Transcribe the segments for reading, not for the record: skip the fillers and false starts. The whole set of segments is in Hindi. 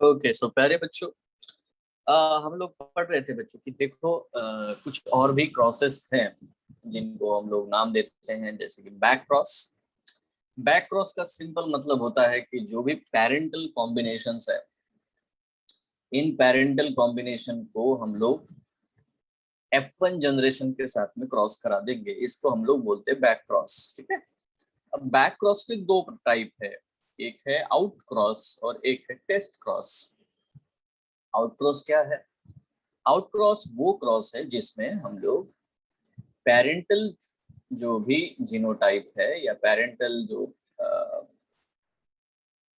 ओके सो प्यारे बच्चों, हम लोग पढ़ रहे थे बच्चों कि देखो कुछ और भी क्रॉसेस हैं जिनको हम लोग नाम देते हैं, जैसे कि बैक क्रॉस। बैक क्रॉस का सिंपल मतलब होता है कि जो भी पेरेंटल कॉम्बिनेशंस है, इन पेरेंटल कॉम्बिनेशन को हम लोग F1 जनरेशन के साथ में क्रॉस करा देंगे। इसको हम लोग बोलते हैं बैक क्रॉस। ठीक है। अब बैक क्रॉस के दो टाइप है, एक है आउट क्रॉस और एक है टेस्ट क्रॉस। आउट क्रॉस क्या है? आउट क्रॉस वो क्रॉस है जिसमें हम लोग पेरेंटल जो भी जीनोटाइप है या पेरेंटल जो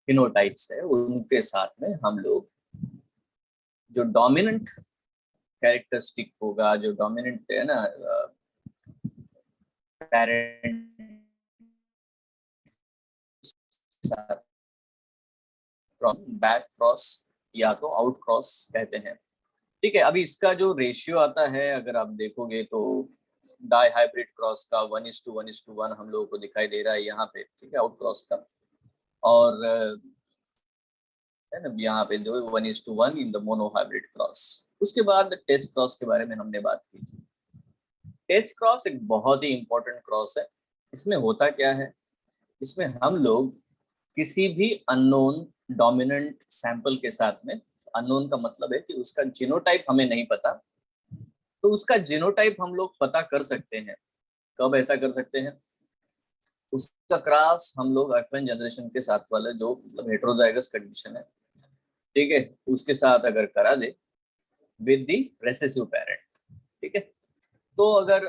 फिनोटाइप्स है उनके साथ में हम लोग जो डोमिनेंट कैरेक्टरिस्टिक होगा, जो डोमिनेंट है ना पेरेंट साथ बैक क्रॉस या तो आउट क्रॉस कहते हैं। ठीक है। अभी इसका जो रेशियो आता है अगर आप देखोगे तो डाई हाइब्रिड क्रॉस का 1:1:1 हम लोगों को दिखाई दे रहा है यहाँ पे। ठीक है, आउट क्रॉस का। और है ना, यहाँ पे दो 1:1 in the mono hybrid cross. उसके बाद टेस्ट क्रॉस के बारे में हमने बात की थी। टेस्ट क्रॉस एक बहुत ही इंपॉर्टेंट क्रॉस है। इसमें होता क्या है, इसमें हम लोग किसी भी अननोन डोमिनेंट सैंपल के साथ में, अननोन का मतलब है कि उसका जीनोटाइप हमें नहीं पता, तो उसका जीनोटाइप हम लोग पता कर सकते हैं। कब ऐसा कर सकते हैं? उसका क्रॉस हम लोग F1 जनरेशन के साथ वाला जो मतलब हेटेरोजाइगस कंडीशन है, ठीक है, उसके साथ अगर करा दे विद द रेसेसिव पेरेंट। ठीक है। तो अगर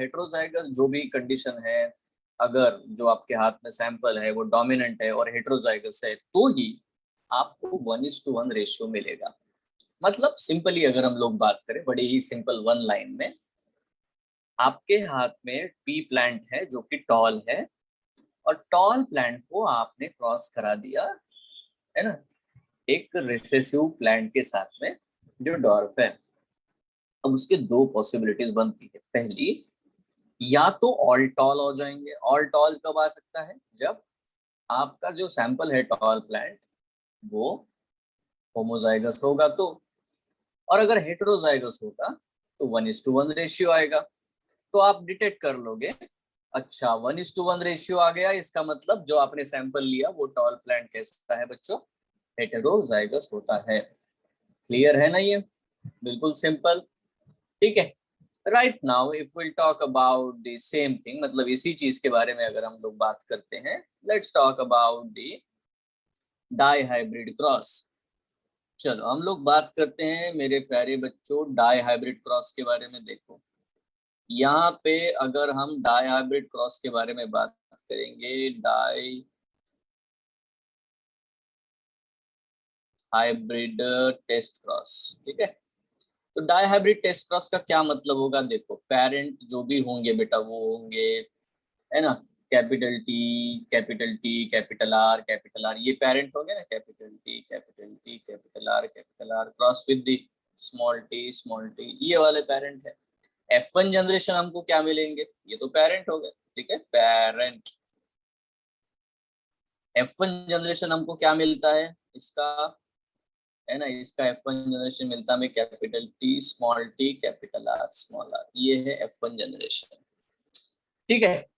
हेटेरोजाइगस जो भी कंडीशन है, अगर जो आपके हाथ में सैंपल है वो डोमिनेंट है और हेटेरोजाइगस है, तो ही आपको 1:1 रेशियो मिलेगा। मतलब सिंपली अगर हम लोग बात करें बड़ी ही सिंपल वन लाइन में, आपके हाथ में पी प्लांट है जो कि टॉल है, और टॉल प्लांट को आपने क्रॉस करा दिया, है ना, एक रेसेसिव प्लांट के साथ में जो डॉर्फ है। अब उसके दो पॉसिबिलिटीज बनती है। पहली, या तो ऑल टॉल हो जाएंगे। ऑल टॉल कब आ सकता है? जब आपका जो सैंपल है टॉल प्लांट वो होमोजाइगस होगा तो। और अगर हेटेरोजाइगस होगा तो 1:1 रेशियो आएगा। तो आप डिटेक्ट कर लोगे, अच्छा 1:1 रेशियो आ गया, इसका मतलब जो आपने सैंपल लिया वो टॉल प्लांट कैसा है बच्चों? हेटेरोजाइगस होता है। क्लियर है ना ये? बिल्कुल सिंपल। ठीक है। Right now if will talk about the same thing, मतलब इसी चीज के बारे में अगर हम लोग बात करते हैं, let's talk about the dihybrid cross. चलो हम लोग बात करते हैं मेरे प्यारे बच्चों डाई हाइब्रिड क्रॉस के बारे में। देखो यहाँ पे अगर हम डाई हाइब्रिड क्रॉस के बारे में बात करेंगे, डाई हाइब्रिड टेस्ट क्रॉस। ठीक है। तो डाई हाइब्रिड टेस्ट क्रॉस का क्या मतलब होगा? देखो पेरेंट जो भी होंगे बेटा वो होंगे, है ना, capital T, capital T, capital R, capital R, ये पेरेंट हो गए ना, capital T, capital T, capital are cross with the small T, ये वाले पेरेंट है। F1 जनरेशन हमको क्या मिलेंगे? ये तो पेरेंट हो गए। ठीक है, पेरेंट। F1 जनरेशन हमको क्या मिलता है इसका, है ना, इसका F1 जनरेशन मिलता है capital T, capital R, small R, ये है F1 जनरेशन। ठीक है।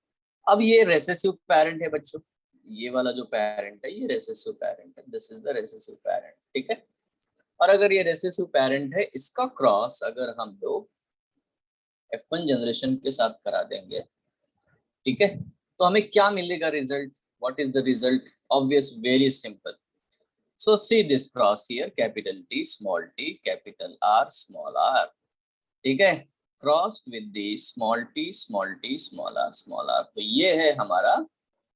अब ये रेसेसिव पेरेंट है बच्चों, ये वाला जो पेरेंट है ये रेसेसिव पेरेंट है, this is the recessive parent. ठीक है। और अगर ये रेसेसिव पेरेंट है, इसका क्रॉस अगर हम लोग F1 जनरेशन के साथ करा देंगे, ठीक है, तो हमें क्या मिलेगा result? What is the result? Obvious, very simple. So see this cross here, capital T, small T, capital R, small R. ठीक है, crossed with the small T, small T, small R, तो ये है हमारा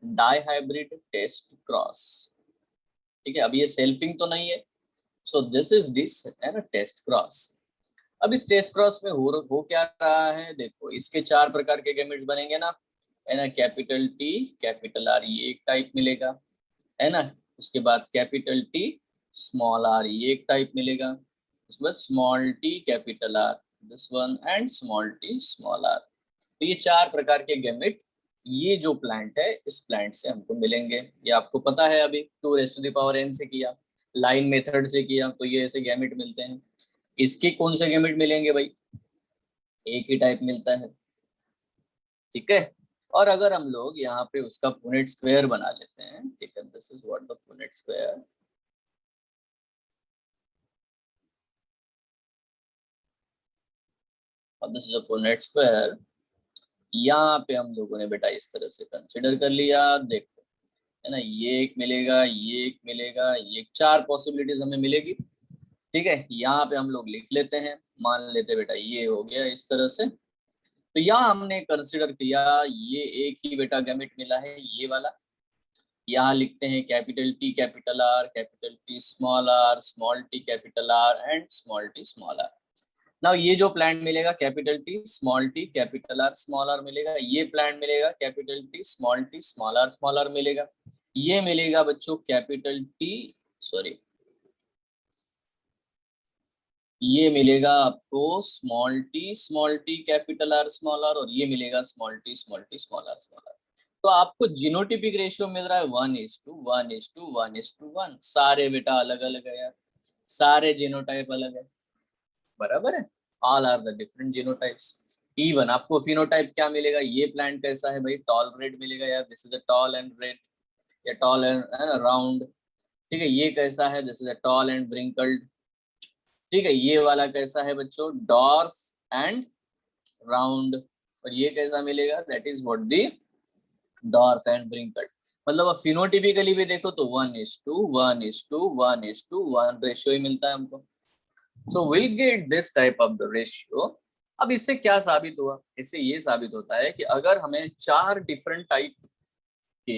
डाई हाइब्रिड टेस्ट क्रॉस। ठीक है। अब ये सेल्फिंग तो नहीं है, सो दिस इज दिस, है ना, टेस्ट क्रॉस। अब इस टेस्ट क्रॉस में हो क्या रहा है? देखो इसके चार प्रकार के गैमेट्स बनेंगे ना, है ना, कैपिटल टी, कैपिटल आर, ये एक टाइप मिलेगा, है ना। उसके बाद कैपिटल टी, स्मॉल आर, ये एक टाइप मिलेगा। उसके बाद small T, capital R, this one, and small T, small R. तो ये चार प्रकार के गैमेट ये जो प्लांट है इस प्लांट से हमको मिलेंगे। ये आपको पता है, अभी 2 raised to the power n से किया। लाइन मेथड से किया तो ये ऐसे गैमेट मिलते हैं। इसके कौन से गैमेट मिलेंगे भाई, एक ही टाइप मिलता है, ठीक है। और अगर हम लोग यहाँ पे उसका पुनेट स्क्वायर बना लेते हैं, ठीक है, this is what the Punnett square, और this is the Punnett square. यहाँ पे हम लोगों ने बेटा इस तरह से कंसिडर कर लिया, देखो है ना, ये एक मिलेगा, ये एक मिलेगा, ये चार पॉसिबिलिटीज हमें मिलेगी, ठीक है। यहाँ पे हम लोग लिख लेते हैं, मान लेते बेटा ये हो गया इस तरह से। तो यहाँ हमने कंसिडर किया, ये एक ही बेटा गैमेट मिला है, ये वाला। यहाँ लिखते हैं capital T capital R, capital T small T capital R and small T small R. Now ये जो प्लांट मिलेगा capital T capital R small R मिलेगा, ये प्लांट मिलेगा कैपिटल टी स्मॉल आर मिलेगा, ये मिलेगा बच्चों कैपिटल टी, सॉरी, ये मिलेगा आपको small T capital R small R, और ये मिलेगा small T small R small R. तो आपको जीनोटिपिक रेशियो मिल रहा है 1:1:1:1, सारे बेटा अलग अलग है यार, सारे जीनोटाइप अलग है, बराबर है, all are the different genotypes. Even आपको फिनोटाइप क्या मिलेगा, ये प्लांट कैसा है भाई, टॉल रेड मिलेगा यार, this is a tall and red, या टॉल एंड राउंड, ठीक है। ये कैसा है, this is a tall and wrinkled, ठीक है। ये वाला कैसा है बच्चों, डॉर्फ एंड राउंड, और ये कैसा मिलेगा, that is what the dwarf and wrinkled. मतलब फिनोटिपिकली भी देखो तो 1:1:1:1 रेशियो ही मिलता है हमको। So will get this type of the ratio. अब इससे क्या साबित हुआ, इससे ये साबित होता है कि अगर हमें चार डिफरेंट टाइप के,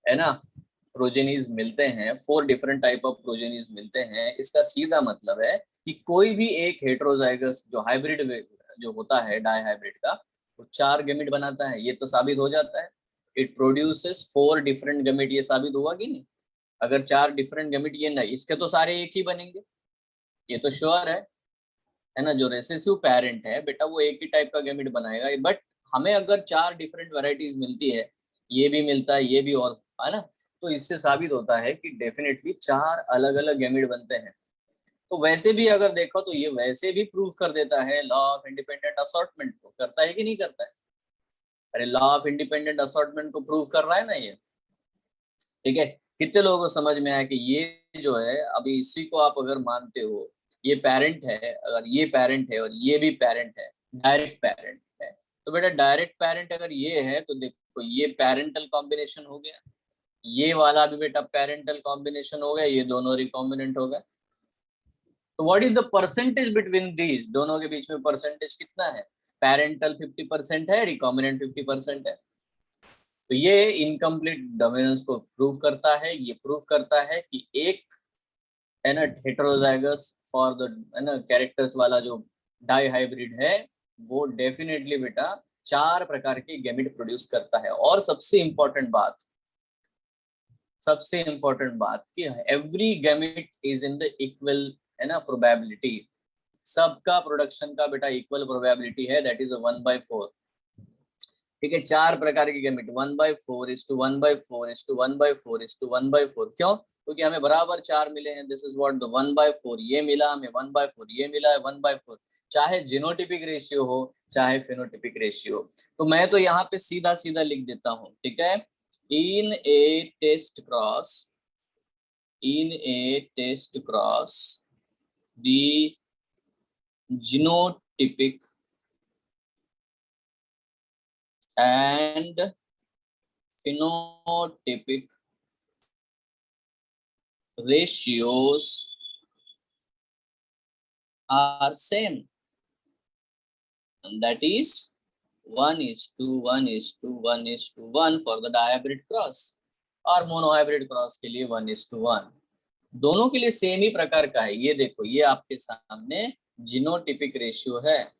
है ना, प्रोजेनीज मिलते हैं, 4 डिफरेंट टाइप ऑफ प्रोजेनीज मिलते हैं, इसका सीधा मतलब है कि कोई भी एक हेटेरोजाइगस जो हाइब्रिड जो होता है डाई हाइब्रिड का, वो 4 गैमेट बनाता है, ये तो साबित हो जाता है। इट प्रोड्यूसेस 4 डिफरेंट गैमेट, ये साबित हुआ कि नहीं। अगर 4 डिफरेंट गैमेट, ये नहीं, इसके तो सारे एक ही बनेंगे, ये तो श्योर है ना। जो रेसेसिव पेरेंट है बेटा वो एक ही टाइप का गैमेट बनाएगा, बट हमें अगर 4 डिफरेंट वैरायटीज मिलती है, ये भी मिलता है, ये भी, और है ना, तो इससे साबित होता है कि डेफिनेटली 4 अलग अलग गैमेट बनते हैं। तो वैसे भी अगर देखो तो ये वैसे भी प्रूव कर देता है लॉ ऑफ इंडिपेंडेंट असॉर्टमेंट को, करता है कि नहीं करता है। अरे लॉ ऑफ इंडिपेंडेंट असॉर्टमेंट को प्रूव कर रहा है ना ये, ठीक है। कितने लोगों को समझ में आया कि ये जो है, अभी इसी को आप अगर मानते हो, ये पेरेंट है, अगर ये पेरेंट है और ये भी पेरेंट है, डायरेक्ट पेरेंट है, तो बेटा डायरेक्ट पेरेंट अगर ये है तो देखो ये पेरेंटल कॉम्बिनेशन हो गया, ये वाला भी बेटा पेरेंटल कॉम्बिनेशन हो गया, ये दोनों रिकॉम्बिनेंट हो गए। तो what is the percentage between these, दोनों के बीच में परसेंटेज कितना है, पेरेंटल 50% है, रिकॉम्बिनेंट 50% है। तो ये इनकम्प्लीट डोमिनेंस को प्रूव करता है, ये प्रूव करता है कि एक, है ना, हेटेरोजाइगस फॉर द, है ना, कैरेक्टर्स वाला जो डाई हाइब्रिड है, वो डेफिनेटली बेटा 4 प्रकार के गैमेट प्रोड्यूस करता है। और सबसे इंपॉर्टेंट बात कि every gamete is in the equal, है ना, प्रोबेबिलिटी, सबका प्रोडक्शन का बेटा इक्वल प्रोबेबिलिटी है, दैट इज 1/4, ठीक है। 4 प्रकार की गैमेट 1/4:1/4:1/4:1/4, क्यों, क्योंकि हमें बराबर 4 मिले हैं, दिस इज व्हाट द 1/4, ये मिला हमें 1/4, ये मिला है 1/4, चाहे जीनोटिपिक रेशियो हो चाहे फिनोटिपिक रेशियो हो। तो मैं तो यहाँ पे सीधा सीधा लिख देता हूँ, ठीक है। In a test cross, the genotypic and phenotypic ratios are same, and that is 1:1:1:1 for the dihybrid cross, और मोनोहाइब्रिड क्रॉस के लिए 1:1, दोनों के लिए सेम ही प्रकार का है। ये देखो, ये आपके सामने जीनोटिपिक रेशियो है,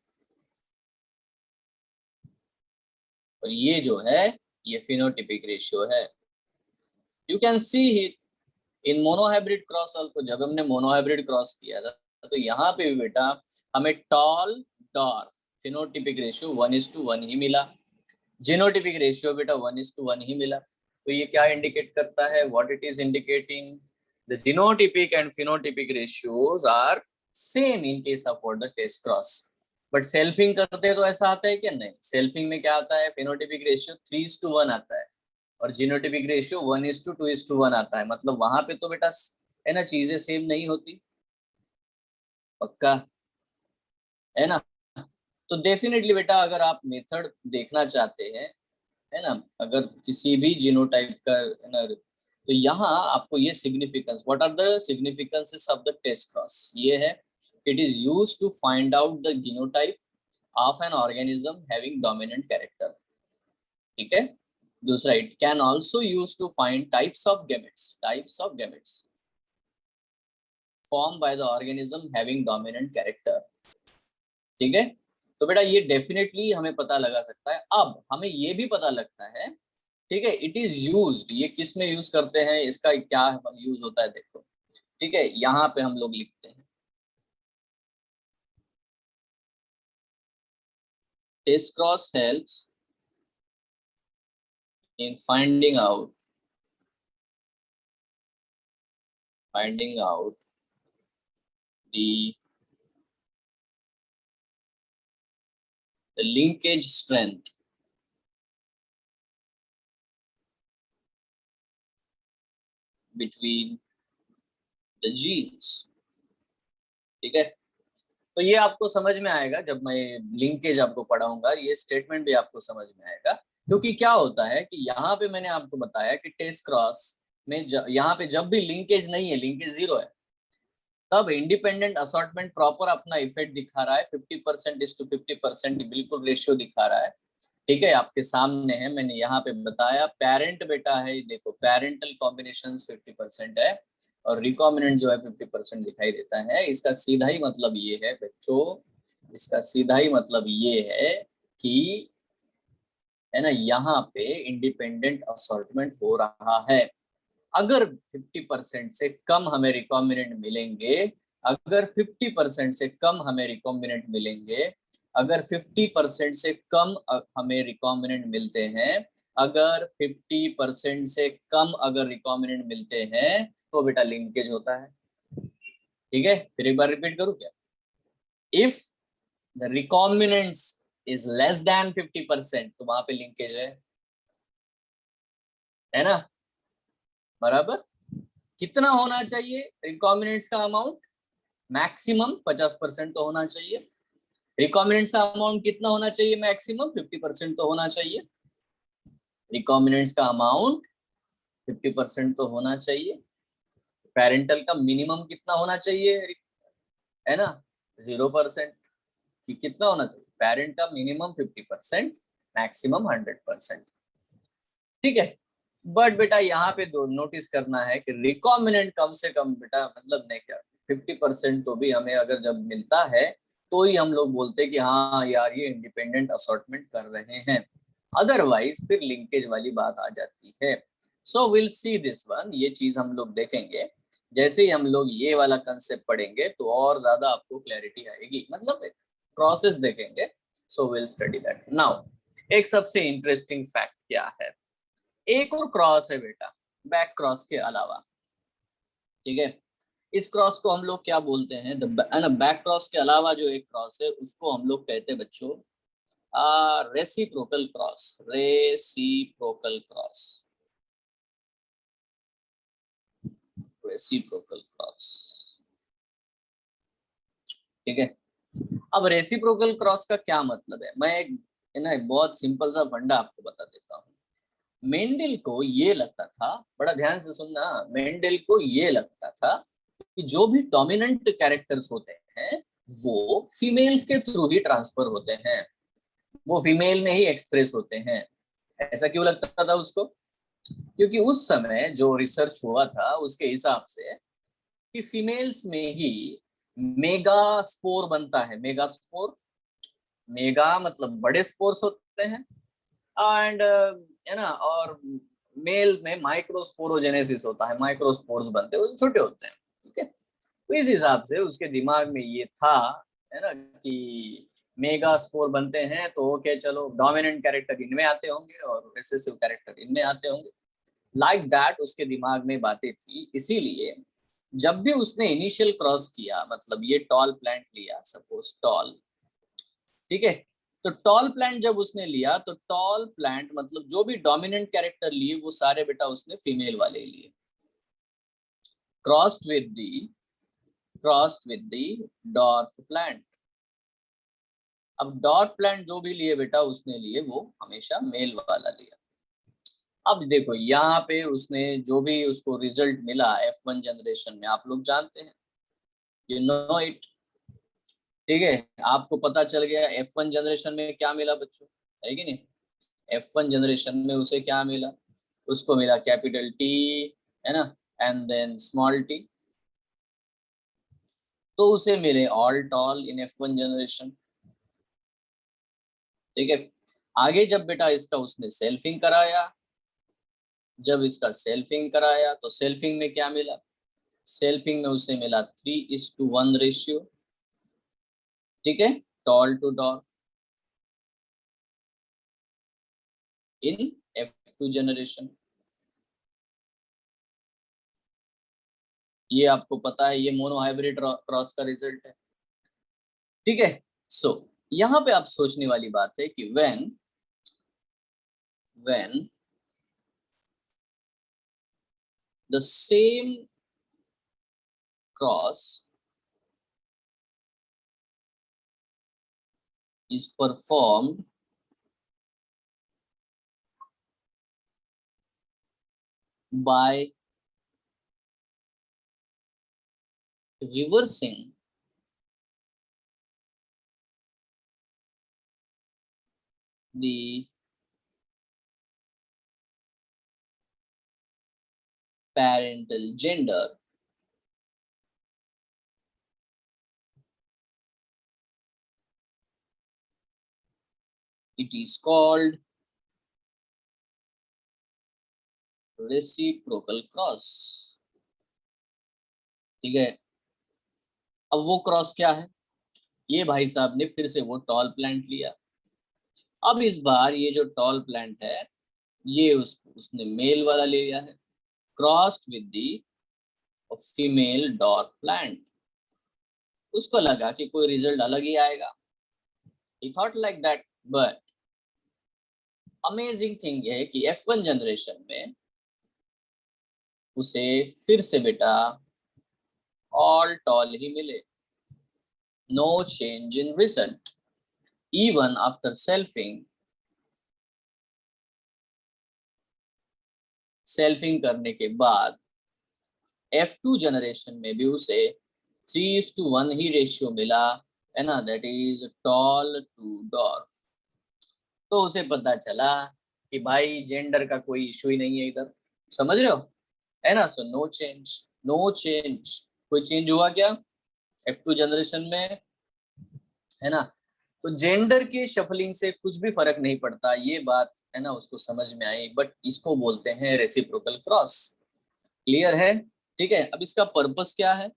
और ये जो है ये फिनोटिपिक रेशियो है। You can see it in monohybrid cross also. जब हमने मोनोहाइब्रिड क्रॉस किया था तो यहाँ पे भी बेटा हमें टॉल डॉर्फ फिनोटिपिक रेशियो 1:1 ही मिला, जीनोटिपिक रेशियो बेटा 1:1 ही मिला। तो ये क्या इंडिकेट करता है, what it is indicating, The genotypic and phenotypic ratios are same in case of what the test cross. But selfing करते हैं तो ऐसा आता है क्या? नहीं, सेल्फिंग में क्या आता है? फेनोटिपिक रेशियो 3:1 आता है और जीनोटिपिक रेशियो 1:2:1 आता है। मतलब वहां पे तो बेटा है ना, चीजें सेम नहीं होती, पक्का है ना। तो डेफिनेटली बेटा अगर आप मेथड देखना चाहते हैं, है ना, अगर किसी भी जीनोटाइप का, है ना, तो यहाँ आपको ये significance, what are the significances of the test cross, ये है, it is used to find out the genotype of an organism having dominant character. ठीक है। दूसरा, it can also use to find types of gametes form by the organism having dominant character. ठीक है। तो बेटा ये डेफिनेटली हमें पता लगा सकता है। अब हमें ये भी पता लगता है, ठीक है, इट इज यूज्ड, ये किस में यूज करते हैं, इसका क्या यूज होता है, देखो। ठीक है, यहाँ पे हम लोग लिखते हैं, test cross helps in finding out the linkage strength between the genes। ठीक है। तो ये आपको समझ में आएगा जब मैं लिंकेज आपको पढ़ाऊंगा, ये स्टेटमेंट भी आपको समझ में आएगा। क्योंकि क्या होता है कि यहाँ पे मैंने आपको बताया कि टेस्ट क्रॉस में यहाँ पे जब भी लिंकेज नहीं है, लिंकेज 0 है, तब इंडिपेंडेंट असॉर्टमेंट प्रॉपर अपना इफेक्ट दिखा रहा है, 50%:50% बिल्कुल रेशियो दिखा रहा है। ठीक है, आपके सामने है, मैंने यहाँ पे बताया पेरेंट बेटा है, देखो पेरेंटल कॉम्बिनेशन 50% है और रिकॉम्बिनेंट जो है 50% दिखाई देता है। इसका सीधा ही मतलब ये है बच्चों, इसका सीधा ही मतलब ये है कि, है ना, यहाँ पे इंडिपेंडेंट असॉर्टमेंट हो रहा है। अगर 50% से कम हमें रिकॉम्बिनेंट मिलेंगे, अगर 50% से कम हमें रिकॉम्बिनेंट मिलेंगे, अगर 50% से कम हमें रिकॉम्बिनेंट मिलते हैं, अगर 50% से कम अगर रिकॉम्बिनेंट मिलते हैं, तो बेटा लिंकेज होता है। ठीक है, फिर एक बार रिपीट करूं क्या? If the recombinants is less than 50%, तो वहां पे लिंकेज है ना, बराबर। कितना होना चाहिए रिकॉम्बिनेंट्स का अमाउंट? मैक्सिमम 50% तो होना चाहिए। रिकॉम्बिनेंट्स का अमाउंट कितना होना चाहिए? मैक्सिमम 50% तो होना चाहिए। रिकॉम्बिनेंट्स का अमाउंट 50% तो होना चाहिए। पेरेंटल का मिनिमम कितना होना चाहिए, है ना, 0%। कितना होना चाहिए? पेरेंट का मिनिमम 50%, मैक्सिमम 100%। ठीक है। बट बेटा यहाँ पे दो नोटिस करना है कि रिकॉम्बिनेंट कम से कम बेटा, मतलब नहीं क्या, 50% तो भी हमें अगर जब मिलता है तो ही हम लोग बोलते हैं कि हाँ यार ये इंडिपेंडेंट असॉर्टमेंट कर रहे हैं, अदरवाइज फिर लिंकेज वाली बात आ जाती है। So will see this one, ये चीज हम लोग देखेंगे। जैसे ही हम लोग ये वाला कंसेप्ट पढ़ेंगे तो और ज्यादा आपको क्लैरिटी आएगी, मतलब प्रोसेस देखेंगे। So will study that now. एक सबसे इंटरेस्टिंग फैक्ट क्या है, एक और क्रॉस है बेटा बैक क्रॉस के अलावा। ठीक है, इस क्रॉस को हम लोग क्या बोलते हैं? बैक क्रॉस के अलावा जो एक क्रॉस है उसको हम लोग कहते हैं बच्चों reciprocal cross. Reciprocal cross, reciprocal cross. ठीक है। अब रेसिप्रोकल क्रॉस का क्या मतलब है, मैं एक, है ना, बहुत सिंपल सा फंडा आपको बता देता हूँ। मेंडल को ये लगता था, बड़ा ध्यान से सुनना, मेंडल को ये लगता था कि जो भी डोमिनेंट कैरेक्टर्स होते हैं वो फीमेल्स के थ्रू ही ट्रांसफर होते हैं, वो फीमेल में ही एक्सप्रेस होते हैं। ऐसा क्यों लगता था उसको? क्योंकि उस समय जो रिसर्च हुआ था उसके हिसाब से कि फीमेल्स में ही मेगा स्पोर बनता है। मेगा स्पोर, मेगा मतलब बड़े स्पोर्स होते हैं, एंड है ना, और मेल में माइक्रोस्पोरोजेनेसिस होता है, माइक्रोस्पोर्स बनते हैं, छोटे होते हैं। ठीक है। तो इस हिसाब से उसके दिमाग में ये था, है ना, कि मेगा स्पोर बनते हैं तो ओके चलो डोमिनेंट कैरेक्टर इनमें आते होंगे और रिसेसिव कैरेक्टर इनमें आते होंगे, लाइक दैट उसके दिमाग में बातें थी। इसीलिए जब भी उसने इनिशियल क्रॉस किया, मतलब ये टॉल प्लांट लिया, सपोज टॉल, ठीक है, तो टॉल प्लांट जब उसने लिया तो टॉल प्लांट मतलब जो भी डोमिनेंट कैरेक्टर लिए वो सारे बेटा उसने फीमेल वाले लिए, crossed with the dwarf plant. अब डॉर्फ प्लांट जो भी लिए बेटा उसने लिए वो हमेशा मेल वाला लिया। अब देखो यहाँ पे उसने जो भी उसको रिजल्ट मिला F1 जनरेशन में, आप लोग जानते हैं, यू नो इट, ठीक है, आपको पता चल गया F1 जनरेशन में क्या मिला बच्चों, है कि नहीं। F1 जनरेशन में उसे क्या मिला, उसको मिला कैपिटल टी, है ना, एंड देन स्मॉल टी, तो उसे मिले ऑल टॉल इन F1 जनरेशन, ठीक है। आगे जब बेटा इसका उसने सेल्फिंग कराया, जब इसका सेल्फिंग कराया तो सेल्फिंग में क्या मिला, सेल्फिंग में उसे मिला 3:1 रेशियो, ठीक है, tall to dwarf in F2 generation. ये आपको पता है, ये मोनोहाइब्रिड क्रॉस का रिजल्ट है, ठीक है। सो यहाँ पे आप सोचने वाली बात है कि when the same cross is performed by reversing the parental gender, it is called reciprocal cross, ठीक है। अब वो क्रॉस क्या है, ये भाई साहब ने फिर से वो टॉल प्लांट लिया। अब इस बार ये जो टॉल प्लांट है ये उसने मेल वाला ले लिया है, crossed with the female dwarf plant. उसको लगा कि कोई रिजल्ट अलग ही आएगा, he thought like that, but amazing thing है कि F1 जनरेशन में उसे फिर से बेटा ऑल टॉल ही मिले, no change in result even after selfing करने के बाद F2 जनरेशन में भी उसे 3:1 ही रेशियो मिला, है ना, that is tall to dwarf. तो उसे पता चला कि भाई जेंडर का कोई इशू ही नहीं है इधर, समझ रहे हो, है ना। So no change, no change, कोई चेंज हुआ क्या F2 जनरेशन में, है ना। तो जेंडर के शफलिंग से कुछ भी फर्क नहीं पड़ता, ये बात है ना उसको समझ में आई, बट इसको बोलते हैं रेसिप्रोकल क्रॉस। क्लियर है, ठीक है। अब इसका पर्पस क्या है,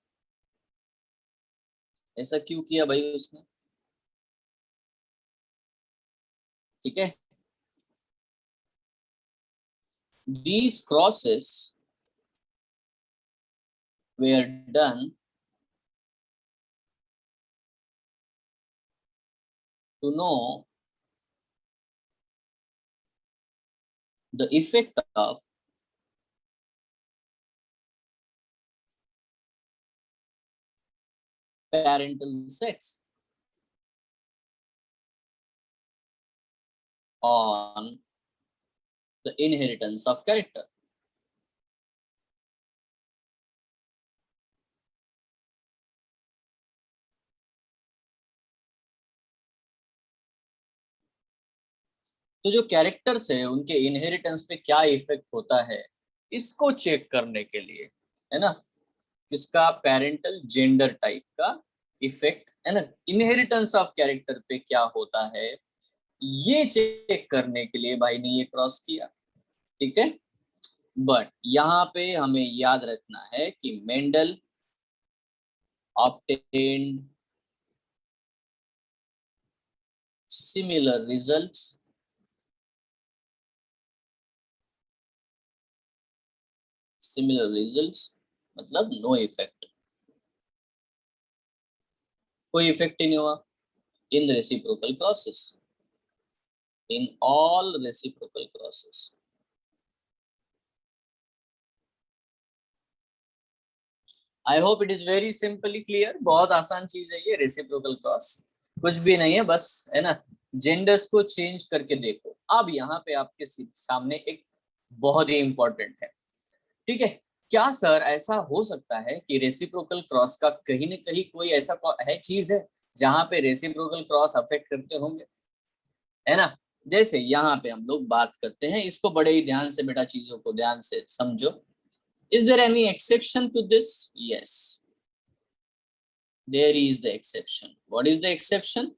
ऐसा क्यों किया भाई उसने, ठीक है। These crosses were done to know the effect of parental sex on the inheritance of character। तो जो कैरेक्टर्स है उनके इनहेरिटेंस पे क्या इफेक्ट होता है, इसको चेक करने के लिए, है ना, इसका पेरेंटल जेंडर टाइप का इफेक्ट, है ना, इनहेरिटेंस ऑफ कैरेक्टर पे क्या होता है, ये चेक करने के लिए भाई ने ये क्रॉस किया, ठीक है। बट यहाँ पे हमें याद रखना है कि Mendel obtained similar results similar results मतलब नो इफेक्ट, कोई इफेक्ट ही नहीं हुआ in reciprocal crosses, in all reciprocal crosses. I hope it is very simply clear, बहुत आसान चीज है ये रेसिप्रोकल क्रॉस, कुछ भी नहीं है, बस है ना, जेंडर्स को चेंज करके देखो। अब यहाँ पे आपके सामने एक बहुत ही इंपॉर्टेंट है, ठीक है, क्या सर ऐसा हो सकता है कि रेसिप्रोकल क्रॉस का कहीं ना कहीं कोई ऐसा है चीज है जहां पे रेसिप्रोकल क्रॉस अफेक्ट करते होंगे, है ना। जैसे यहाँ पे हम लोग बात करते हैं, इसको बड़े ही ध्यान से बेटा चीजों को ध्यान से समझो। Is there any exception to this? Yes, there is the exception. What is the exception?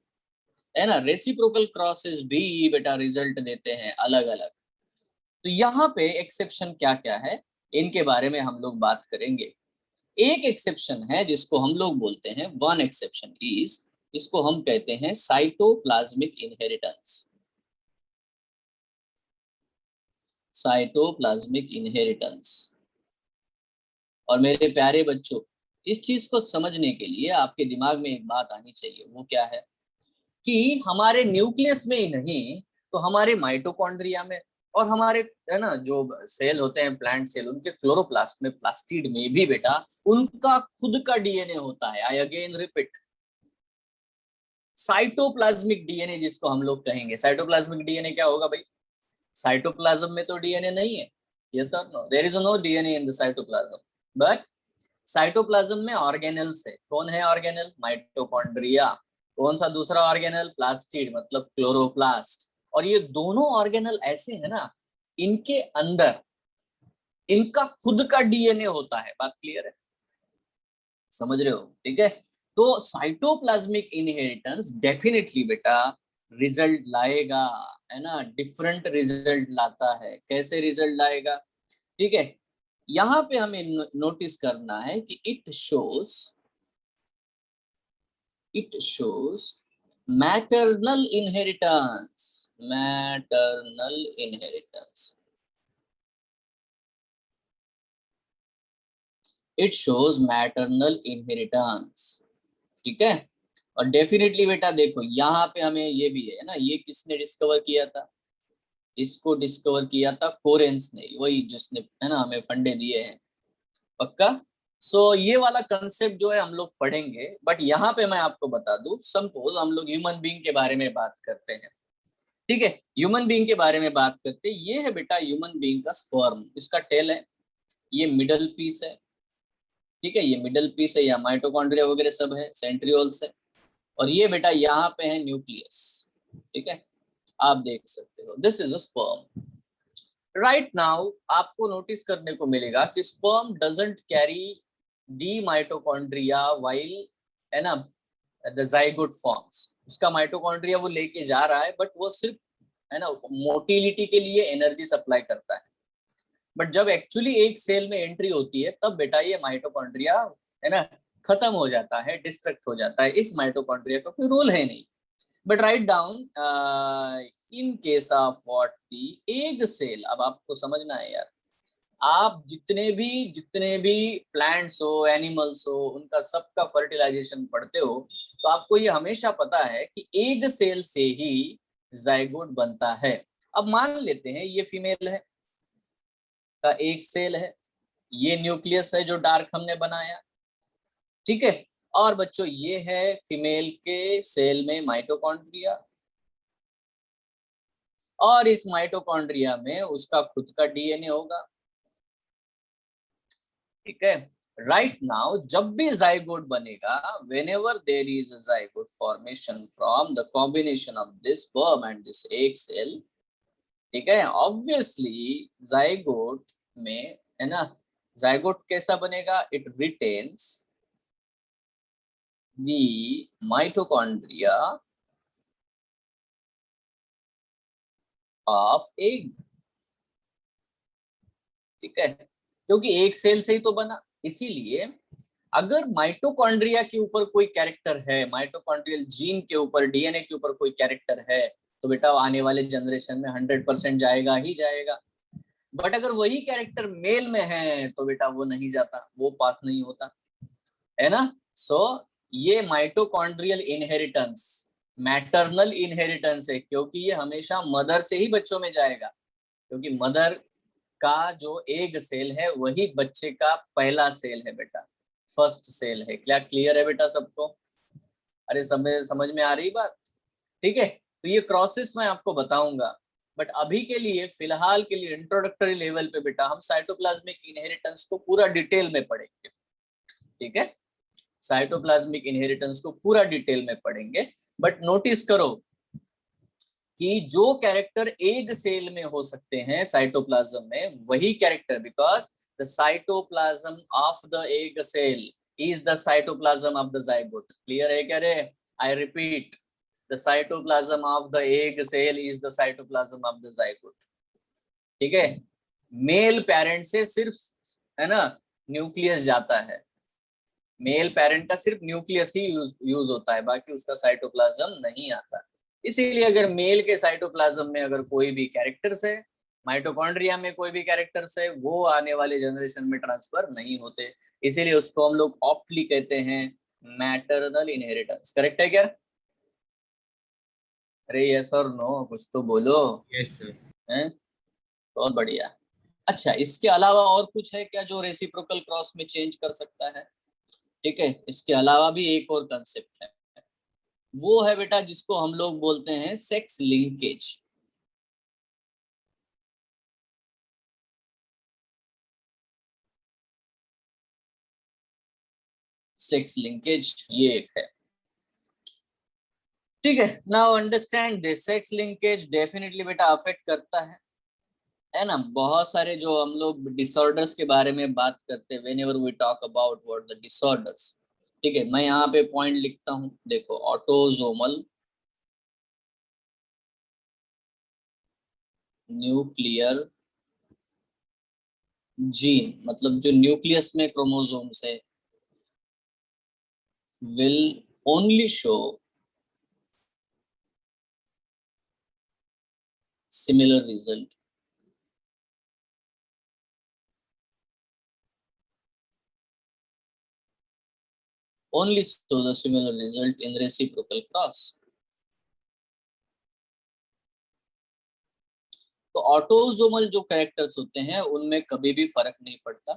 है ना, रेसिप्रोकल क्रॉसेस भी बेटा रिजल्ट देते हैं अलग अलग। तो यहाँ पे एक्सेप्शन क्या क्या है, इनके बारे में हम लोग बात करेंगे। एक एक्सेप्शन है जिसको हम लोग बोलते हैं, वन एक्सेप्शन इज, इसको हम कहते हैं साइटोप्लाज्मिक इनहेरिटेंस। Cytoplasmic inheritance. और मेरे प्यारे बच्चों, इस चीज को समझने के लिए आपके दिमाग में एक बात आनी चाहिए, वो क्या है कि हमारे न्यूक्लियस में ही नहीं तो हमारे माइटोकॉन्ड्रिया में, और हमारे, है ना, जो सेल होते हैं प्लांट सेल, उनके क्लोरोप्लास्ट में, प्लास्टिड में भी बेटा उनका खुद का डीएनए होता है। I again repeat, cytoplasmic DNA जिसको हम लोग कहेंगे। साइटोप्लाज्मिक डीएनए क्या होगा भाई? साइटोप्लाज्म में तो डीएनए नहीं है, यस और no, there is no DNA in the cytoplasm, but cytoplasm में ऑर्गेनेल्स है। कौन है ऑर्गेनल? माइटोकॉन्ड्रिया। कौन सा दूसरा ऑर्गेनल? प्लास्टिड, मतलब क्लोरोप्लास्ट। और ये दोनों ऑर्गेनल ऐसे है ना, इनके अंदर इनका खुद का डीएनए होता है। बात क्लियर है? समझ रहे हो? ठीक है, तो साइटोप्लाज्मिक इनहेरिटेंस डेफिनेटली बेटा रिजल्ट लाएगा, है ना, डिफरेंट रिजल्ट लाता है। कैसे रिजल्ट लाएगा? ठीक है, यहाँ पे हमें नोटिस करना है कि it shows maternal inheritance. Maternal inheritance, it shows maternal inheritance. ठीक है, और डेफिनेटली बेटा देखो यहाँ पे हमें ये भी है ना, ये किसने डिस्कवर किया था? इसको डिस्कवर किया था कोरेंस ने, वही जिसने, है ना, हमें फंडे दिए हैं। पक्का? ये वाला कंसेप्ट जो है हम लोग पढ़ेंगे, बट यहाँ पे मैं आपको बता दूं, सपोज हम लोग ह्यूमन बीइंग के बारे में बात करते हैं, ठीक है, ह्यूमन बीइंग के बारे में बात करते हैं। ये है बेटा ह्यूमन बीइंग का स्पर्म, इसका टेल है, ये मिडल पीस है, ठीक है, ये मिडल पीस है, या माइटोकॉन्ड्रिया वगैरह सब है, सेंट्रियोल्स है, और ये बेटा यहाँ पे है न्यूक्लियस। ठीक है, आप देख सकते हो, this is a sperm. Right now आपको नोटिस करने को मिलेगा कि sperm doesn't carry D mitochondria while, है ना, द जाइगोट फॉर्म्स। उसका माइटोकॉन्ड्रिया वो लेके जा रहा है, बट वो सिर्फ, है ना, मोटिलिटी के लिए एनर्जी सप्लाई करता है। बट जब एक्चुअली एक सेल में एंट्री होती है, तब बेटा ये माइटोकॉन्ड्रिया, है ना, खत्म हो जाता है, डिस्ट्रक्ट हो जाता है। इस माइटोकॉन्ड्रिया का कोई रोल है नहीं। But write down in case of what, the egg cell. अब आपको समझना है यार, आप जितने भी प्लांट्स हो, एनिमल्स हो, उनका सबका फर्टिलाइजेशन पढ़ते हो, तो आपको ये हमेशा पता है कि एग सेल से ही जाइगोट बनता है। अब मान लेते हैं ये फीमेल है, का एक सेल है, ये न्यूक्लियस है जो डार्क हमने बनाया, ठीक है, और बच्चों ये है फीमेल के सेल में माइटोकॉन्ड्रिया, और इस माइटोकॉन्ड्रिया में उसका खुद का डीएनए होगा। ठीक है, राइट नाउ जब भी जाइगोट बनेगा, whenever there is a zygote formation from the combination of this sperm and this egg cell, ठीक है, ऑब्वियसली जाइगोट में, है ना, जाइगोट कैसा बनेगा? It retains the mitochondria of egg. ठीक है, क्योंकि एक सेल से ही तो बना, इसीलिए अगर माइटोकॉन्ड्रिया के ऊपर कोई कैरेक्टर है, माइटोकॉन्ड्रियल जीन के ऊपर, डीएनए के ऊपर कोई कैरेक्टर है, तो बेटा आने वाले जनरेशन में 100% जाएगा ही जाएगा। बट अगर वही कैरेक्टर मेल में है तो बेटा वो नहीं जाता, वो पास नहीं होता, है ना। सो ये माइटोकॉन्ड्रियल इनहेरिटेंस मैटरनल इनहेरिटेंस है, क्योंकि ये हमेशा मदर से ही बच्चों में जाएगा, क्योंकि मदर का जो एग सेल है वही बच्चे का पहला सेल है बेटा, फर्स्ट सेल है। क्या क्लियर है बेटा सबको? अरे समझ में आ रही बात? ठीक है, तो ये क्रॉसेस मैं आपको बताऊंगा, बट अभी के लिए फिलहाल के लिए इंट्रोडक्टरी लेवल पे बेटा हम साइटोप्लाज्मिक इनहेरिटेंस को पूरा डिटेल में पढ़ेंगे। ठीक है, साइटोप्लाज्मिक इनहेरिटेंस को पूरा डिटेल में पढ़ेंगे। बट नोटिस करो कि जो कैरेक्टर एग सेल में हो सकते हैं साइटोप्लाज्म में, वही character, because the cytoplasm of the egg cell is the cytoplasm of the zygote. Clear है क्या रे? I repeat, the cytoplasm of the egg cell is the cytoplasm of the zygote. ठीक है, मेल पेरेंट से सिर्फ, है ना, न्यूक्लियस जाता है, मेल पेरेंट का सिर्फ न्यूक्लियस ही यूज होता है, बाकी उसका साइटोप्लाज्म नहीं आता। इसीलिए अगर मेल के साइटोप्लाज्म में अगर कोई भी कैरेक्टर्स है, माइटोकॉन्ड्रिया में कोई भी कैरेक्टर्स है, वो आने वाले जनरेशन में ट्रांसफर नहीं होते, इसीलिए उसको हम लोग ऑप्टली कहते हैं मैटरनल इनहेरिटेंस। करेक्ट है क्या? अरे यस और नो कुछ तो बोलो। Yes sir. हैं, बहुत बढ़िया। अच्छा, इसके अलावा और कुछ है क्या जो रेसिप्रोकल क्रॉस में चेंज कर सकता है? ठीक है, इसके अलावा भी एक और कंसेप्ट है, वो है बेटा जिसको हम लोग बोलते हैं सेक्स लिंकेज। सेक्स लिंकेज ये एक है। ठीक है, now understand this, sex linkage definitely बेटा अफेक्ट करता है ना। बहुत सारे जो हम लोग डिसऑर्डर्स के बारे में बात करते हैं, whenever we talk about what the disorders, ठीक है, मैं यहाँ पे पॉइंट लिखता हूँ, देखो, ऑटोसोमल न्यूक्लियर जीन, मतलब जो न्यूक्लियस में क्रोमोसोम्स है, will only show similar result only show the similar result in reciprocal cross। तो ऑटोसोमल जो कैरेक्टर्स होते हैं उनमें कभी भी फर्क नहीं पड़ता,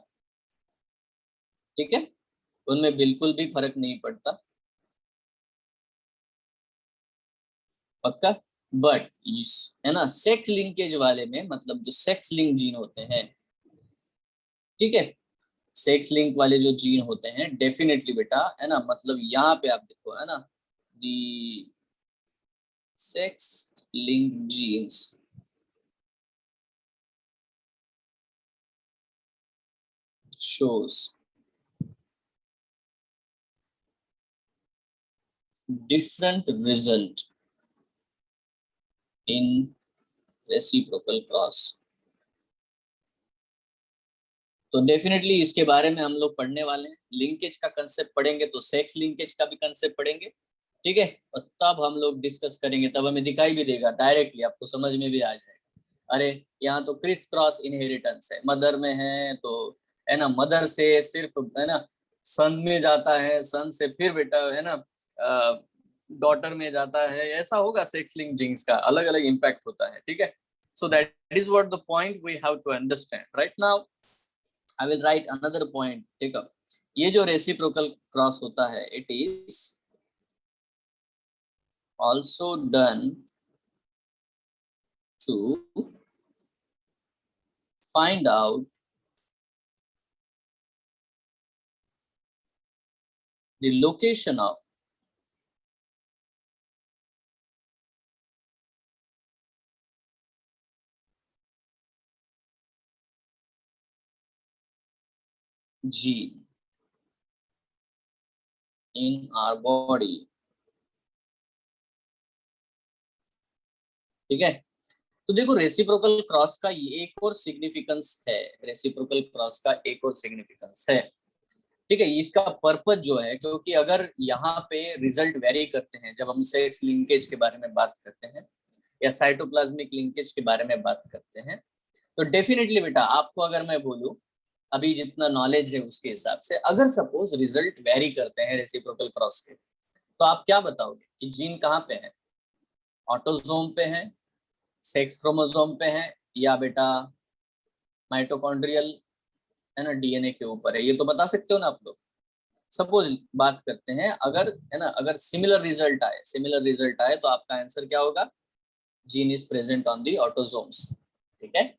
ठीक है, उनमें बिल्कुल भी फर्क नहीं पड़ता, पक्का। बट है ना, सेक्स लिंकेज वाले में, मतलब जो सेक्स लिंक जीन होते हैं, ठीक है, सेक्स लिंक वाले जो जीन होते हैं डेफिनेटली बेटा, है ना, मतलब यहाँ पे आप देखो, है ना, the sex link genes shows different result in reciprocal cross। तो डेफिनेटली इसके बारे में हम लोग पढ़ने वाले हैं, लिंकेज का कंसेप्ट पढ़ेंगे तो सेक्स लिंकेज का भी कंसेप्ट पढ़ेंगे, ठीक है, और तब हम लोग डिस्कस करेंगे, तब हमें दिखाई भी देगा डायरेक्टली, आपको समझ में भी आ जाएगा, अरे यहाँ तो क्रिस क्रॉस इनहेरिटेंस है, मदर में है तो, है ना, मदर से सिर्फ, है ना, सन में जाता है, सन से फिर बेटा, है ना, डॉटर में जाता है, ऐसा होगा। सेक्स लिंक जीन्स का अलग अलग इम्पैक्ट होता है, ठीक है। So that is what the point we have to understand right now. I will write another point, ठीक है, ये जो रेसिप्रोकल क्रॉस होता है, it is also done to find out the location of gene in our body, ठीक है। तो देखो, रेसिप्रोकल क्रॉस का ये एक और सिग्निफिकेंस है, रेसिप्रोकल क्रॉस का एक और सिग्निफिकेंस है, ठीक है। इसका पर्पज जो है, क्योंकि अगर यहाँ पे रिजल्ट वेरी करते हैं, जब हम सेक्स लिंकेज के बारे में बात करते हैं या साइटोप्लाज्मिक लिंकेज के बारे में बात करते हैं, तो डेफिनेटली बेटा आपको अगर मैं बोलूं अभी जितना नॉलेज है उसके हिसाब से, अगर सपोज रिजल्ट वेरी करते हैं रेसिप्रोकल क्रॉस के, तो आप क्या बताओगे कि जीन कहाँ पे है? ऑटोसोम पे है, सेक्स क्रोमोसोम पे है, या बेटा माइटोकॉन्ड्रियल है ना डीएनए के ऊपर है? ये तो बता सकते हो ना आप लोग। सपोज बात करते हैं अगर है ना, अगर सिमिलर रिजल्ट आए तो आपका आंसर क्या होगा? Gene is present on the autosomes. ठीक है,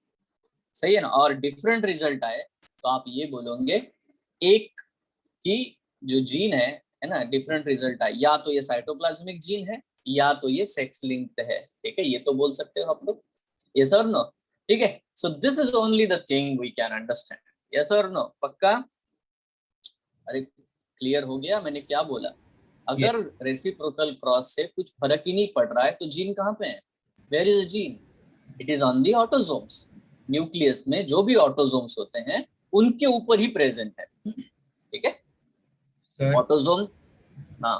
सही है ना। और डिफरेंट रिजल्ट आए तो आप ये बोलोगे एक की जो जीन है ना, डिफरेंट रिजल्ट आए, या तो ये साइटोप्लाज्मिक जीन है या तो ये सेक्स लिंक्ड है। ठीक है, ये तो बोल सकते हो आप लोग, यस और नो। ठीक है, so this is only the thing we can understand, yes और नो, पक्का? अरे क्लियर हो गया मैंने क्या बोला? ये अगर रेसिप्रोकल क्रॉस से कुछ फर्क ही नहीं पड़ रहा है तो जीन कहाँ पे है? Where is the gene? It is on the autosomes. Nucleus में जो भी ऑटोसोम्स होते हैं उनके ऊपर ही प्रेजेंट है। ठीक है, सर ऑटोसोम। हाँ,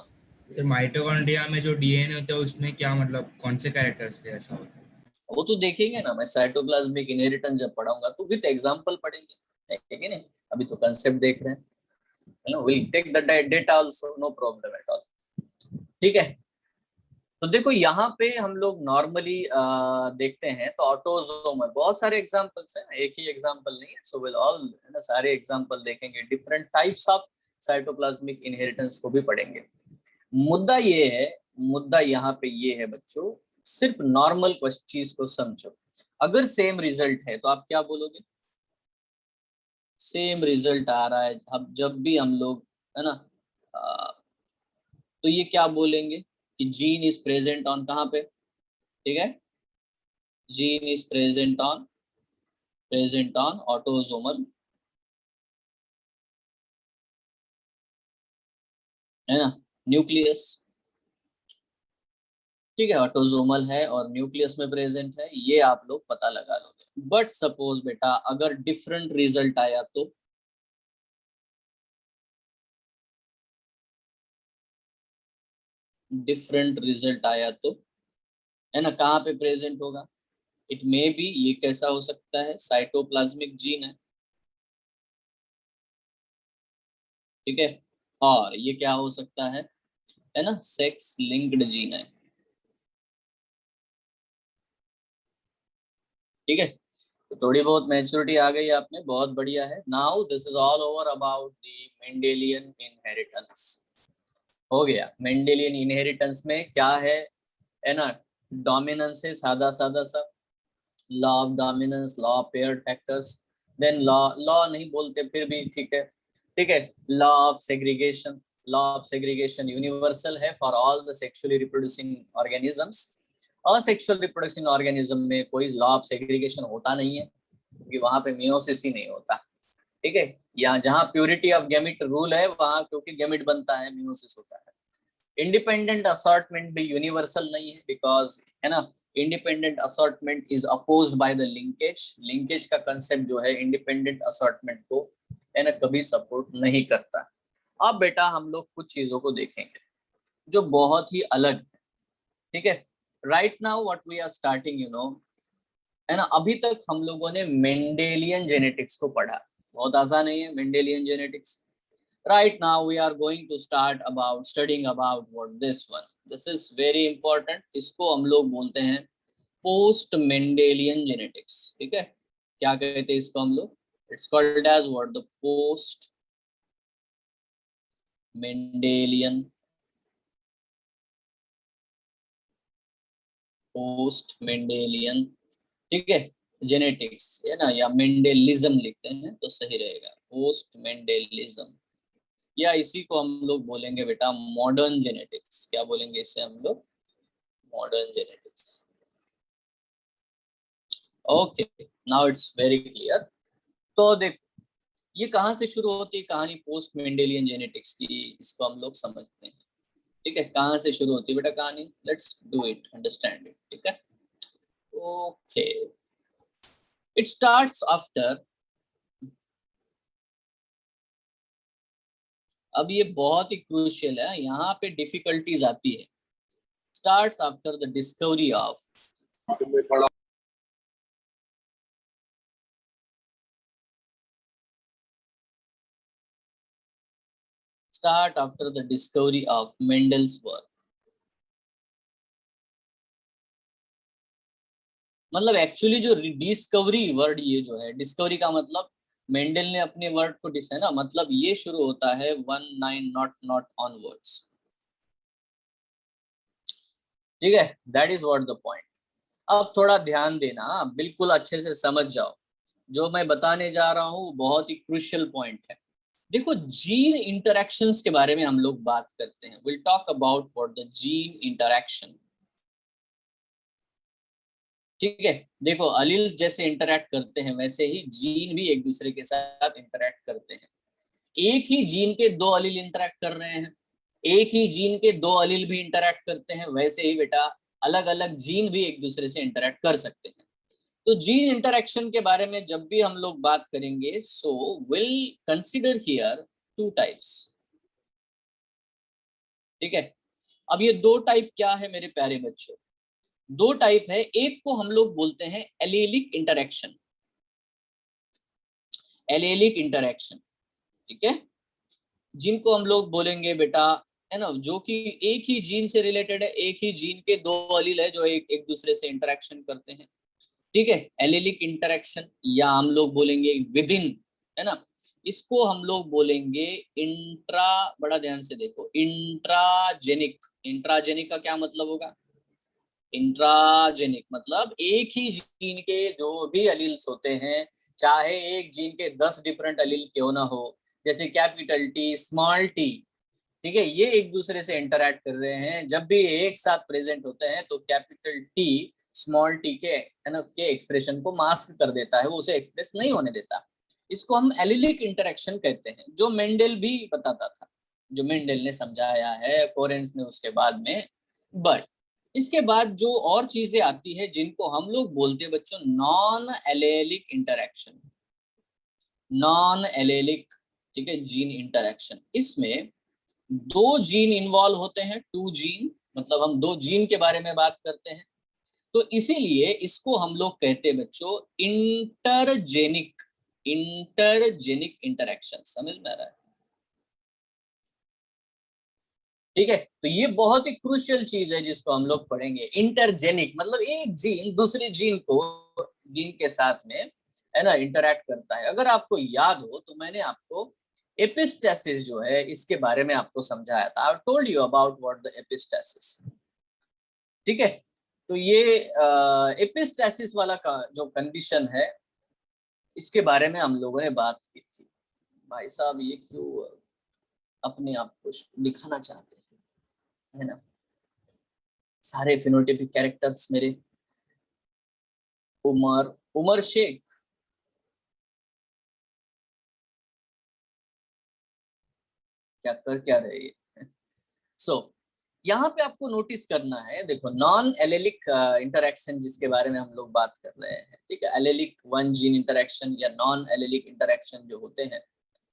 सर माइटोकॉन्ड्रिया में जो डीएनए होता है उसमें क्या मतलब कौन से कैरेक्टर्स पे ऐसा होता है? वो तो देखेंगे ना, मैं साइटोप्लाज्मिक इनहेरिटेंस जब पढ़ाऊंगा तो विद एग्जांपल पढ़ेंगे, है कि नहीं? अभी तो कंसेप्ट देख रहे हैं, है ना। Will take the data also, no problem at all. ठीक है, तो देखो यहाँ पे हम लोग नॉर्मली देखते हैं तो ऑटोसोमल बहुत सारे एग्जांपल्स हैं, एक ही एग्जांपल नहीं है। सो विल ऑल है ना, सारे एग्जांपल देखेंगे, different types of cytoplasmic inheritance को भी पढ़ेंगे। मुद्दा ये है, मुद्दा यहाँ पे ये है बच्चों, सिर्फ नॉर्मल चीज को समझो। अगर सेम रिजल्ट है तो आप क्या बोलोगे? सेम रिजल्ट आ रहा है, अब जब भी हम लोग है ना तो ये क्या बोलेंगे कि जीन इज प्रेजेंट ऑन कहाँ पे? ठीक है, gene is present on autosomal, है ना, न्यूक्लियस। ठीक है, ऑटोसोमल है और न्यूक्लियस में प्रेजेंट है, ये आप लोग पता लगा लोगे। बट सपोज बेटा अगर डिफरेंट रिजल्ट आया तो? डिफरेंट रिजल्ट आया तो है ना, कहाँ पे प्रेजेंट होगा? इट मे बी, ये कैसा हो सकता है? साइटोप्लाज्मिक जीन ठीक है, और ये क्या हो सकता है ना, सेक्स लिंक्ड जीन है। ठीक है, तो थोड़ी बहुत मैच्योरिटी आ गई आप में, बहुत बढ़िया है। Now this is all over about the Mendelian inheritance. हो गया, मेंडेलियन इनहेरिटेंस में क्या है ना, डोमिनेंस है, सादा सादा सा, law of dominance, law of paired factors, then law, law नहीं बोलते फिर भी ठीक है। ठीक है, law of segregation, law of segregation universal है for all the sexually reproducing organisms. Asexual reproduction organism में कोई लॉ ऑफ सेग्रीगेशन होता नहीं है, क्योंकि वहां पे मियोसिस ही नहीं होता। ठीक है, यहाँ जहाँ प्योरिटी ऑफ गैमेट रूल है वहां क्योंकि गैमेट बनता है, मियोसिस होता है। इंडिपेंडेंट असॉर्टमेंट भी यूनिवर्सल नहीं है, बिकॉज है ना, independent assortment is opposed by the linkage. Linkage का कंसेप्ट जो है इंडिपेंडेंट असॉर्टमेंट को है ना कभी सपोर्ट नहीं करता। अब बेटा हम लोग कुछ चीजों को देखेंगे जो बहुत ही अलग है। ठीक है, right now what we are starting, you know, है ना, अभी तक हम लोगों ने मेंडेलियन जेनेटिक्स को पढ़ा, बहुत आसान है ये Mendelian genetics. Right now we are going to start about studying about what this one. This is very important. इसको हम लोग बोलते हैं पोस्ट मेंडेलियन जेनेटिक्स। ठीक है, क्या कहते हैं इसको हम लोग? It's called as what? The post Mendelian, post Mendelian. ठीक है, जेनेटिक्स है ना, या मेंडेलिज्म लिखते हैं तो सही रहेगा, पोस्ट मेंडेलिज्म। या इसी को हम लोग बोलेंगे बेटा मॉडर्न जेनेटिक्स। क्या बोलेंगे इसे हम लोग? Modern genetics. Okay, now it's very clear. तो देख, ये कहाँ से शुरू होती है कहानी पोस्ट मेंडेलियन जेनेटिक्स की, इसको हम लोग समझते हैं। ठीक है, कहाँ से शुरू होती है बेटा कहानी? Let's do it, understand it. ठीक है, ओके, इट स्टार्ट्स आफ्टर, अब ये बहुत ही क्रूशियल है, यहाँ पे डिफिकल्टीज आती है। Starts after the discovery of start after the discovery of Mendel's work. मतलब एक्चुअली जो डिस्कवरी वर्ड, ये जो है डिस्कवरी का मतलब मेंडल ने अपने वर्ड को है ना, मतलब ये शुरू होता है 19 नॉट ऑनवर्ड्स, ठीक है, that is what the point. अब थोड़ा ध्यान देना, बिल्कुल अच्छे से समझ जाओ, जो मैं बताने जा रहा हूँ बहुत ही क्रूशियल पॉइंट है। देखो, जीन इंटरैक्शंस के बारे में हम लोग बात करते हैं, will talk about what the gene interaction, ठीक है। देखो, अलील जैसे इंटरैक्ट करते हैं वैसे ही जीन भी एक दूसरे के साथ इंटरैक्ट करते हैं। एक ही जीन के दो अलील इंटरैक्ट कर रहे हैं, एक ही जीन के दो अलील भी इंटरैक्ट करते हैं, वैसे ही बेटा अलग अलग जीन भी एक दूसरे से इंटरैक्ट कर सकते हैं। तो जीन इंटरैक्शन के बारे में जब भी हम लोग बात करेंगे, so will consider here two types, ठीक है। अब ये दो टाइप क्या है मेरे प्यारे बच्चों? दो टाइप है, एक को हम लोग बोलते हैं एलेलिक इंटरैक्शन, एलेलिक इंटरैक्शन, ठीक है, जिनको हम लोग बोलेंगे बेटा, है ना, जो कि एक ही जीन से रिलेटेड है, एक ही जीन के दो अलील है जो एक दूसरे से इंटरैक्शन करते हैं, ठीक है, एलेलिक इंटरैक्शन, या हम लोग बोलेंगे विद इन, है ना, इसको हम लोग बोलेंगे इंट्रा, बड़ा ध्यान से देखो, इंट्राजेनिक। इंट्राजेनिक का क्या मतलब होगा? इंट्राजेनिक मतलब एक ही जीन के जो भी अलील्स होते हैं, चाहे एक जीन के 10 डिफरेंट अलील क्यों ना हो, जैसे कैपिटल टी, स्मॉल टी, ठीक है, ये एक दूसरे से इंटरैक्ट कर रहे हैं, जब भी एक साथ प्रेजेंट होते हैं तो कैपिटल टी स्मॉल टी के, है ना, के एक्सप्रेशन को मास्क कर देता है, वो उसे एक्सप्रेस नहीं होने देता। इसको हम एलिलिक इंटरैक्शन कहते हैं, जो मेंडल भी बताता था, जो मेंडल ने समझाया है, कोरेंस ने उसके बाद में। बट इसके बाद जो और चीजें आती है जिनको हम लोग बोलते हैं बच्चों non allelic interaction, non allylic, ठीक है, जीन इंटरैक्शन। इसमें दो जीन इन्वॉल्व होते हैं, टू जीन, मतलब हम दो जीन के बारे में बात करते हैं, तो इसीलिए इसको हम लोग कहते हैं बच्चों इंटरजेनिक, इंटरजेनिक इंटरैक्शन। समझ में आ रहा है? ठीक है, तो ये बहुत ही क्रूशियल चीज है जिसको हम लोग पढ़ेंगे। इंटरजेनिक मतलब एक जीन दूसरे जीन को, जीन के साथ में, है ना, इंटरैक्ट करता है। अगर आपको याद हो तो मैंने आपको एपिस्टेसिस जो है इसके बारे में आपको समझाया था, I told you about what the epistasis, ठीक है। तो ये एपिस्टेसिस वाला का जो कंडीशन है, इसके बारे में हम लोगों ने बात की थी। भाई साहब ये क्यों अपने आप को दिखाना चाहते हैं, है ना, सारे फिनोटाइपिक कैरेक्टर्स मेरे, उमर, उमर शेख, क्या रहे ये? सो यहाँ पे आपको नोटिस करना है, देखो नॉन एलेलिक इंटरैक्शन जिसके बारे में हम लोग बात कर रहे हैं, ठीक है, एलेलिक वन जीन इंटरैक्शन या नॉन एलेलिक इंटरैक्शन जो होते हैं,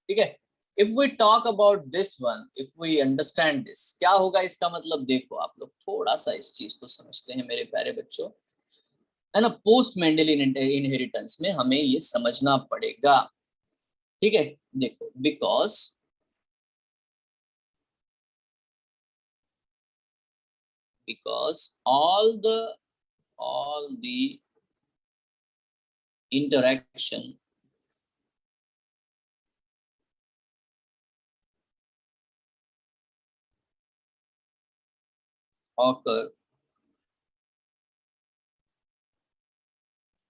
ठीक है। If we talk about this one, if we understand this, क्या होगा इसका मतलब? देखो आप लोग थोड़ा सा इस चीज को समझते हैं मेरे प्यारे बच्चों, है ना, पोस्ट मेंडेलियन इनहेरिटेंस में हमें ये समझना पड़ेगा, ठीक है। देखो, because all the interaction occur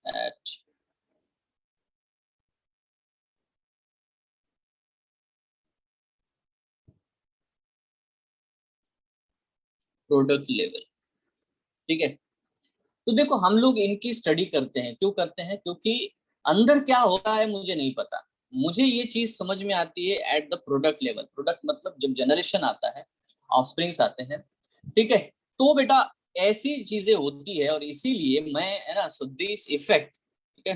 at product level, ठीक है। तो देखो हम लोग इनकी स्टडी करते हैं, क्यों करते हैं? क्योंकि अंदर क्या हो रहा है मुझे नहीं पता, मुझे ये चीज समझ में आती है at the product level. Product मतलब जब जनरेशन आता है, ऑफस्प्रिंग्स आते हैं, ठीक है, तो बेटा ऐसी चीजें होती है, और इसीलिए मैं, है ना, सो दिस इफेक्ट, ठीक है,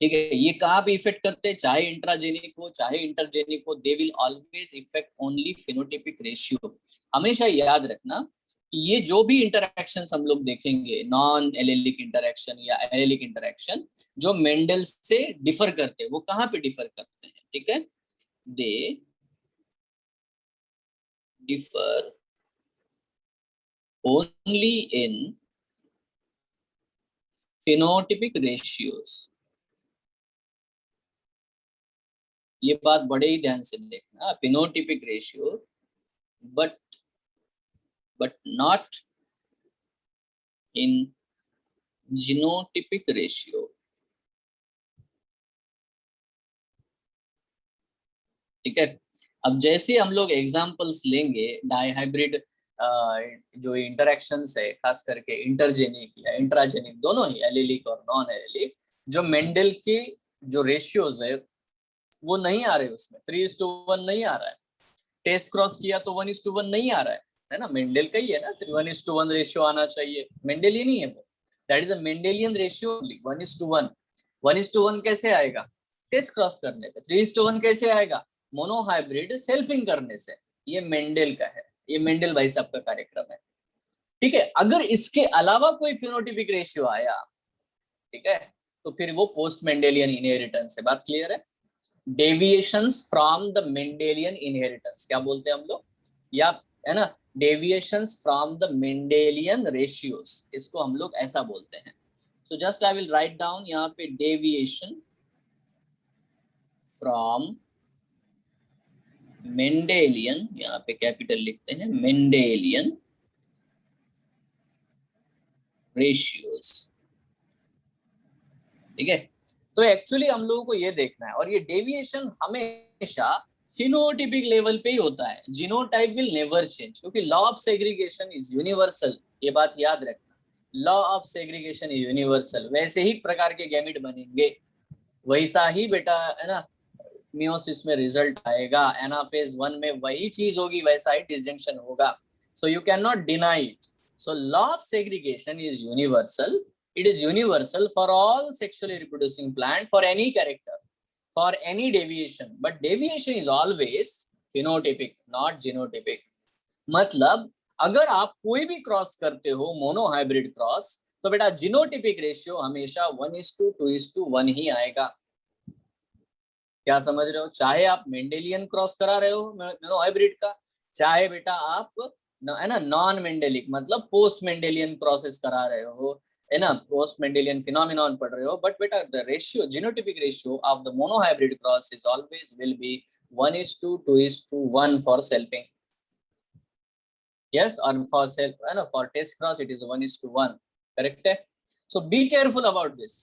ठीक है, ये कहाँ पे इफेक्ट करते हैं, चाहे इंट्राजेनिक हो चाहे इंटरजेनिक हो, they will always effect only phenotypic ratio. हमेशा याद रखना कि ये जो भी इंटरैक्शंस हम लोग देखेंगे, नॉन एलेलिक इंटरैक्शन या एलेलिक इंटरैक्शन, जो मेंडल से डिफर करते हैं, वो कहाँ पे डिफर करते हैं, ठीक है, दे differ only in phenotypic ratios. ये बात बड़े ही ध्यान से देखना, phenotypic ratio, but not in genotypic ratio. ठीक है, अब जैसे हम लोग एग्जांपल्स लेंगे डाइहाइब्रिड जो इंटरेक्शंस है, खास करके इंटरजेनिक या इंट्राजेनिक, दोनों ही एलिलिक और नॉन एलिलिक, जो मेंडल के जो रेशियोज है वो नहीं आ रहे, उसमें 3:1 नहीं आ रहा है। टेस्ट क्रॉस किया तो 1:1 नहीं आ रहा है ना, मेंडल का ही है ना, 1:1 रेशियो आना चाहिए, मेंडल ही नहीं है वो, that is a Mendelian ratio, 1:1। 1:1 कैसे आएगा? टेस्ट क्रॉस करने पे। 3:1 कैसे आएगा? मोनोहाइब्रिड सेल्फिंग करने से। ये मेंडल का है, ये मेंडल भाई साहब का कार्यक्रम है। ठीक है, अगर इसके अलावा कोई फिनोटिपिक रेशियो आया, ठीक है, तो फिर वो पोस्ट मेंडेलियन इनहेरिटेंस है। बात क्लियर है? Deviations from the Mendelian inheritance क्या बोलते हैं हम लोग, या है ना, deviations from the Mendelian ratios, इसको हम लोग ऐसा बोलते हैं। So just I will write down यहाँ पे डेविएशन फ्रॉम मेंडेलियन, यहाँ पे कैपिटल लिखते हैं, मेंडेलियन रेशियोज। ठीक है, तो एक्चुअली हम लोगों को ये देखना है, और ये डेविएशन हमेशा फिनोटिपिक लेवल पे ही होता है, जीनोटाइप विल नेवर चेंज, क्योंकि law of segregation is universal. ये बात याद रखना, law of segregation is universal. वैसे ही प्रकार के गैमेट बनेंगे, वैसा ही बेटा है ना मियोसिस में रिजल्ट आएगा, एनाफेज 1 में वही चीज होगी, वैसा ही डिसजंक्शन होगा। So you can not deny it. So law of segregation is universal, it is universal for all sexually reproducing plant for any character, for any deviation, but deviation is always phenotypic not genotypic। मतलब अगर आप कोई भी क्रॉस करते हो मोनोहाइब्रिड क्रॉस, तो बेटा जीनोटिपिक रेशियो हमेशा 1:2:1 ही आएगा। क्या समझ रहे हो? चाहे आप मेंडेलियन क्रॉस करा रहे हो मोनोहाइब्रिड का, चाहे बेटा आप है ना नॉन मेंडेलिक मतलब पोस्ट मेंडेलियन क्रॉसेस करा रहे हो, है ना, पोस्ट मेंडेलियन फिनोमिनन पढ़ रहे हो, बट बेटा the ratio, genotypic ratio of the monohybrid cross is always will be 1:2:1 for selfing. yes, और for self है ना, for test cross it is 1:1, correct है? so be careful about this।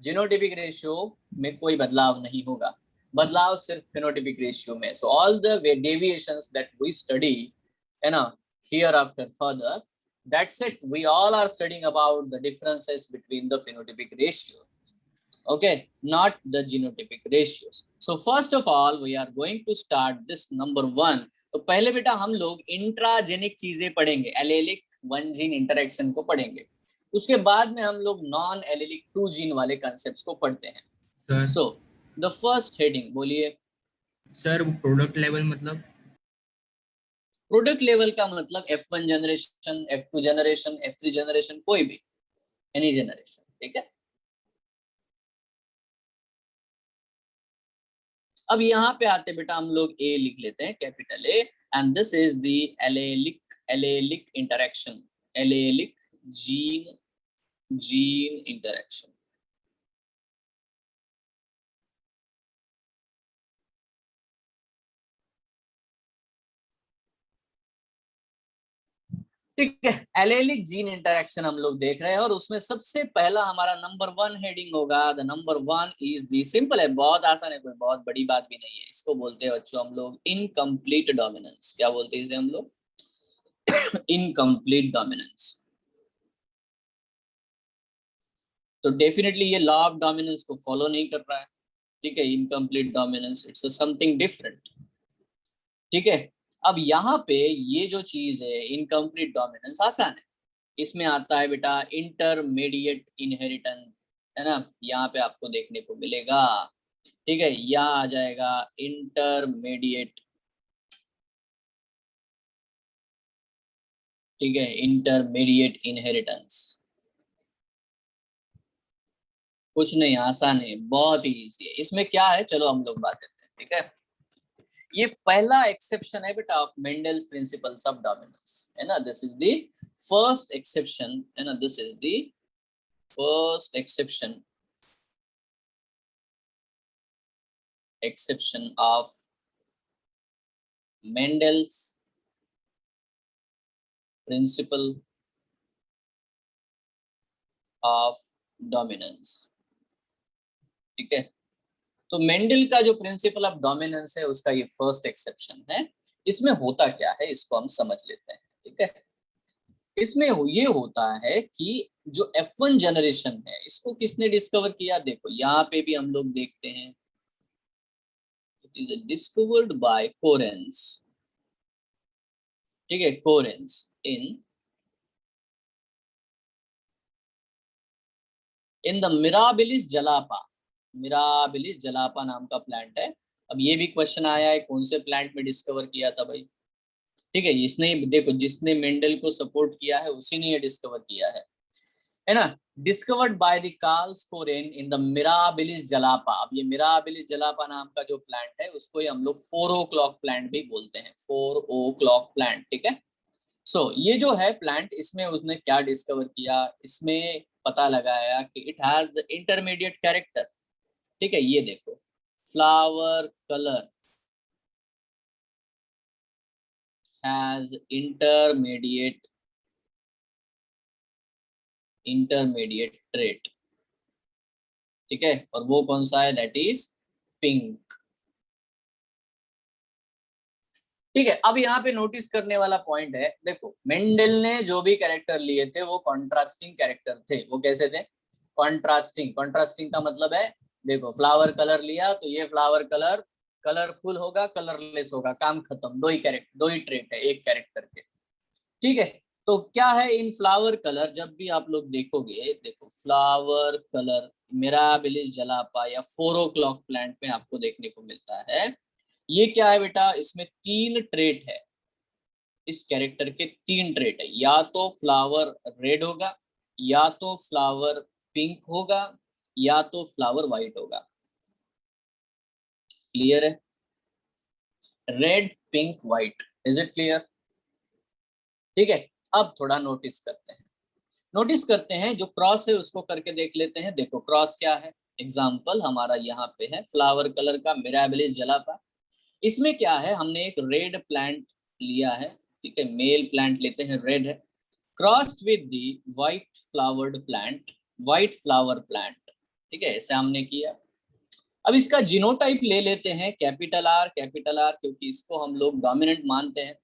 Genotypic ratio में कोई बदलाव नहीं होगा, बदलाव सिर्फ फिनोटिपिक रेशियो में। so all the deviations that we study है ना hereafter further, that's it, we all are studying about the differences between the phenotypic ratio, okay, not the genotypic ratios। so first of all we are going to start this number 1। तो पहले बेटा हम लोग इंट्राजेनिक चीजें पढ़ेंगे, एलेलिक 1 जीन इंटरेक्शन को पढ़ेंगे, उसके बाद में हम लोग नॉन एलेलिक 2 जीन वाले कॉन्सेप्ट्स को पढ़ते हैं। सो द फर्स्ट हेडिंग बोलिए सर। प्रोडक्ट लेवल मतलब? प्रोडक्ट लेवल का मतलब F1 generation, F2 generation, F3 generation, कोई भी एनी जनरेशन। ठीक है, अब यहाँ पे आते बेटा हम लोग ए लिख लेते हैं, capital A, and this is the allylic interaction, allylic gene interaction. ठीक है, एलेलिक जीन इंटरेक्शन हम लोग देख रहे हैं, और उसमें सबसे पहला हमारा नंबर 1 हेडिंग होगा। The number 1 is the, simple है, बहुत आसान है, कोई बहुत बड़ी बात भी नहीं है। इसको बोलते हैं बच्चों हम लोग इनकम्प्लीट डोमिनेंस। क्या बोलते हैं इसे हम लोग? Incomplete dominance. तो डेफिनेटली ये लॉ ऑफ डोमिनेंस को फॉलो नहीं कर रहा है। ठीक है, incomplete dominance it's something different. ठीक है, अब यहाँ पे ये जो चीज है इनकम्प्लीट डोमिनेंस आसान है, इसमें आता है बेटा इंटरमीडिएट इनहेरिटेंस, है ना, यहाँ पे आपको देखने को मिलेगा। ठीक है, यहाँ आ जाएगा इंटरमीडिएट, ठीक है, इंटरमीडिएट इनहेरिटेंस। कुछ नहीं, आसान है, बहुत ही इजी है। इसमें क्या है, चलो हम लोग बात करते हैं। ठीक है, ये पहला एक्सेप्शन है बेटा of Mendel's principles of dominance, है ना। This is the first exception, है ना, this is the first exception of Mendel's principle of dominance, ठीक है। तो मेंडल का जो प्रिंसिपल ऑफ डोमिनेंस है उसका ये फर्स्ट एक्सेप्शन है। इसमें होता क्या है इसको हम समझ लेते हैं, ठीक है। इसमें ये होता है कि जो F1 जनरेशन है इसको किसने डिस्कवर किया, देखो यहाँ पे भी हम लोग देखते हैं, it is discovered by coherence, ठीक है, coherence in the Mirabilis जलापा। Mirabilis जलापा नाम का प्लांट है। अब ये भी क्वेश्चन आया है कौन से प्लांट में डिस्कवर किया था भाई, ठीक है। इसने देखो जिसने मेंडल को सपोर्ट किया है उसी ने ये डिस्कवर किया है ना। Discovered by the Carl Correns in the Mirabilis jalapa. अब ये मिराबिलिस जलापा नाम का जो प्लांट है उसको ही हम लोग 4 o'clock प्लांट भी बोलते हैं, 4 o'clock प्लांट, ठीक है। सो ये जो है प्लांट, इसमें उसने क्या डिस्कवर किया, इसमें पता लगाया कि it has the intermediate character, ठीक है। ये देखो flower colour has intermediate trait, ठीक है। और वो कौन सा है, दैट इज पिंक, ठीक है। अब यहाँ पे नोटिस करने वाला पॉइंट है, देखो मेंडल ने जो भी कैरेक्टर लिए थे वो कॉन्ट्रास्टिंग कैरेक्टर थे। वो कैसे थे, कॉन्ट्रास्टिंग का मतलब है, देखो फ्लावर कलर लिया तो ये फ्लावर कलर कलरफुल होगा, कलरलेस होगा, काम खत्म। दो ही ट्रेट है एक कैरेक्टर के, ठीक है। तो क्या है इन फ्लावर कलर, जब भी आप लोग देखोगे, देखो फ्लावर कलर मिराबिलिस जलापा या 4 o'clock प्लांट में आपको देखने को मिलता है। ये क्या है बेटा, इसमें 3 ट्रेट है, इस कैरेक्टर के 3 ट्रेट है। या तो फ्लावर रेड होगा, या तो फ्लावर पिंक होगा, या तो फ्लावर व्हाइट होगा। क्लियर है, red pink white, is it clear, ठीक है। अब थोड़ा नोटिस करते हैं जो क्रॉस है उसको करके देख लेते हैं। देखो क्रॉस क्या है, एग्जाम्पल हमारा यहाँ पे है फ्लावर कलर का मिराबिलिस जलापा। इसमें क्या है, हमने एक रेड प्लांट लिया है, ठीक है, मेल प्लांट लेते हैं, रेड है, crossed with the white flowered plant, white flower plant, ठीक है, ऐसे हमने किया। अब इसका जीनोटाइप ले लेते हैं कैपिटल आर, क्योंकि इसको हम लोग डोमिनेंट मानते हैं।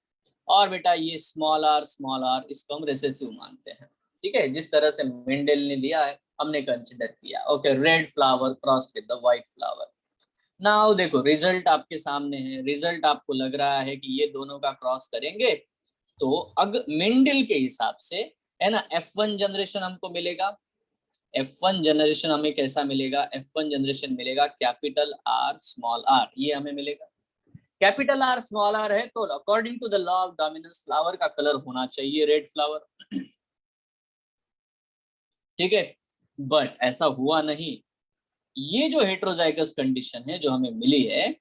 और बेटा ये स्मॉल आर इसको हम रिसेसिव मानते हैं, ठीक है। जिस तरह से मेंडल ने लिया है हमने कंसिडर किया, okay. Red flower crossed with the white flower. Now देखो रिजल्ट आपके सामने है, रिजल्ट आपको लग रहा है कि ये दोनों का क्रॉस करेंगे तो अगर मेंडल के हिसाब से, है ना, F1 जनरेशन हमको मिलेगा। F1 जनरेशन हमें कैसा मिलेगा, F1 जनरेशन मिलेगा कैपिटल आर स्मॉल आर, ये हमें मिलेगा। कैपिटल आर स्मॉल आर है तो according to the law of dominance flower का कलर होना चाहिए रेड फ्लावर, ठीक है। बट ऐसा हुआ नहीं। ये जो हेट्रोजाइगस कंडीशन है जो हमें मिली है,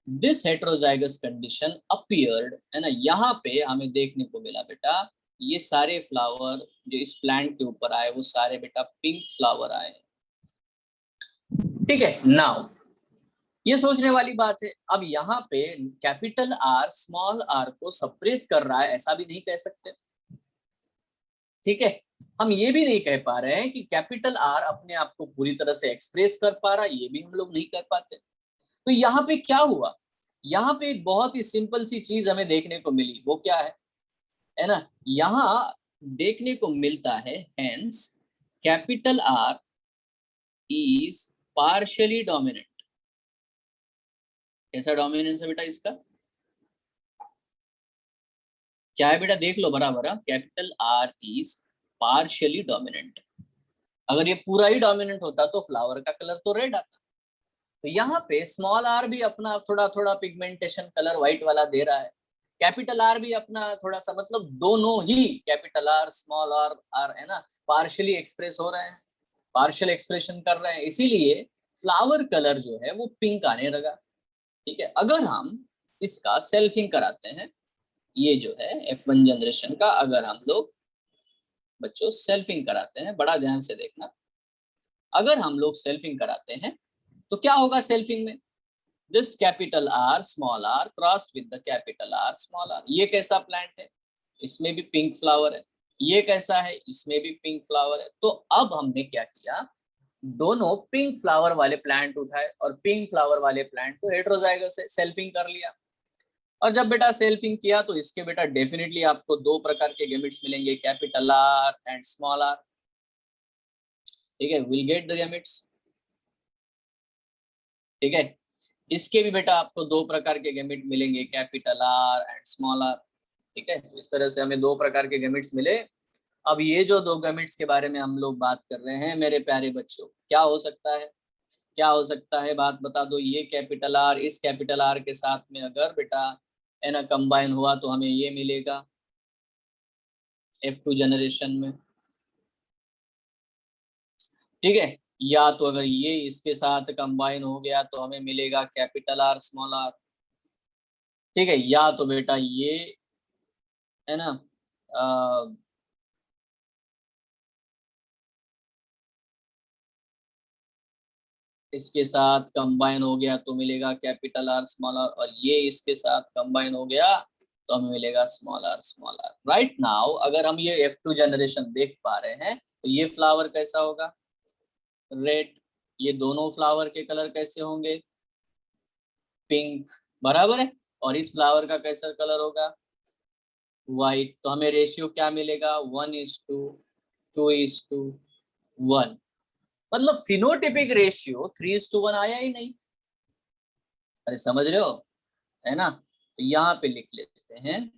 दिस हेट्रोजाइगस कंडीशन अपीयर्ड, है ना, यहाँ पे हमें देखने को मिला बेटा ये सारे फ्लावर जो इस प्लांट के ऊपर आए वो सारे बेटा पिंक फ्लावर आए, ठीक है। नाउ ये सोचने वाली बात है, अब यहाँ पे कैपिटल आर स्मॉल आर को सप्रेस कर रहा है ऐसा भी नहीं कह सकते, ठीक है। हम ये भी नहीं कह पा रहे हैं कि कैपिटल आर अपने आप को पूरी तरह से एक्सप्रेस कर पा रहा, ये भी हम लोग नहीं कर पाते। तो यहाँ पे क्या हुआ, यहाँ पे एक बहुत ही सिंपल सी चीज हमें देखने को मिली, वो क्या है ना, यहाँ देखने को मिलता है hence capital R is partially dominant. कैसा डोमिनेंस है बेटा इसका, क्या है बेटा, देख लो बराबर, capital R is partially dominant. अगर ये पूरा ही डोमिनेंट होता तो फ्लावर का कलर तो रेड आता। तो यहाँ पे स्मॉल आर भी अपना थोड़ा थोड़ा पिगमेंटेशन कलर व्हाइट वाला दे रहा है, कैपिटल आर भी अपना थोड़ा सा, मतलब दोनों ही कैपिटल आर स्मॉल आर है ना पार्शियली एक्सप्रेस हो रहे हैं, पार्शियल एक्सप्रेशन कर रहे हैं, इसीलिए फ्लावर कलर जो है वो पिंक आने लगा, ठीक है। अगर हम इसका सेल्फिंग कराते हैं। ये जो है F1 जनरेशन का अगर हम लोग बच्चों सेल्फिंग कराते हैं, बड़ा ध्यान से देखना, अगर हम लोग सेल्फिंग कराते हैं तो क्या होगा सेल्फिंग में, this capital R small R crossed with the capital R small R. ये कैसा प्लांट है, इसमें भी पिंक फ्लावर है, ये कैसा है, इसमें भी पिंक फ्लावर है। तो अब हमने क्या किया, दोनों पिंक फ्लावर वाले प्लांट उठाए और पिंक फ्लावर वाले प्लांट को हेटेरोजाइगस से सेल्फिंग कर लिया। और जब बेटा सेल्फिंग किया तो इसके बेटा डेफिनेटली आपको दो प्रकार के गैमेट्स मिलेंगे, capital R and small R. ठीक है, विल गेट द गैमेट्स। ठीक है, इसके भी बेटा आपको दो प्रकार के गैमेट मिलेंगे, capital R and small R. ठीक है, इस तरह से हमें दो प्रकार के गैमेट्स मिले। अब ये जो दो गैमेट्स के बारे में हम लोग बात कर रहे हैं मेरे प्यारे बच्चों, क्या हो सकता है, क्या हो सकता है, बात बता दो। ये कैपिटल आर इस कैपिटल आर के साथ में अगर बेटा है ना कंबाइन हुआ तो हमें ये मिलेगा F2 जनरेशन में। ठीक है, या तो अगर ये इसके साथ कंबाइन हो गया तो हमें मिलेगा कैपिटल आर स्मॉल आर। ठीक है, या तो बेटा ये है ना इसके साथ कंबाइन हो गया तो मिलेगा कैपिटल आर स्मॉल आर, और ये इसके साथ कंबाइन हो गया तो हमें मिलेगा small R small R. Right now अगर हम ये F2 जनरेशन देख पा रहे हैं तो ये फ्लावर कैसा होगा, रेड। ये दोनों फ्लावर के कलर कैसे होंगे, पिंक, बराबर है। और इस फ्लावर का कैसा कलर होगा, व्हाइट। तो हमें रेशियो क्या मिलेगा, 1:2:1। मतलब फिनोटिपिक रेशियो 3:1 आया ही नहीं। अरे समझ रहे हो, है ना। तो यहाँ पे लिख लेते हैं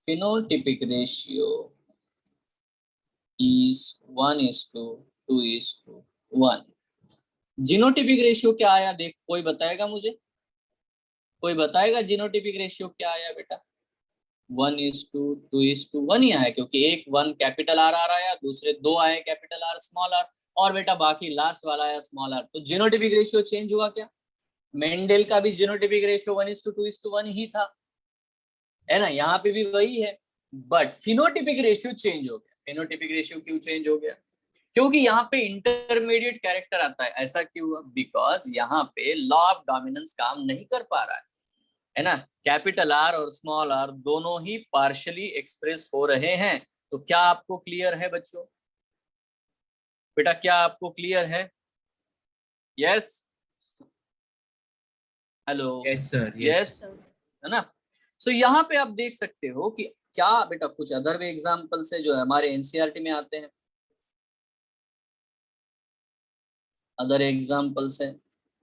phenotypic ratio is 1:2:1। Genotypic ratio क्या आया, देख कोई बताएगा मुझे, कोई बताएगा जीनोटिपिक रेशियो क्या आया बेटा। 1:2:1 ही आया, क्योंकि एक 1 कैपिटल आर आ रहा है, दूसरे दो आए कैपिटल आर स्मॉल आर, और बेटा बाकी लास्ट वाला आया स्मॉल आर। तो जीनोटिपिक रेशियो चेंज हुआ क्या, मेंडेल का भी जीनोटिपिक रेशियो 1:2:1 ही था, है ना, यहाँ पे भी वही है। बट फिनोटिपिक रेशियो चेंज हो गया। फिनोटिपिक रेशियो क्यों चेंज हो गया, क्योंकि यहाँ पे इंटरमीडिएट कैरेक्टर आता है। ऐसा क्यों हुआ, बिकॉज यहाँ पे लॉ ऑफ डोमिनेंस काम नहीं कर पा रहा है ना। कैपिटल आर और स्मॉल आर दोनों ही पार्शियली एक्सप्रेस हो रहे हैं। तो क्या आपको क्लियर है बच्चों, बेटा क्या आपको क्लियर है, yes, hello, yes sir, yes. Yes, है ना। सो यहाँ पे आप देख सकते हो कि क्या बेटा कुछ अदर वे एग्जाम्पल्स है जो हमारे एनसीईआरटी में आते हैं, अदर एग्जाम्पल्स है।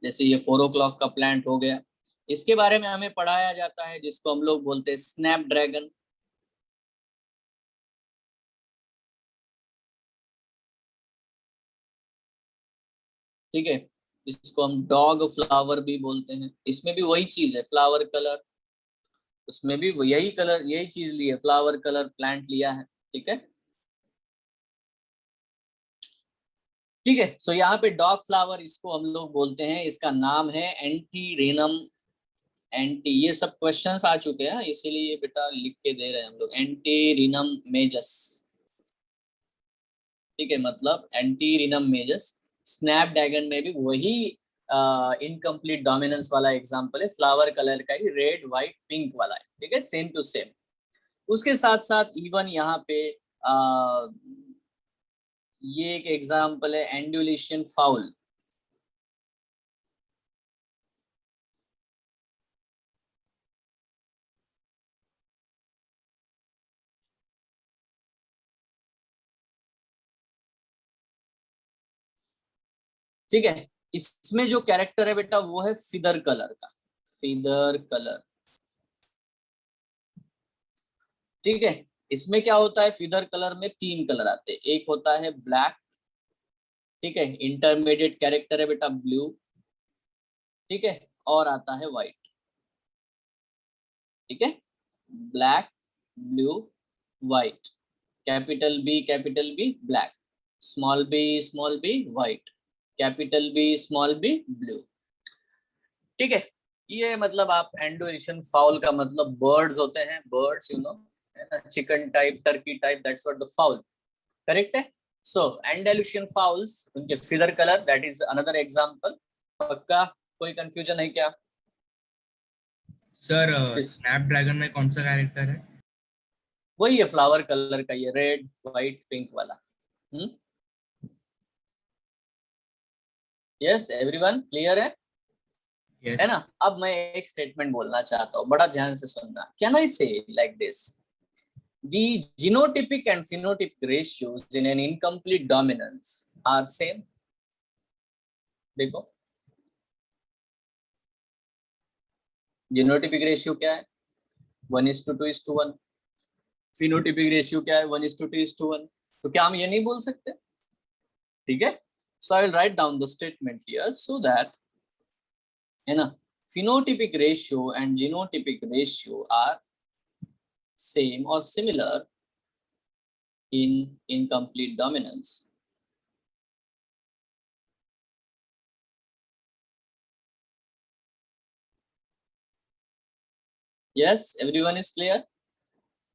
जैसे ये 4 o'clock का प्लांट हो गया, इसके बारे में हमें पढ़ाया जाता है जिसको हम लोग बोलते हैं स्नैपड्रैगन। ठीक है, इसको हम डॉग फ्लावर भी बोलते हैं। इसमें भी वही चीज है, फ्लावर कलर, उसमें भी यही कलर, यही चीज ली है, फ्लावर कलर प्लांट लिया है। ठीक है, ठीक है। सो यहाँ पे डॉग फ्लावर इसको हम लोग बोलते हैं, इसका नाम है एंटीरेनम। एंटी, ये सब क्वेश्चंस आ चुके हैं इसीलिए बेटा लिख के दे रहे हैं हम लोग, एंटीरिनम मेजस। ठीक है, मतलब एंटीरिनम मेजस। स्नैपड्रैगन में भी वही इनकम्प्लीट डोमिनेंस वाला एग्जांपल है, फ्लावर कलर का ही, रेड व्हाइट पिंक वाला है। ठीक है, सेम टू सेम। उसके साथ साथ इवन यहाँ पे ये एक एग्जांपल है एंडुलेशन फाउल। ठीक है, इसमें जो कैरेक्टर है बेटा वो है फिदर कलर का, फिदर कलर। ठीक है, इसमें क्या होता है, फिदर कलर में 3 कलर आते हैं। एक होता है ब्लैक, ठीक है, इंटरमीडिएट कैरेक्टर है बेटा ब्लू, ठीक है, और आता है व्हाइट। ठीक है, black, blue, white, capital B black, small B white, capital B small B blue. ठीक है, ये मतलब आप एंडोएशियन फाउल का मतलब बर्ड्स होते हैं, बर्ड्स यू नो, है ना, chicken type, Turkey type, that's what the foul, correct है। सो एंडालुसियन फाउल्स, उनके feather colour, that is another example. पक्का कोई कंफ्यूजन है क्या? सर इस स्नैपड्रैगन में कौन सा कैरेक्टर है? वही है फ्लावर कलर का, ये रेड व्हाइट पिंक वाला। यस एवरीवन क्लियर है यस। ना। अब मैं एक स्टेटमेंट बोलना चाहता हूँ, बड़ा ध्यान से सुनना। कैन आई से like this, the genotypic and phenotypic ratios in an incomplete dominance are same? देखो जीनोटिपिक रेशियो क्या है, 1:2:1। फिनोटिपिक रेशियो क्या है, 1:2:1। तो क्या हम ये नहीं बोल सकते? ठीक है, so I will write down the statement here so that, है ना, phenotypic ratio and genotypic ratio are same or similar in incomplete dominance. Yes, everyone is clear?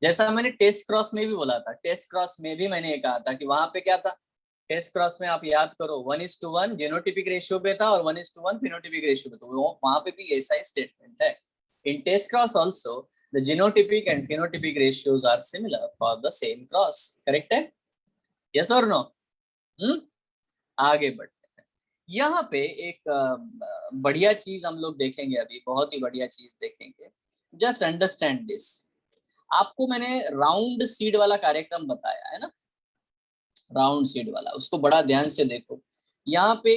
जैसा मैंने टेस्ट क्रॉस में भी बोला था, टेस्ट क्रॉस में भी मैंने ये कहा था कि वहां पे क्या था, टेस्ट क्रॉस में आप याद करो 1:1 जीनोटिपिक रेशियो पे था और 1:1 फिनोटिपिक रेशियो पे, तो वहां पे भी ऐसा ही स्टेटमेंट है। In test cross also the genotypic and phenotypic ratios are similar for the same cross, correct है? यस और नो? आगे बढ़ते हैं। यहाँ पे एक बढ़िया चीज हम लोग देखेंगे अभी, बहुत ही बढ़िया चीज देखेंगे। Just understand this. आपको मैंने राउंड सीड वाला कार्यक्रम बताया है ना, राउंड सीड वाला, उसको बड़ा ध्यान से देखो। यहाँ पे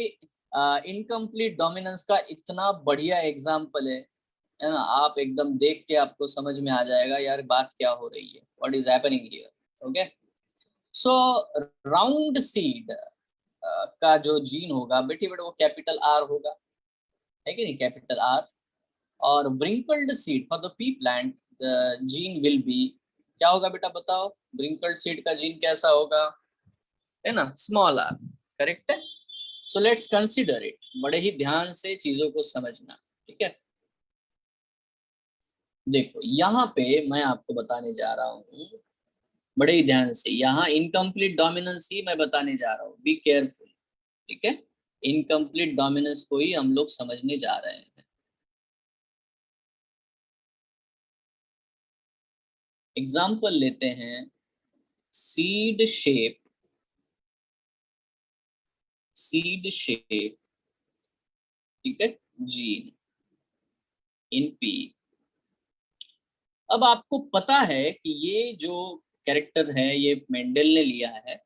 इनकम्प्लीट डोमिनेंस का इतना बढ़िया एग्जाम्पल है ना, आप एकदम देख के आपको समझ में आ जाएगा यार बात क्या हो रही है, what is happening here. Okay, so round seed का जो जीन होगा बेटी बेटा, वो कैपिटल आर होगा, है कि नहीं, कैपिटल आर। और wrinkled seed for the pea plant the gene will be, क्या होगा बेटा बताओ, व्रिंकल्ड सीड का जीन कैसा होगा, है ना, स्मॉल आर, करेक्ट है। सो लेट्स कंसीडर इट, बड़े ही ध्यान से चीजों को समझना, ठीक है। देखो यहाँ पे मैं आपको बताने जा रहा हूँ बड़े ही ध्यान से, यहाँ इनकम्प्लीट डोमिनेंस ही मैं बताने जा रहा हूँ, बी केयरफुल, ठीक है। इनकम्प्लीट डोमिनेंस को ही हम लोग समझने जा रहे हैं। एग्जाम्पल लेते हैं, सीड शेप, सीड शेप, ठीक है, जीन इन पी। अब आपको पता है कि ये जो कैरेक्टर है ये मेंडल ने लिया है,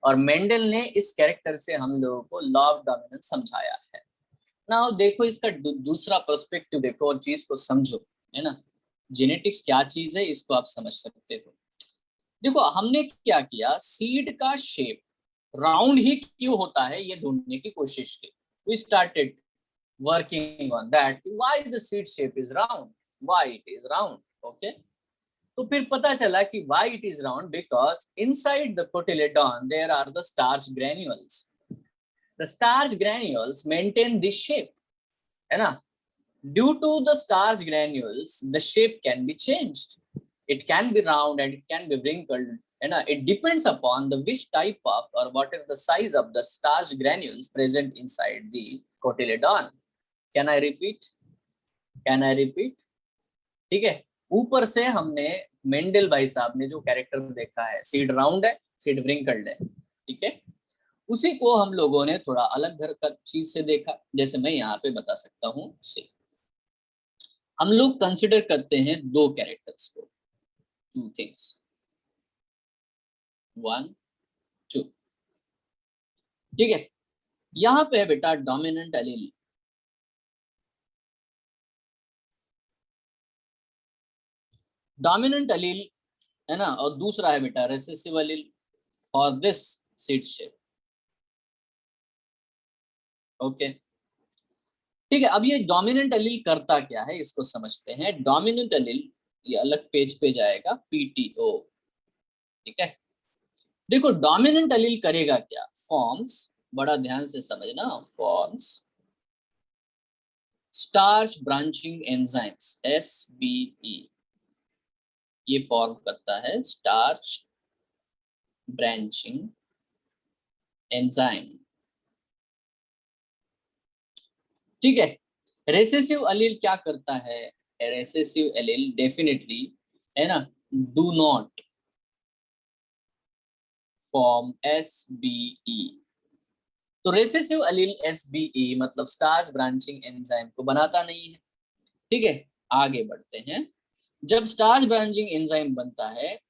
और मेंडल ने इस कैरेक्टर से हम लोगों को लॉ ऑफ डोमिनेंस समझाया है ना। देखो इसका दूसरा पर्सपेक्टिव देखो और चीज को समझो, है ना। जेनेटिक्स क्या चीज है इसको आप समझ सकते हो। देखो हमने क्या किया, सीड का शेप राउंड ही क्यों होता है ये ढूंढने की कोशिश की। We started working on that, why the seed shape is round, why it is round. Okay, तो फिर पता चला कि why it is round, because inside the cotyledon there are the starch granules. The starch granules maintain this shape, है ना। Due to the starch granules, the shape can be changed. It can be round and it can be wrinkled. And it depends upon the which type of or what is the size of the starch granules present inside the cotyledon. Can I repeat? Can I repeat? ठीक है, ऊपर से हमने मेंडल भाई साहब ने जो कैरेक्टर देखा है, सीड राउंड है, सीड व्रिंकल्ड है, ठीक है। उसी को हम लोगों ने थोड़ा अलग घर चीज से देखा, जैसे मैं यहाँ पे बता सकता हूँ। से हम लोग कंसिडर करते हैं दो कैरेक्टर्स को, टू थिंग्स, 1 2, ठीक है। यहाँ पे है बेटा डोमिनेंट एलील, डोमिनेंट एलील, है ना, और दूसरा है बेटा recessive allele for this seed shape. Okay, ठीक है। अब ये डोमिनेंट एलील करता क्या है इसको समझते हैं। डोमिनेंट एलील, ये अलग पेज पे जाएगा, पीटीओ, ठीक है। देखो डोमिनेंट एलील करेगा क्या, फॉर्म्स, बड़ा ध्यान से समझना, forms starch branching enzymes SBE ये फॉर्म करता है स्टार्च ब्रांचिंग एंजाइम। ठीक है, रेसेसिव अलील क्या करता है? रेसेसिव अलील डेफिनेटली है ना, डू नॉट फॉर्म SBE। तो रेसेसिव अलील SBE मतलब स्टार्च ब्रांचिंग एंजाइम को बनाता नहीं है। ठीक है, आगे बढ़ते हैं। जब स्टार्च ब्रांचिंग एंजाइम बनता है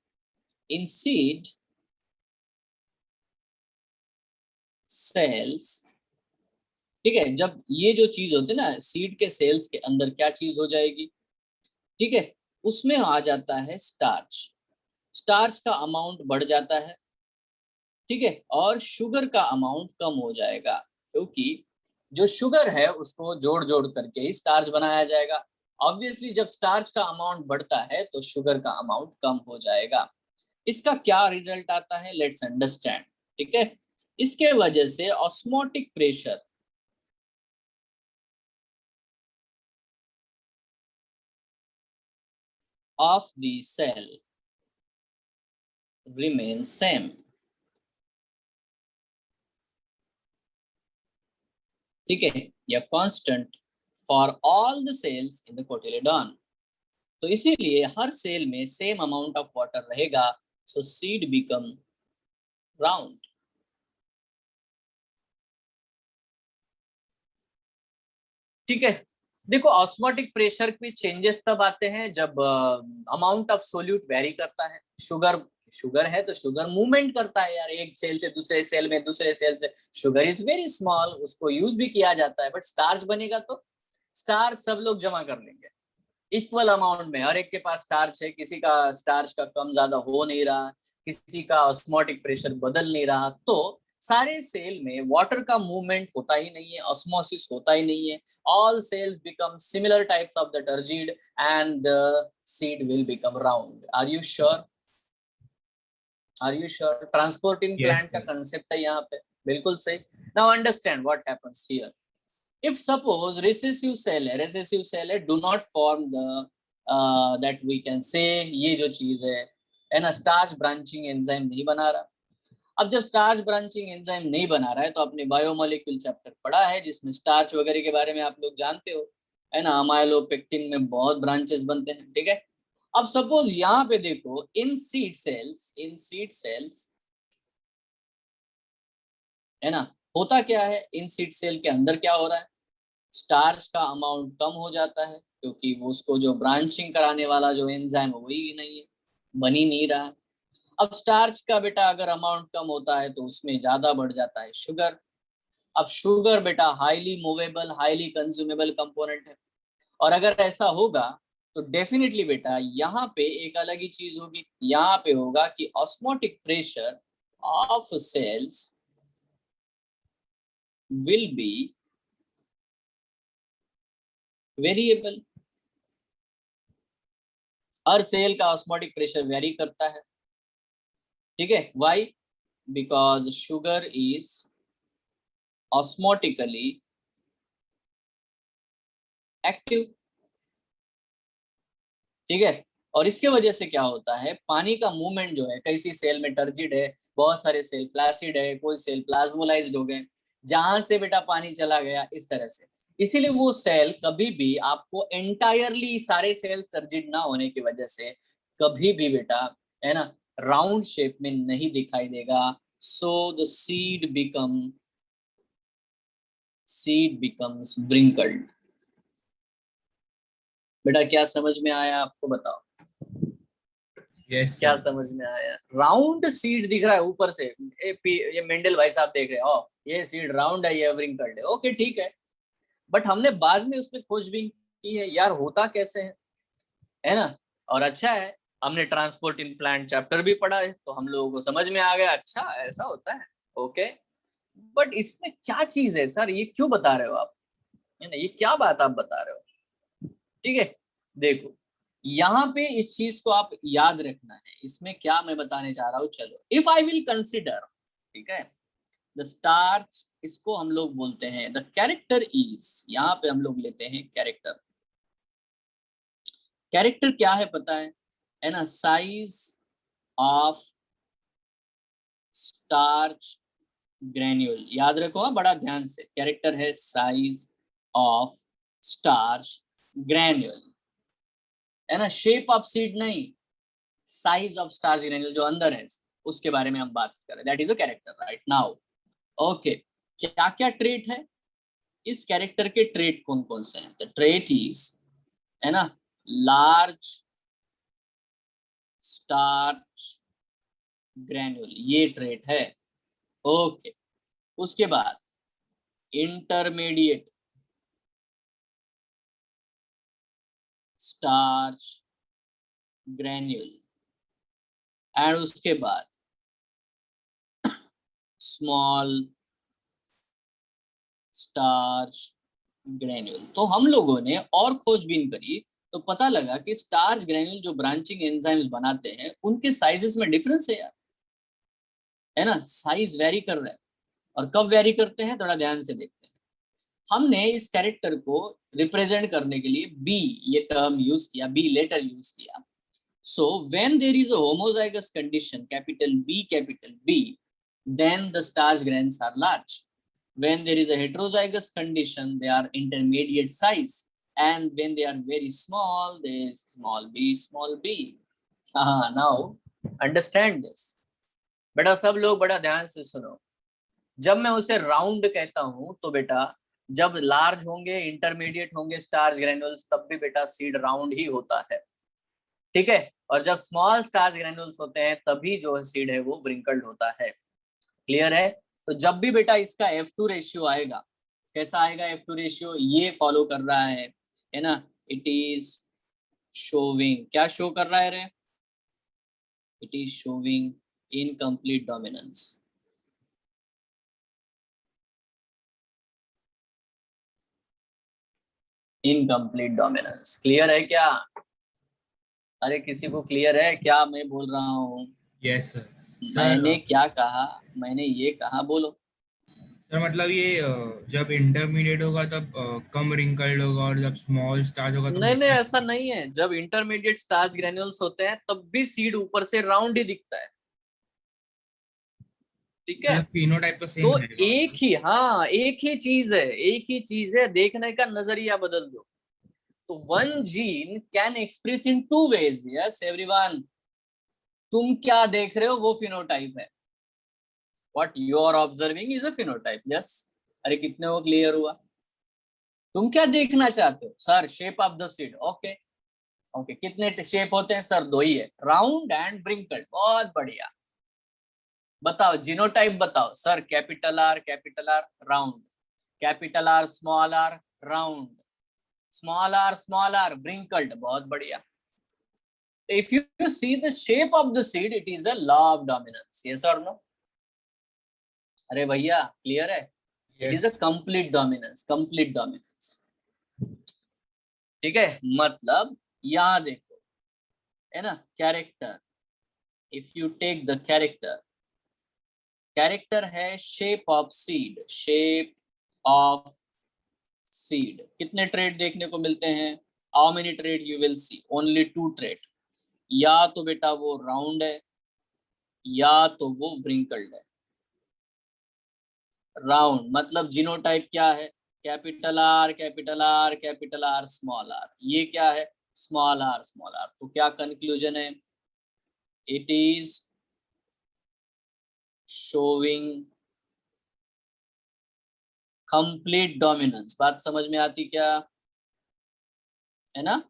इन सीड सेल्स, ठीक है, जब ये जो चीज होती है ना सीड के सेल्स के अंदर क्या चीज हो जाएगी, ठीक है, उसमें आ जाता है स्टार्च। स्टार्च का अमाउंट बढ़ जाता है, ठीक है, और शुगर का अमाउंट कम हो जाएगा, क्योंकि जो शुगर है उसको जोड़ जोड़ करके ही स्टार्च बनाया जाएगा। ऑब्वियसली जब स्टार्च का अमाउंट बढ़ता है तो शुगर का अमाउंट कम हो जाएगा। इसका क्या रिजल्ट आता है, लेट्स अंडरस्टैंड। ठीक है, इसके वजह से osmotic pressure of the cell remain same. ठीक है, या constant for all the cells in the cotyledon. तो इसीलिए हर सेल में सेम अमाउंट ऑफ वाटर रहेगा, सो सीड बिकम राउंड। ठीक है, देखो ऑस्मोटिक प्रेशर में चेंजेस तब आते हैं जब अमाउंट ऑफ सोल्यूट वेरी करता है। शुगर शुगर है तो शुगर मूवमेंट करता है यार, एक सेल से दूसरे सेल में, दूसरे सेल से। शुगर इज वेरी स्मॉल, उसको यूज भी किया जाता है, बट स्टार्च बनेगा तो स्टार्च सब लोग जमा कर लेंगे इक्वल अमाउंट में। हर एक के पास स्टार्च है, किसी का स्टार्च का कम ज्यादा हो नहीं रहा, किसी का ऑस्मोटिक प्रेशर बदल नहीं रहा, तो सारे सेल में वाटर का मूवमेंट होता ही नहीं है, ऑस्मोसिस होता ही नहीं है। All cells become similar types of the turgid and the seed will become round. Are you sure? Are you sure? Transporting yes plant का सर। कंसेप्ट है यहाँ पे, बिल्कुल सही। Now understand what happens here. If suppose recessive cell है, do not form the that we can say ये जो चीज है ना, स्टार्च ब्रांचिंग एंजाइम नहीं बना रहा। अब जब स्टार्च ब्रांचिंग एंजाइम नहीं बना रहा है तो आपने बायोमोलिक्यूल चैप्टर पढ़ा है जिसमें स्टार्च वगैरह के बारे में आप लोग जानते हो, है ना, अमाइलोपेक्टिन में बहुत ब्रांचेस बनते हैं। ठीक है, अब सपोज यहाँ पे देखो इन सीड सेल्स है ना, होता क्या है, इन सीड सेल के अंदर क्या हो रहा है, स्टार्च का अमाउंट कम हो जाता है, क्योंकि वो उसको जो ब्रांचिंग कराने वाला जो एंजाइम है वही नहीं है, बन ही नहीं रहा। अब स्टार्च का बेटा अगर अमाउंट कम होता है तो उसमें ज्यादा बढ़ जाता है शुगर। अब शुगर बेटा highly movable, highly consumable component है, और अगर ऐसा होगा तो डेफिनेटली बेटा यहाँ पे एक अलग ही चीज होगी। यहाँ पे होगा कि osmotic pressure of cells will be variable. हर सेल का ऑस्मोटिक प्रेशर वेरी करता है। ठीक है, why? Because sugar is osmotically active. ठीक है, और इसके वजह से क्या होता है, पानी का मूवमेंट जो है, कई सी सेल में टर्जिड है, बहुत सारे सेल फ्लैसिड है, कोई सेल प्लाज्मोलाइज्ड हो गए, जहां से बेटा पानी चला गया इस तरह से। इसीलिए वो सेल कभी भी आपको एंटायरली सारे सेल टर्जिड ना होने की वजह से कभी भी बेटा, है ना, राउंड शेप में नहीं दिखाई देगा। So the seed becomes wrinkled। बेटा क्या समझ में आया आपको, बताओ यस क्या सर। समझ में आया? राउंड सीड दिख रहा है ऊपर से, ये मेंडल भाई साहब देख रहे हो, ये सीड राउंड है, ये wrinkled है, ओके ठीक है। बट हमने बाद में उसमें खोजबीन की है यार होता कैसे है ना, और अच्छा है हमने ट्रांसपोर्ट इन प्लांट चैप्टर भी पढ़ा है तो हम लोगों को समझ में आ गया, अच्छा ऐसा होता है, ओके। बट इसमें क्या चीज है सर, ये क्यों बता रहे हो आप, है ना, ये क्या बात आप बता रहे हो? ठीक है, देखो यहाँ पे इस चीज को आप याद रखना है, इसमें क्या मैं बताने चाह रहा हूँ। चलो, इफ आई विल कंसिडर, ठीक है, द स्टार्च, इसको हम लोग बोलते हैं द कैरेक्टर इज, यहाँ पे हम लोग लेते हैं कैरेक्टर। कैरेक्टर क्या है पता है ना? साइज ऑफ स्टार्च ग्रेन्यूल, याद रखो हाँ, बड़ा ध्यान से। कैरेक्टर है साइज ऑफ स्टार्च ग्रेन्यूल, है ना? शेप ऑफ सीड नहीं, साइज ऑफ स्टार्च ग्रेन्यूल जो अंदर है उसके बारे में हम बात कर रहे हैं। That is a character right now. Okay, क्या क्या ट्रेट है इस कैरेक्टर के? ट्रेट कौन कौन से हैं? द ट्रेट इज, है ना, लार्ज स्टार्च ग्रेन्यूल, ये ट्रेट है। ओके, उसके बाद इंटरमीडिएट स्टार्च ग्रेन्यूल, एंड उसके बाद स्मॉल स्टार्च ग्रेन्यूल। तो हम लोगों ने और खोजबीन करी तो पता लगा कि स्टार्च ग्रेन्यूल जो ब्रांचिंग एंजाइम्स बनाते हैं उनके साइजेस में डिफरेंस है यार, है ना? साइज वेरी कर रहा है। और कब वेरी करते हैं, थोड़ा ध्यान से देखते हैं। हमने इस कैरेक्टर को रिप्रेजेंट करने के लिए बी ये टर्म यूज किया, बी लेटर यूज किया। So when there is a homozygous condition, capital B, then the starch grains are large. When there is a heterozygous condition, they are intermediate size. And when they are very small, they small b. Now understand this. बेटा सब लोग बड़ा ध्यान से सुनो। जब मैं उसे राउंड कहता हूं तो बेटा जब लार्ज होंगे, इंटरमीडिएट होंगे स्टार्च ग्रेन्यूल्स, तब भी बेटा सीड राउंड ही होता है, ठीक है? और जब स्मॉल स्टार्च ग्रेन्यूल्स होते हैं तभी जो सीड है वो व्रिंकल्ड होता है। क्लियर है? तो जब भी बेटा इसका F2 रेशियो आएगा, कैसा आएगा F2 रेशियो? ये फॉलो कर रहा है ना? इट इज शोविंग, क्या शो कर रहा है रे? It is showing incomplete dominance. Incomplete dominance, clear है क्या? अरे किसी को क्लियर है क्या मैं बोल रहा हूँ? Yes sir. मैंने क्या कहा? मैंने ये कहा, बोलो। सर मतलब ये जब इंटरमीडिएट होगा तब कम रिंकल्ड होगा और जब स्मॉल स्टार्च होगा तो नहीं नहीं, ऐसा नहीं है। जब इंटरमीडिएट स्टार्च ग्रेन्यूल्स होते हैं तब भी सीड ऊपर से राउंड ही दिखता है, ठीक है? फिनोटाइप तो सेम तो रहेगा एक मतलब। ही, हाँ एक ही चीज है, एक ही चीज है, देखने का नजरिया बदल दो। तो one gene can express in two ways. Yes everyone, तुम क्या देख रहे हो वो फिनोटाइप है। What you are observing is a phenotype. Yes, अरे कितने को क्लियर हुआ? तुम क्या देखना चाहते हो? Sir shape of the seed. Okay okay, कितने शेप होते हैं सर? दो ही है, राउंड एंड व्रिंकल्ड। बहुत बढ़िया। बताओ जीनोटाइप बताओ sir. Capital R round, capital R round, small r wrinkled. बहुत बढ़िया। If you see the shape of the seed, it is a law of dominance. Yes or no? अरे भैया क्लियर है? It is yes. A complete dominance, complete dominance, ठीक है? मतलब यहां देखो, है ना, character. If you take the character, character है shape of seed, shape of seed. कितने ट्रेड देखने को मिलते हैं? How many trait you will see? Only two trait. या तो बेटा वो राउंड है या तो वो व्रिंकल्ड है। राउंड मतलब जीनोटाइप क्या है? Capital R small R. ये क्या है? Small R. तो क्या कंक्लूजन है? It is showing complete dominance. बात समझ में आती क्या? है ना?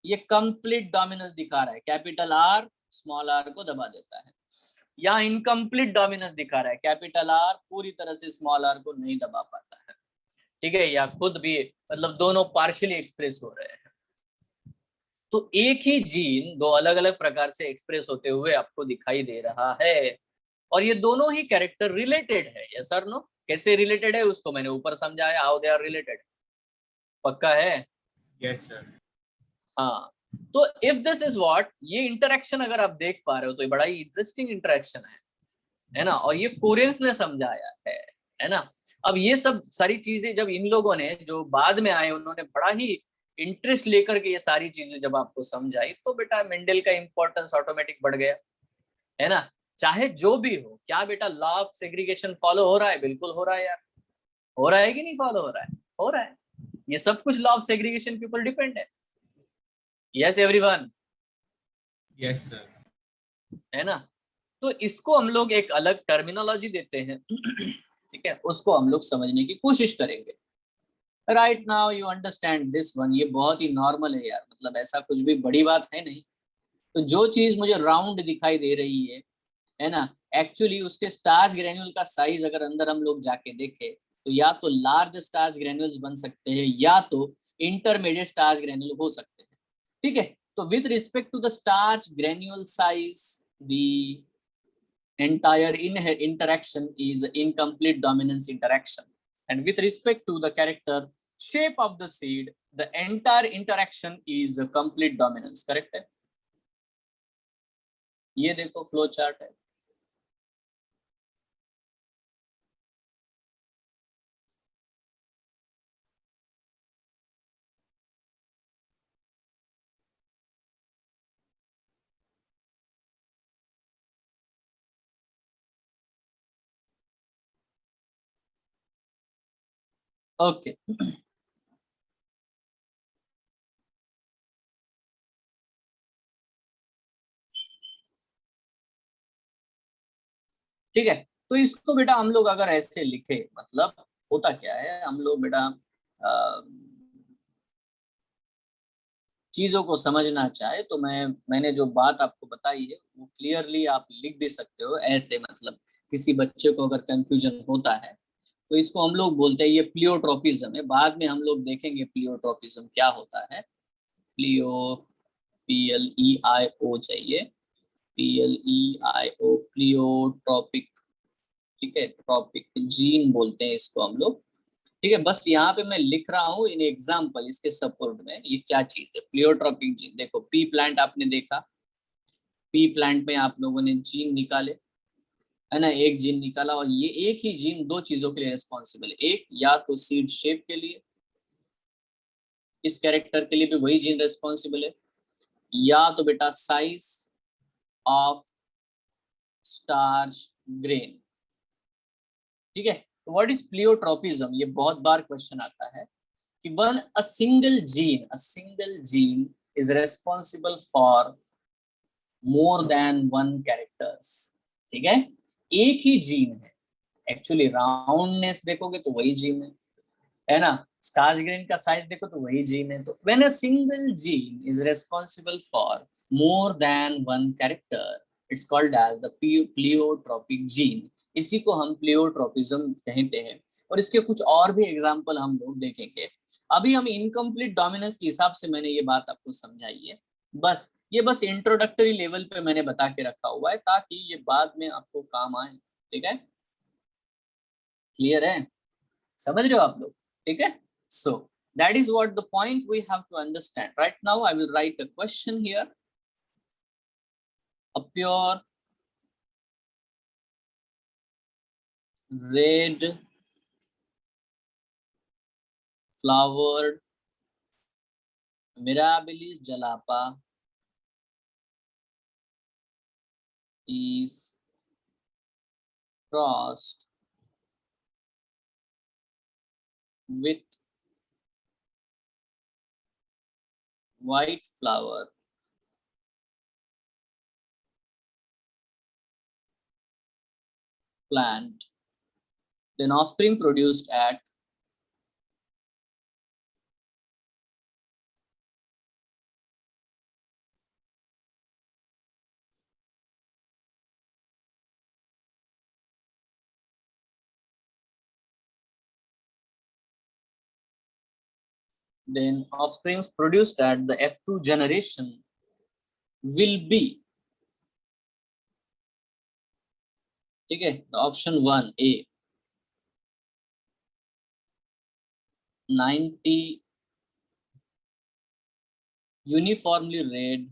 ये कंप्लीट डोमिनेंस दिखा रहा है। कैपिटल आर स्मॉल आर को दबा देता है। या इनकम्प्लीट डोमिनेंस दिखा रहा है, कैपिटल आर पूरी तरह से स्मॉल आर को नहीं दबा पाता है, ठीक है? या खुद भी, मतलब दोनों पार्शियली एक्सप्रेस हो रहे हैं। तो एक ही जीन दो अलग अलग प्रकार से एक्सप्रेस होते हुए आपको दिखाई दे रहा है, और ये दोनों ही कैरेक्टर रिलेटेड है। यस और नो? कैसे रिलेटेड है उसको मैंने ऊपर समझाया, हाउ दे आर रिलेटेड। पक्का है? Yes sir. हाँ। तो इफ दिस इज व्हाट, ये इंटरेक्शन अगर आप देख पा रहे हो तो ये बड़ा ही इंटरेस्टिंग इंटरेक्शन है। है ना, और ये कोरेंस ने समझाया है ना। अब ये सब सारी चीजें जब इन लोगों ने जो बाद में आए उन्होंने बड़ा ही इंटरेस्ट लेकर के ये सारी चीजें जब आपको समझाई, तो बेटा मेंडल का इंपॉर्टेंस ऑटोमेटिक बढ़ गया, है ना। चाहे जो भी हो, क्या बेटा लॉ ऑफ सेग्रीगेशन फॉलो हो रहा है? बिल्कुल हो रहा है यार, हो रहा है कि नहीं फॉलो हो रहा है? हो रहा है। ये सब कुछ लॉ ऑफ सेग्रीगेशन के ऊपर डिपेंड है। Yes everyone, yes sir. है ना। तो इसको हम लोग एक अलग टर्मिनोलॉजी देते हैं ठीक है, उसको हम लोग समझने की कोशिश करेंगे। Right now you understand this one, ये बहुत ही नॉर्मल है यार, मतलब ऐसा कुछ भी बड़ी बात है नहीं। तो जो चीज मुझे राउंड दिखाई दे रही है ना, एक्चुअली उसके स्टार्च ग्रेन्यूल का साइज अगर अंदर हम लोग जाके देखें तो या तो लार्ज स्टार्च ग्रेन्यूल्स बन सकते हैं या तो इंटरमीडिएट स्टार्च ग्रेन्यूल हो सकते हैं। ठीक है, तो with respect to the starch granule size, the entire interaction is incomplete dominance interaction, and with respect to the character shape of the seed, the entire interaction is a complete dominance. correct है? ये देखो फ्लो चार्ट है। ओके ठीक है, तो इसको बेटा हम लोग अगर ऐसे लिखे, मतलब होता क्या है, हम लोग बेटा चीजों को समझना चाहे तो मैंने जो बात आपको बताई है वो क्लियरली आप लिख भी सकते हो ऐसे, मतलब किसी बच्चे को अगर कंफ्यूजन होता है तो इसको हम लोग बोलते हैं, ये प्लियोट्रोपिज्म है। बाद में हम लोग देखेंगे प्लियोट्रोपिज्म क्या होता है। प्लियो, PLEIO चाहिए, PLEIO, प्लियोट्रोपिक। ठीक है, ट्रॉपिक जीन बोलते हैं इसको हम लोग। ठीक है, बस यहाँ पे मैं लिख रहा हूँ इन एग्जाम्पल, इसके सपोर्ट में ये क्या चीज है प्लियोट्रोपिक जीन। देखो पी प्लांट आपने देखा, पी प्लांट में आप लोगों ने जीन निकाले, है ना, एक जीन निकाला, और ये एक ही जीन दो चीजों के लिए रिस्पॉन्सिबल है। एक या तो सीड शेप के लिए, इस कैरेक्टर के लिए भी वही जीन रिस्पॉन्सिबल है, या तो बेटा साइज ऑफ स्टार्च ग्रेन। ठीक है, तो व्हाट इज प्लियोट्रोपिज्म, ये बहुत बार क्वेश्चन आता है कि one a single gene is responsible for more than one characters। ठीक है, एक ही जीन है, एक्चुअली राउंडनेस देखोगे तो वही जीन है ना, स्टार्च ग्रेन का साइज देखो तो वही जीन है। तो when a single gene is responsible for more than one character, it's called as the pleiotropic gene. इसी को हम प्लियोट्रोपिज्म कहते हैं। और इसके कुछ और भी एग्जांपल हम लोग देखेंगे। अभी हम इनकम्प्लीट डोमिनेंस के हिसाब से मैंने ये बात आपको समझाई है। बस ये बस इंट्रोडक्टरी लेवल पे मैंने बता के रखा हुआ है ताकि ये बाद में आपको काम आए। ठीक है, क्लियर है, समझ रहे हो आप लोग? ठीक है, so that is what the point we have to understand. Right now I will write a question here, a pure red flowered mirabilis jalapa is crossed with white flower plant, then offspring produced at the F2 generation will be, ठीक है, option 1 A 90 uniformly red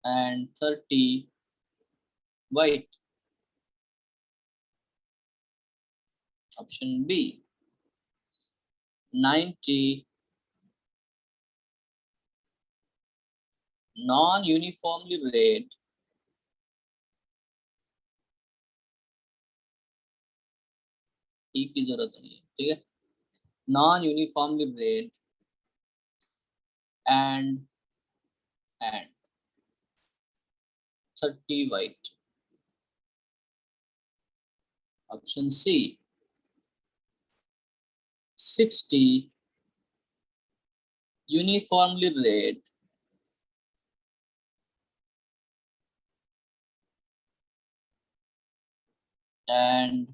and 30 white. Option B, 90 non-uniformly red की जरूरत नहीं है, ठीक है, non-uniformly red and 30 white. Option C, 60 uniformly red and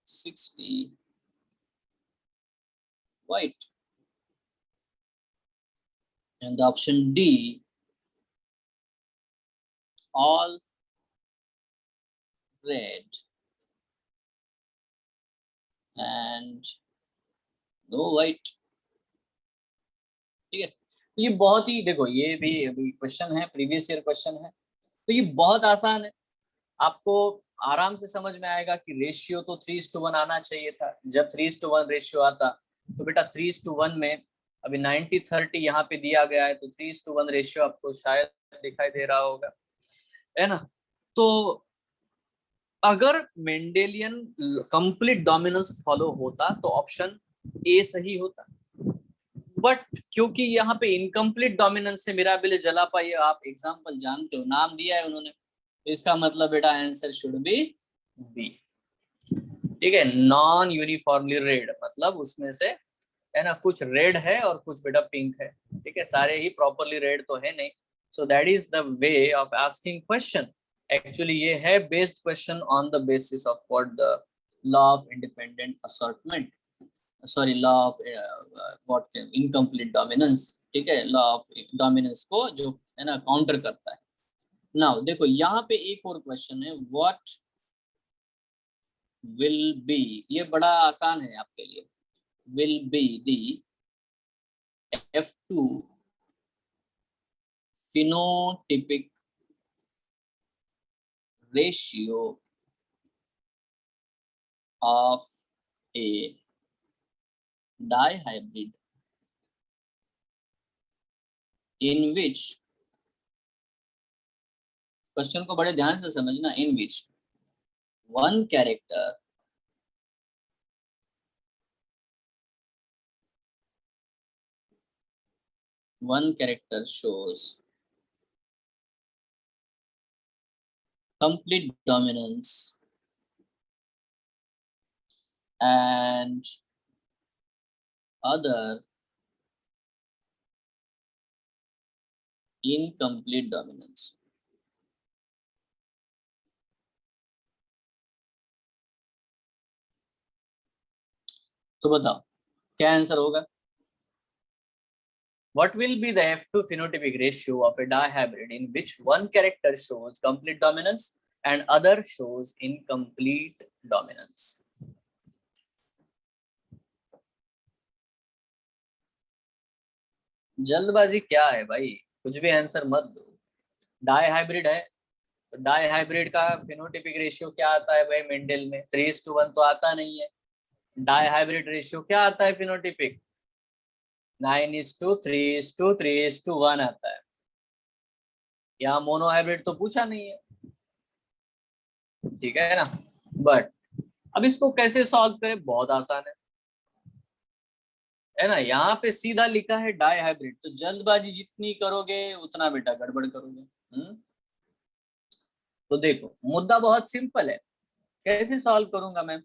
60 white. And the option D, all red and no white. ठीक है, तो ये बहुत ही, देखो ये भी अभी क्वेश्चन है, प्रीवियस ईयर क्वेश्चन है, तो ये बहुत आसान है, आपको आराम से समझ में आएगा कि रेशियो तो 3:1 आना चाहिए था। जब 3:1 रेशियो आता तो बेटा 3:1 में अभी 90-30 यहाँ पे दिया गया है, तो 3:1 रेशियो आपको शायद दिखाई दे रहा होगा, है ना। तो अगर मेंडेलियन कंप्लीट डोमिनेंस फॉलो होता तो ऑप्शन ए सही होता, बट क्योंकि यहाँ पे इनकम्प्लीट डोमिनेंस है, मिराबिले जलापा, ये आप एग्जांपल जानते हो, नाम दिया है उन्होंने, इसका मतलब बेटा आंसर शुड बी बी। ठीक है, नॉन यूनिफॉर्मली रेड मतलब उसमें से, है ना, कुछ रेड है और कुछ बेटा पिंक है, ठीक है, सारे ही प्रॉपरली रेड तो है नहीं। सो that is the way of asking question. Actually ये है based question on the basis of what the law of independent assortment, sorry law of what incomplete dominance, ठीक है, लॉ ऑफ डोमिनेंस को जो है ना काउंटर करता है। नाउ देखो यहाँ पे एक और क्वेश्चन है, व्हाट विल बी, ये बड़ा आसान है आपके लिए, will be the F2 phenotypic ratio of a dihybrid in which, question को बड़े ध्यान से समझना, in which one character shows complete dominance and other incomplete dominance. तो बताओ क्या आंसर होगा? What will be the F2 phenotypic ratio of a dihybrid in which one character shows complete dominance and other shows incomplete dominance? जल्दबाजी क्या है भाई, कुछ भी आंसर मत दो। डाईहाइब्रिड है तो डाईहाइब्रिड का फिनोटिपिक रेशियो क्या आता है भाई मेंडल में? 3:1 तो आता नहीं है। डाईहाइब्रिड रेशियो क्या आता है फिनोटिपिक? 9:3:3:1 आता है। यहाँ मोनोहाइब्रिड तो पूछा नहीं है, ठीक है ना। बट अब इसको कैसे सॉल्व करें? बहुत आसान है ना। यहाँ पे सीधा लिखा है डाईहाइब्रिड, तो जल्दबाजी जितनी करोगे उतना बेटा गड़बड़ करोगे। तो देखो मुद्दा बहुत सिंपल है, कैसे सॉल्व करूंगा मैं?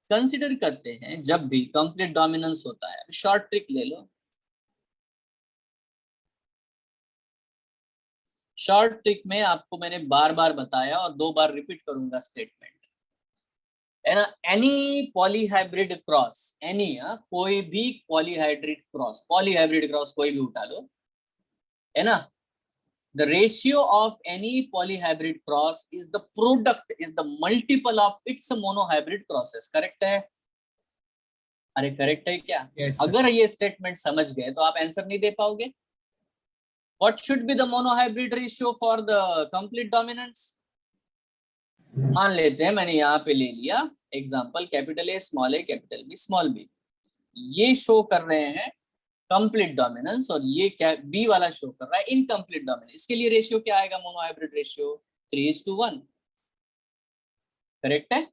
कंसीडर करते हैं जब भी कंप्लीट डोमिनेंस होता है, शॉर्ट ट्रिक ले लो। शॉर्ट ट्रिक में आपको मैंने बार बार बताया और 2 बार रिपीट करूंगा स्टेटमेंट, है ना। एनी पॉलीहाइब्रिड क्रॉस, एनी, कोई भी पॉलीहाइब्रिड क्रॉस कोई भी उठा लो, है ना। The ratio of any polyhybrid cross is the product, is the multiple of its monohybrid crosses. Correct है? अरे करेक्ट है क्या? yes, अगर ये स्टेटमेंट समझ गए तो आप आंसर नहीं दे पाओगे। What should be the monohybrid ratio for the complete dominance? मान लेते हैं मैंने यहाँ पे ले लिया example capital A small B small B, ये शो कर रहे हैं कंप्लीट डोमिनेंस और ये क्या बी वाला शो कर रहा है इनकम्प्लीट डोमिनेंस। इसके लिए रेशियो क्या आएगा मोनोहाइब्रिड रेशियो 3:1, करेक्ट है।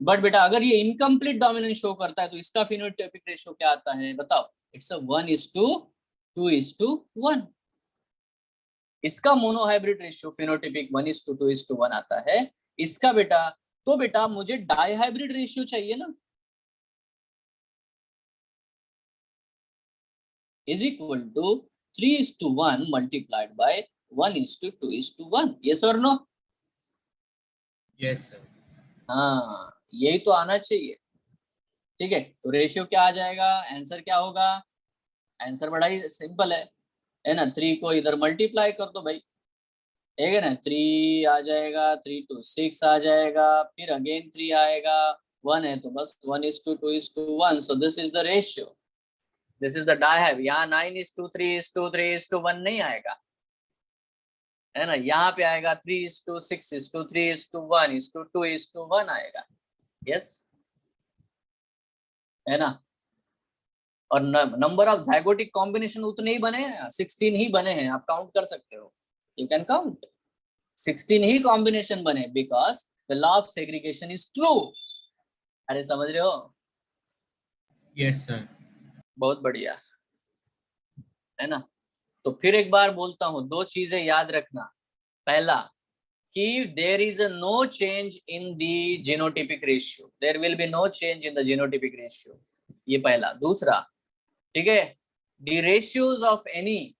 बट बेटा अगर ये इनकम्प्लीट डोमिनेंस शो करता है तो इसका फिनोटाइपिक रेशियो क्या आता है बताओ? इट्स 1:2:1। इसका मोनोहाइब्रिड रेशियो फिनोटाइपिक 1:2:1 आता है। इसका बेटा तो बेटा मुझे डाइहाइब्रिड रेशियो चाहिए ना, is equal to 3:1 multiplied by 1:2:1। yes or no? Yes sir. हाँ यही तो आना चाहिए, ठीक है। तो रेशियो क्या आ जाएगा, आंसर क्या होगा? आंसर बड़ा ही सिंपल है ना, 3 को इधर मल्टीप्लाई कर दो भाई, ठीक है ना। 3 आ जाएगा, 3 to 6 आ जाएगा, फिर अगेन 3 आएगा, 1 है तो बस 1:2:1। सो this is the ratio, this is the dihybrid. यहाँ 9:3:3:1 नहीं आएगा, है ना। यहाँ पे आएगा 3:6:3:1:2:1 आएगा, यस, है ना। और नंबर ऑफ जाइगोटिक कॉम्बिनेशन उतने ही बने हैं, 16 ही बने हैं, आप काउंट कर सकते हो, यू कैन काउंट 16 ही कॉम्बिनेशन बने, because the law of segregation is true. अरे समझ रहे हो? Yes sir. बहुत बढ़िया, है ना। तो फिर एक बार बोलता हूँ, दो चीजें याद रखना। पहला कि there is no change in the genotypic ratio, there will be no change in the genotypic ratio, ये पहला। दूसरा, ठीक है, the ratios of any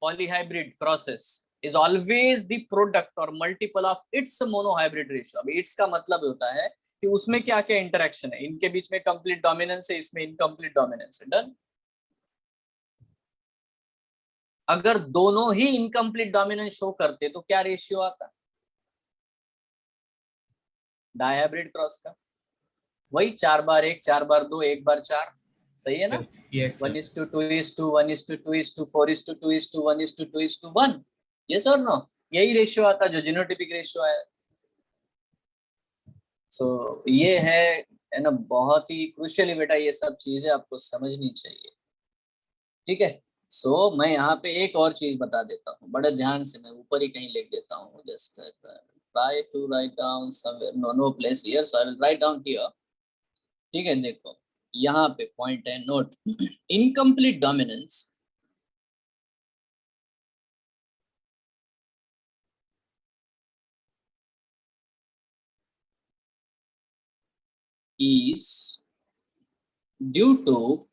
polyhybrid crosses is always the product or multiple of its monohybrid ratio। अभी its का मतलब होता है कि उसमें क्या क्या इंटरेक्शन है, इनके बीच में कंप्लीट डोमिनेंस है, इसमें इनकम्प्लीट डोमिनेंस है, डन। अगर दोनों ही इनकम्प्लीट डोमिनेंस शो करते तो क्या रेशियो आता? डाइहाइब्रिड क्रॉस का वही 4/1, 4/2, 1/4, सही है ना। Yes sir. 1:2:1:2:2:1:2:1, यस और नो, यही रेशियो आता जो जीनोटाइपिक रेशियो है। सो ये है ना, बहुत ही क्रूशियली बेटा ये सब चीजें आपको समझनी चाहिए, ठीक है। सो मैं यहाँ पे एक और चीज बता देता हूँ, बड़े ध्यान से, मैं ऊपर ही कहीं लिख देता हूँ, just try to write down somewhere, no place here, so I will write down here, ठीक है। देखो यहाँ पे पॉइंट है, note incomplete dominance is due to,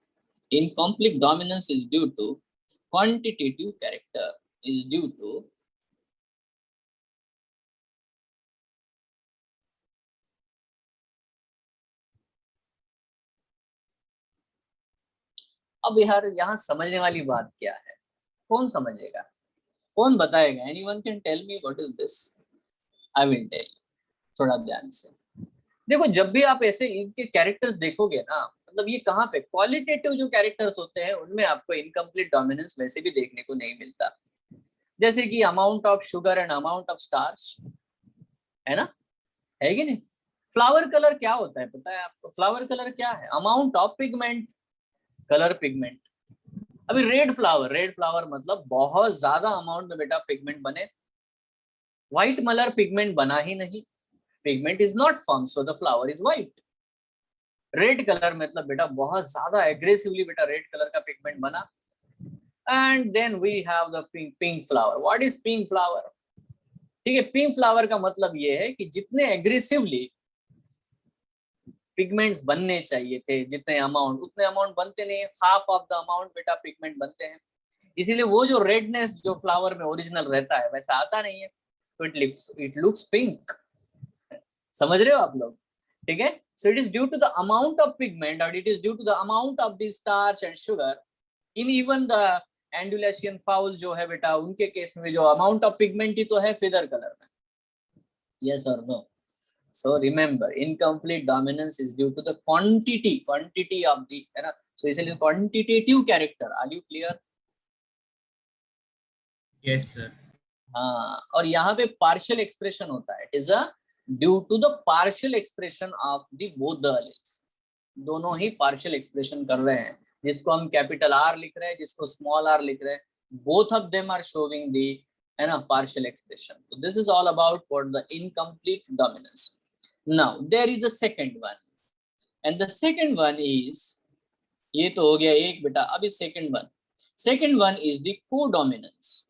incomplete dominance is due to quantitative character, is due to अब यार यहाँ समझने वाली बात क्या है, कौन समझेगा, कौन बताएगा? Anyone can tell me what is this? I will tell you, थोड़ा ध्यान से देखो। जब भी आप ऐसे इनके कैरेक्टर्स देखोगे ना, मतलब ये कहाँ पे क्वालिटेटिव जो कैरेक्टर्स होते हैं उनमें आपको इनकम्प्लीट डोमिनेंस वैसे भी देखने को नहीं मिलता, जैसे कि amount of sugar and amount of starch, है ना, है कि नहीं। फ्लावर कलर क्या होता है पता है आपको? फ्लावर कलर क्या है? Amount of pigment, colour pigment. अभी रेड फ्लावर मतलब बहुत ज्यादा अमाउंट में बेटा पिगमेंट बने, व्हाइट मलर पिगमेंट बना ही नहीं, pigment is not form, so the flower is white. Red colour मतलब बेटा बहुत ज्यादा एग्रेसिवली बेटा रेड कलर का पिगमेंट बना, and then we have the pink flower. What is pink flower? ठीक है, पिंक फ्लावर का मतलब ये है कि जितने एग्रेसिवली पिगमेंट्स बनने चाहिए थे, जितने अमाउंट, उतने अमाउंट बनते नहीं, हाफ ऑफ द अमाउंट बेटा पिगमेंट बनते हैं, इसीलिए वो जो रेडनेस जो फ्लावर में ओरिजिनल रहता है वैसा आता नहीं है, तो इट लुक्स पिंक। समझ रहे हो आप लोग? ठीक है, so it is due to the amount of pigment और it is due to the amount of the starch and sugar in even the Andalusian fowl जो है बेटा, उनके केस में जो अमाउंट ऑफ पिगमेंट ही तो है फेदर कलर में, यस और no. So remember, incomplete dominance is due to the quantity of the, है ना, so इसलिए quantitative character, are you clear? Yes sir. हाँ, और यहाँ पे पार्शियल एक्सप्रेशन होता है, it is a due to the partial expression of the both the alleles. दोनों ही पार्शियल एक्सप्रेशन कर रहे हैं, जिसको हम कैपिटल आर लिख रहे हैं, जिसको स्मॉल आर लिख रहे हैं, both of them are showing the, है ना, पार्शियल एक्सप्रेशन। तो this is all about for the incomplete dominance. Now there is the second one, and the second one is, ये तो हो गया एक बेटा, अभी second one is the codominance.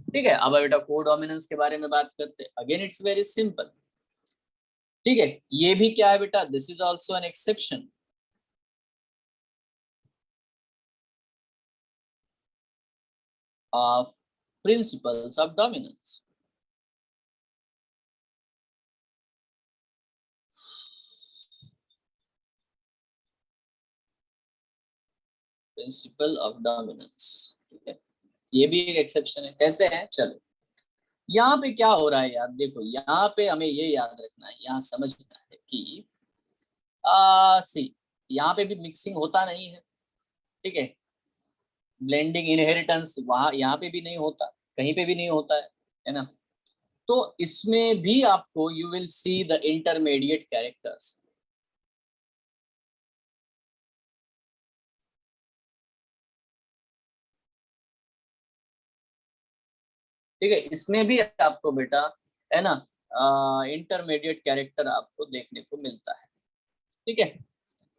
ठीक है, अब बेटा कोडोमिनेंस के बारे में बात करते हैं। Again it's very simple. ठीक है, ये भी क्या है बेटा, this is also an exception of principles of dominance. Principle of dominance, ठीक है, ये भी एक एक्सेप्शन है। कैसे है, चलो यहाँ पे क्या हो रहा है यार, देखो यहाँ पे हमें ये याद रखना है, यहाँ समझना है कि सी, यहाँ पे भी मिक्सिंग होता नहीं है। ठीक है, ब्लेंडिंग इनहेरिटेंस वहां यहाँ पे भी नहीं होता, कहीं पे भी नहीं होता है ना। तो इसमें भी आपको you will see the intermediate characters. ठीक है, इसमें भी आपको बेटा, है ना, इंटरमीडिएट कैरेक्टर आपको देखने को मिलता है। ठीक है,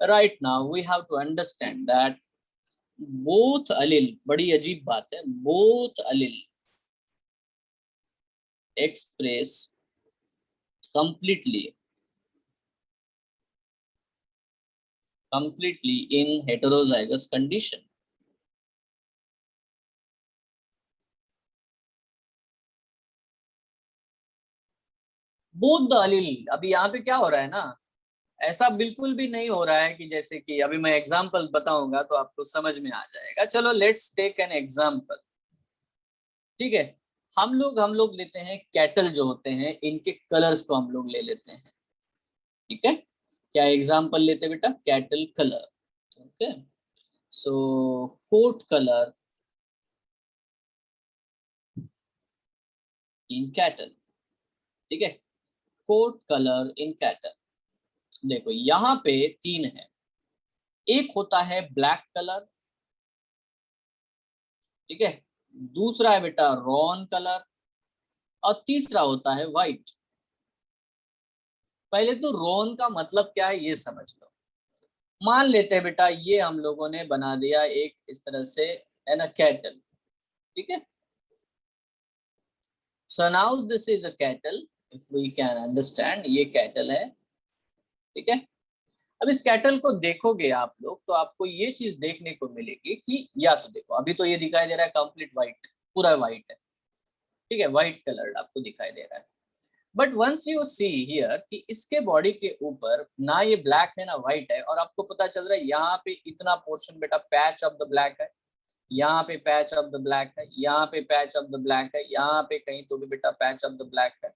right now we have to understand that both allele, बड़ी अजीब बात है, both allele express completely in heterozygous condition। Both the allele, अभी यहाँ पे क्या हो रहा है ना, ऐसा बिल्कुल भी नहीं हो रहा है कि जैसे कि अभी मैं एग्जांपल बताऊंगा तो आपको समझ में आ जाएगा। चलो लेट्स टेक एन एग्जांपल। ठीक है, हम लोग लेते हैं कैटल जो होते हैं, इनके कलर्स को हम लोग ले लेते हैं। ठीक है, क्या एग्जांपल लेते हैं बेटा, cattle colour. Okay, so coat colour in cattle. ठीक है, कोट कलर इन कैटल। देखो यहाँ पे तीन है, एक होता है ब्लैक कलर, ठीक है, दूसरा है बेटा रॉन कलर, और तीसरा होता है व्हाइट। पहले तो रॉन का मतलब क्या है ये समझ लो। मान लेते हैं बेटा ये हम लोगों ने बना दिया एक इस तरह से, है ना, कैटल। ठीक है, so now this is a cattle, if we can understand, ये कैटल है। ठीक है, अब इस कैटल को देखोगे आप लोग तो आपको ये चीज देखने को मिलेगी कि, या तो देखो अभी तो ये दिखाई दे रहा है कंप्लीट व्हाइट, पूरा व्हाइट है। ठीक है, व्हाइट कलर आपको दिखाई दे रहा है। But once you see here कि इसके बॉडी के ऊपर ना ये ब्लैक है ना व्हाइट है, और आपको पता चल रहा है यहाँ पे इतना पोर्शन बेटा पैच ऑफ द ब्लैक है, यहाँ पे पैच ऑफ द ब्लैक है, यहाँ पे पैच ऑफ द ब्लैक है, यहाँ पे कहीं तो भी बेटा पैच ऑफ द ब्लैक है।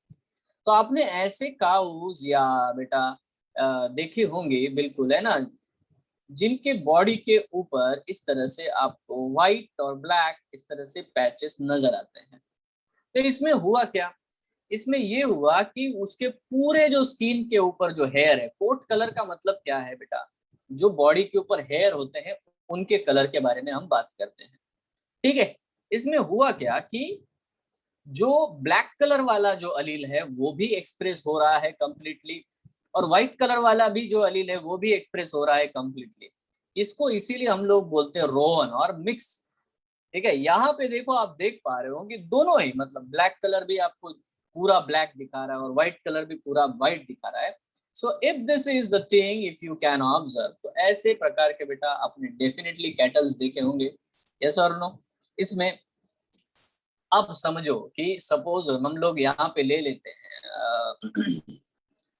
तो आपने ऐसे काउज या बेटा देखे होंगे, बिल्कुल, है ना, जिनके बॉडी के ऊपर इस तरह से आपको व्हाइट और ब्लैक इस तरह से पैचेस नजर आते हैं। तो इसमें हुआ क्या, इसमें ये हुआ कि उसके पूरे जो स्किन के ऊपर जो हेयर है, कोट कलर का मतलब क्या है बेटा, जो बॉडी के ऊपर हेयर होते हैं उनके कलर के बारे में हम बात करते हैं। ठीक है, इसमें हुआ क्या कि जो ब्लैक कलर वाला जो अलील है वो भी एक्सप्रेस हो रहा है कंप्लीटली, और व्हाइट कलर वाला भी जो अलील है वो भी एक्सप्रेस हो रहा है कंप्लीटली। इसको इसीलिए हम लोग बोलते हैं रोहन और मिक्स। ठीक है, यहाँ पे देखो आप देख पा रहे हो कि दोनों ही, मतलब ब्लैक कलर भी आपको पूरा ब्लैक दिखा रहा है और व्हाइट कलर भी पूरा व्हाइट दिखा रहा है। So if this is the thing, if you can observe, तो ऐसे प्रकार के बेटा आपने डेफिनेटली कैटल्स देखे होंगे। यस और नो, इसमें अब समझो कि सपोज हम लोग यहाँ पे ले लेते हैं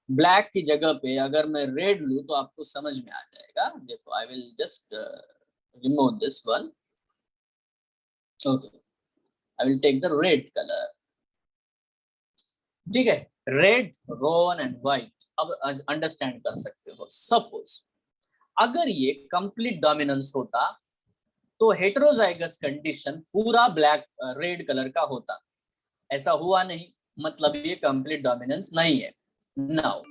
ब्लैक की जगह पे अगर मैं रेड लूं तो आपको समझ में आ जाएगा। देखो I will just remove this one. Okay, I will take the red colour. ठीक है, रेड, रोन एंड व्हाइट। अब अंडरस्टैंड कर सकते हो। सपोज अगर ये कंप्लीट डोमिनेंस होता तो हेटेरोजाइगस कंडीशन पूरा ब्लैक रेड कलर का होता, ऐसा हुआ नहीं, मतलब ये कंप्लीट डोमिनेंस नहीं है। नाउ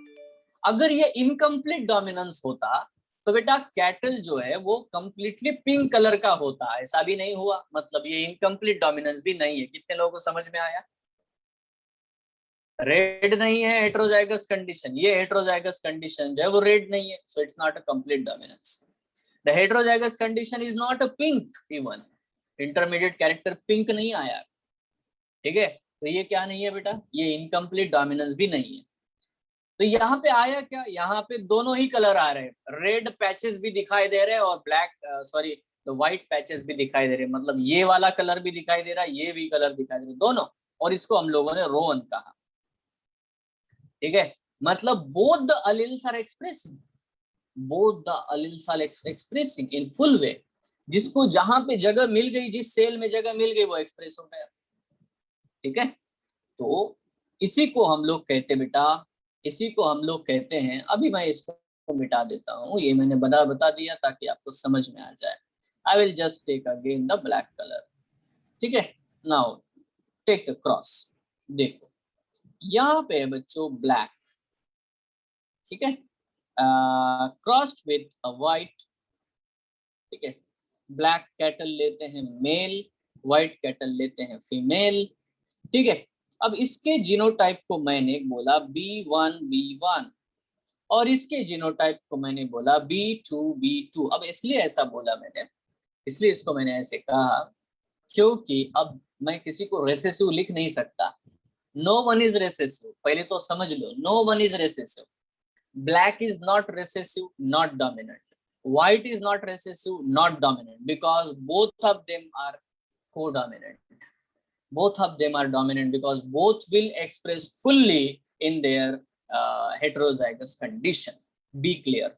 अगर ये इनकम्प्लीट डोमिनेंस होता तो बेटा कैटल जो है वो कंप्लीटली पिंक कलर का होता, ऐसा भी नहीं हुआ, मतलब ये इनकम्प्लीट डोमिनेंस भी नहीं है। कितने लोगों को समझ में आया? रेड नहीं है हेटेरोजाइगस कंडीशन, ये हेटेरोजाइगस कंडीशन जो है वो रेड नहीं है, so it's not a complete dominance. The heterozygous condition is not a pink, even intermediate character pink नहीं आया, ठीक है? तो ये क्या नहीं है बेटा, ये इनकम्प्लीट डोमिनेंस भी नहीं है। तो यहाँ पे आया क्या, यहाँ पे दोनों ही कलर आ रहे हैं, रेड पैचेस भी दिखाई दे रहे हैं और ब्लैक सॉरी तो व्हाइट पैचेस भी दिखाई दे रहे हैं, मतलब ये वाला कलर भी दिखाई दे रहा है, ये भी कलर दिखाई दे रहा है, दोनों। और इसको हम लोगों ने रोन कहा, ठीक है? मतलब both the alleles are expressing, both the alleles are expressing in full way, जिसको जहां पे जगह मिल गई, जिस सेल में जगह मिल गई वो एक्सप्रेस हो गया, ठीक है? तो इसी को हम लोग कहते बेटा, इसी को हम लोग कहते हैं, अभी मैं इसको मिटा देता हूँ, ये मैंने बता दिया ताकि आपको समझ में आ जाए। I will just take again the black colour, ठीक है? नाउ टेक द क्रॉस, देखो यहाँ पे है बच्चों ब्लैक, ठीक है, क्रॉस्ड विथ अ व्हाइट, ठीक है? ब्लैक कैटल लेते हैं मेल, व्हाइट कैटल लेते हैं फीमेल, ठीक है? अब इसके जीनोटाइप को मैंने बोला B1B1 और इसके जीनोटाइप को मैंने बोला B2B2। अब इसलिए ऐसा बोला मैंने, इसलिए इसको मैंने ऐसे कहा क्योंकि अब मैं किसी को रेसेसिव लिख नहीं सकता, नो वन इज रेसेसिव, पहले तो समझ लो, no one is recessive. Black is not recessive, not dominant. White is not recessive, not dominant, because both of them are co-dominant. Both of them are dominant because both will express fully in their heterozygous condition. Be clear,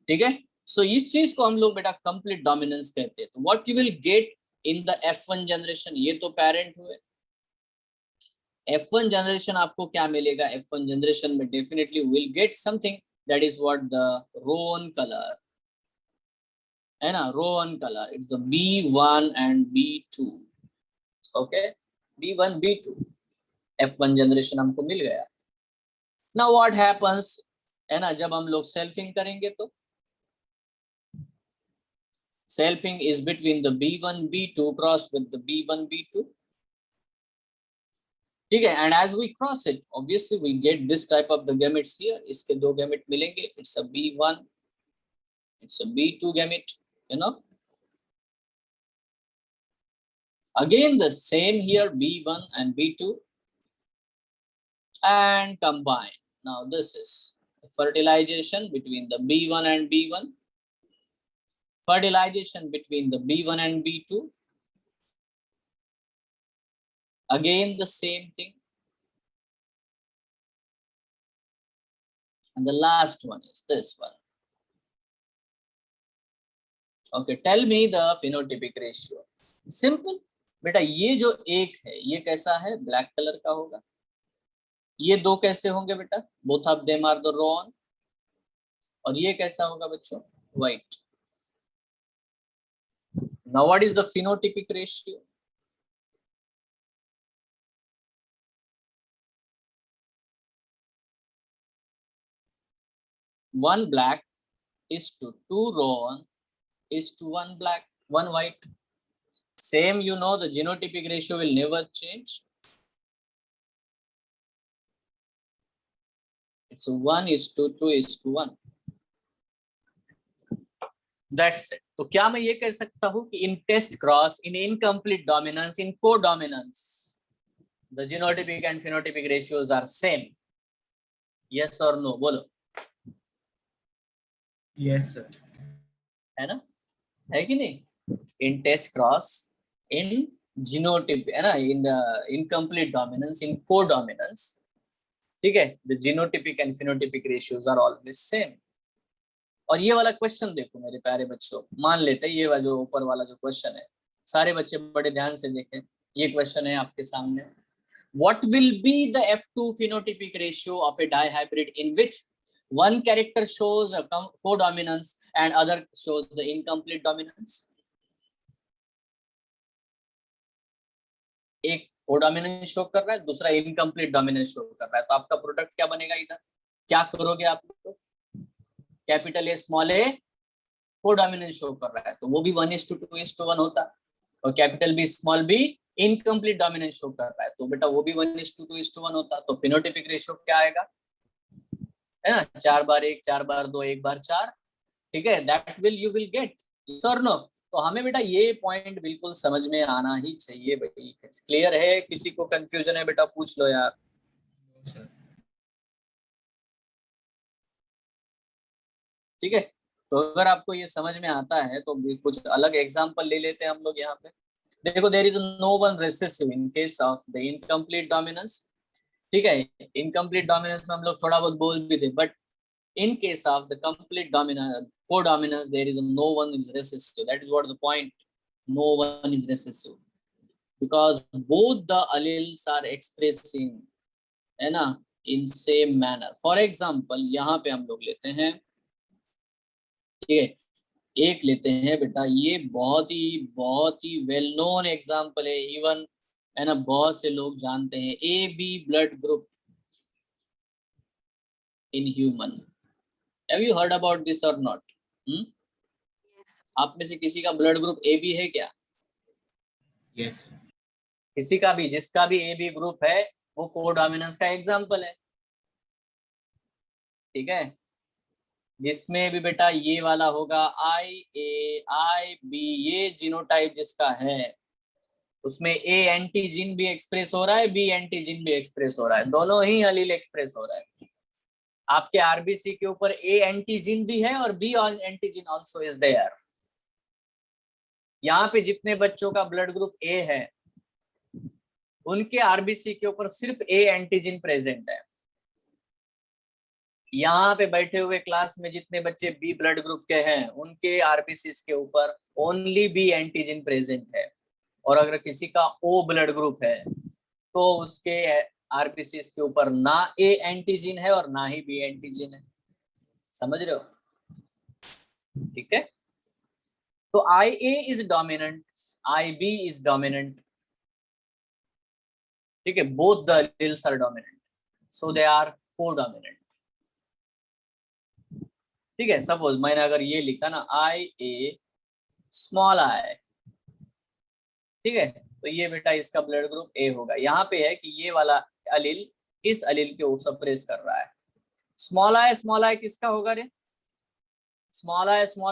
ठीक है? So इस चीज को हम लोग बेटा complete dominance कहते हैं। तो what you will get in the F1 generation, ये तो parent हुए। F1 जनरेशन आपको क्या मिलेगा? F1 जनरेशन में definitely will get something that is what the roan colour, है ना? Roan colour, it's the B1 and B2, okay? B1 B2 F1 generation हमको मिल गया। नाउ व्हाट हैपेंस, है ना, जब हम लोग सेल्फिंग करेंगे तो selfing is between the B1 B2 cross with the B1 B2, ठीक है? And as we cross it obviously we get this type of the gametes here, इसके दो गैमेट मिलेंगे, it's a B1, it's a B2 gamete, you know? Again the same here, B1 and B2 and combine. Now this is fertilization between the B1 and B1, fertilization between the B1 and B2, again the same thing, and the last one is this one. Okay, tell me the phenotypic ratio. Simple बेटा, ये जो एक है ये कैसा है? ब्लैक कलर का होगा। ये दो कैसे होंगे बेटा? Both of them are the roan. और ये कैसा होगा बच्चों? White. Now what is the phenotypic ratio? One black is to two roan is to one black, one white. Same, you know, the genotypic ratio will never change. It's 1 is to 2 is to 1. That's it. तो क्या मैं ये कह सकता हूँ कि in test cross, in incomplete dominance, in co-dominance, the genotypic and phenotypic ratios are same? Yes or no? बोलो। Yes sir. है ना? है कि नहीं? In test cross, in genotypic, है ना, in incomplete dominance, in co-dominance, ठीक है, the genotypic and phenotypic ratios are always same. और ये वाला क्वेश्चन देखो मेरे प्यारे बच्चों, मान लेते हैं ये वाला जो ऊपर वाला जो क्वेश्चन है, सारे बच्चे बड़े ध्यान से देखें, ये क्वेश्चन है आपके सामने। What will be the F2 phenotypic ratio of a dihybrid in which One character shows a codominance and other shows the incomplete dominance. एक कोडोमिनेंस शो कर रहा है, दूसरा इनकम्प्लीट डोमिनेंस शो कर रहा है, तो आपका प्रोडक्ट क्या बनेगा? इधर क्या करोगे आप लोग? Capital A small A codominance show कर रहा है तो वो भी 1:2:1 होता, और capital B small B incomplete dominance show कर रहा है तो बेटा वो भी 1:2:1 होता। तो फिनोटिपिक रेशियो क्या आएगा? है ना, 4 बार 1, 4 बार 2, 1 बार 4। ठीक है, that will you will get, sir no. तो हमें बेटा ये पॉइंट बिल्कुल समझ में आना ही चाहिए भाई। क्लियर है? किसी को कंफ्यूजन है बेटा पूछ लो यार। ठीक है, तो अगर आपको ये समझ में आता है तो कुछ अलग एग्जांपल ले लेते हैं हम लोग यहाँ पे। देखो, there is no one recessive in case of the incomplete dominance. ठीक है, इनकम्प्लीट डोमिनेंस में हम लोग थोड़ा बहुत बोल भी थे, but in case of the complete dominance, codominance, there is no one is recessive. That is what the point. No one is recessive because both the alleles are expressing, है ना, in same manner. For example, यहाँ पे हम लोग लेते हैं, ठीक है, एक लेते हैं बेटा, ये बहुत ही वेल नोन एग्जाम्पल है, इवन है ना, बहुत से लोग जानते हैं, A B blood group in human. Have you heard about this or not? Yes. आप में से किसी का ब्लड ग्रुप ए बी है क्या? Yes. किसी का भी, जिसका भी ए बी ग्रुप है वो कोडोमिनेंस का एग्जांपल है। ठीक है, जिसमें भी बेटा ये वाला होगा आई ए आई बी, ये जीनोटाइप जिसका है उसमें ए एंटीजीन भी एक्सप्रेस हो रहा है, बी एंटीजीन भी एक्सप्रेस हो रहा है, दोनों ही अलील एक्सप्रेस हो रहा है। आपके आरबीसी के ऊपर ए एंटीजीन भी है और B antigen also is there. यहाँ पे जितने बच्चों का ब्लड ग्रुप ए है उनके आरबीसी के ऊपर सिर्फ ए एंटीजन प्रेजेंट है। यहाँ पे बैठे हुए क्लास में जितने बच्चे बी ब्लड ग्रुप के हैं उनके आरबीसी के ऊपर ओनली बी एंटीजन प्रेजेंट है। और अगर किसी का ओ ब्लड ग्रुप है तो उसके आरबीसी के ऊपर ना ए एंटीजन है और ना ही बी एंटीजन है। समझ रहे हो? ठीक है, तो I A is dominant, I B is dominant. ठीक है, both the alleles are dominant, so they are codominant। ठीक है, सपोज मैंने अगर ये लिखा ना आई ए स्मॉल आई, ठीक है, तो ये बेटा इसका ब्लड ग्रुप ए होगा। यहाँ पे है कि ये वाला अलील इस अलील के सप्रेस कर रहा है। स्मॉल आई किसका होगा रे? स्मॉल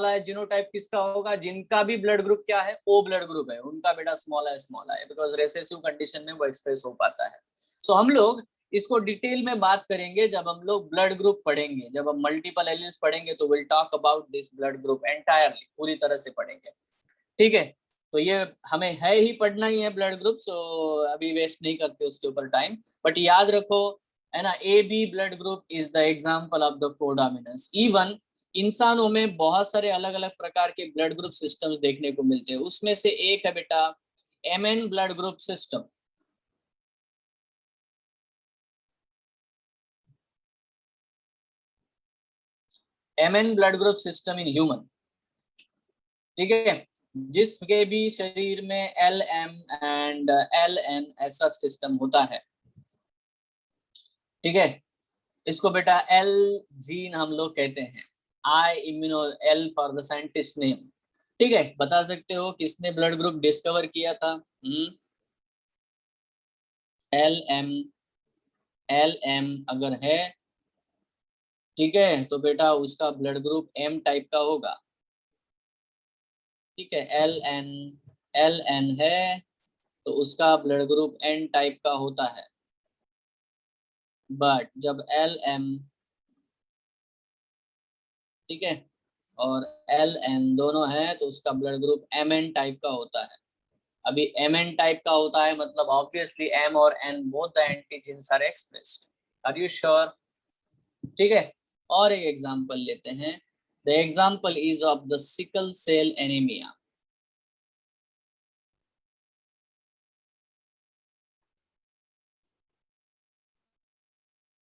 आई जीनोटाइप किसका होगा? जिनका भी ब्लड ग्रुप क्या है, ओ ब्लड ग्रुप है, उनका बेटा small I, because recessive condition में वो एक्सप्रेस हो पाता है। सो हम लोग इसको डिटेल में बात करेंगे जब हम लोग ब्लड ग्रुप पढ़ेंगे, जब हम मल्टीपल एलिल्स पढ़ेंगे तो will talk about this blood group entirely, पूरी तरह से पढ़ेंगे। ठीक है, तो ये हमें है ही पढ़ना ही है ब्लड ग्रुप, सो अभी वेस्ट नहीं करते उसके ऊपर टाइम। बट याद रखो, है ना, A B blood group is the example of the codominance. Even इंसानों में बहुत सारे अलग अलग प्रकार के ब्लड ग्रुप सिस्टम्स देखने को मिलते हैं, उसमें से एक है बेटा MN blood group system. MN blood group system in human. ठीक है, जिसके भी शरीर में L M and L N ऐसा सिस्टम होता है। ठीक है, इसको बेटा एल जीन हम लोग कहते हैं, I immuno L for the scientist name. ठीक है, बता सकते हो किसने ब्लड ग्रुप डिस्कवर किया था? एल एम अगर है, ठीक है, तो बेटा उसका ब्लड ग्रुप एम टाइप का होगा। ठीक है, एल एन है तो उसका ब्लड ग्रुप एन टाइप का होता है। बट जब एल एम, ठीक है, और एल एन दोनों है तो उसका blood group M N type का होता है। अभी एम एन टाइप का होता है मतलब ऑब्वियसली एम और N both the antigens are expressed. Are you sure? ठीक है, और एक एग्जांपल लेते हैं। The example is of the sickle cell anaemia.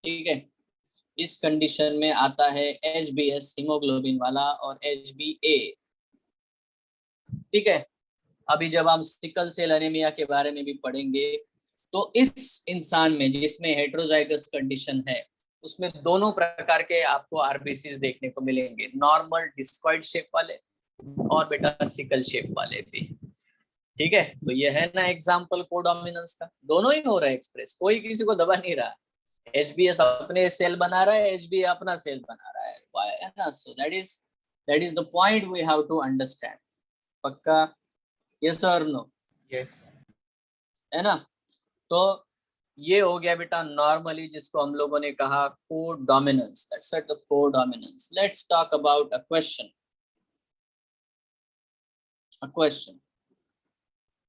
ठीक है, इस कंडीशन में आता है HbS हीमोग्लोबिन वाला और HbA। ठीक है, अभी जब हम सिकल सेल एनीमिया के बारे में भी पढ़ेंगे तो इस इंसान में जिसमें हेटेरोजाइगस कंडीशन है उसमें दोनों प्रकार के आपको आरबीसीज देखने को मिलेंगे, नॉर्मल डिस्कॉइड शेप वाले और बेटा सिकल शेप वाले भी। ठीक है, तो ये है ना एग्जांपल कोडोमिनेंस का, दोनों ही हो रहा है एक्सप्रेस, कोई किसी को दबा नहीं रहा। HbS अपने सेल बना रहा है, HbA अपना सेल बना रहा है ना। So that is the point we have to understand. पक्का? यस और नो? यस। है ना। तो ये हो गया बेटा नॉर्मली जिसको हम लोगों ने कहा codominance, that's the codominance. Let's talk about a question.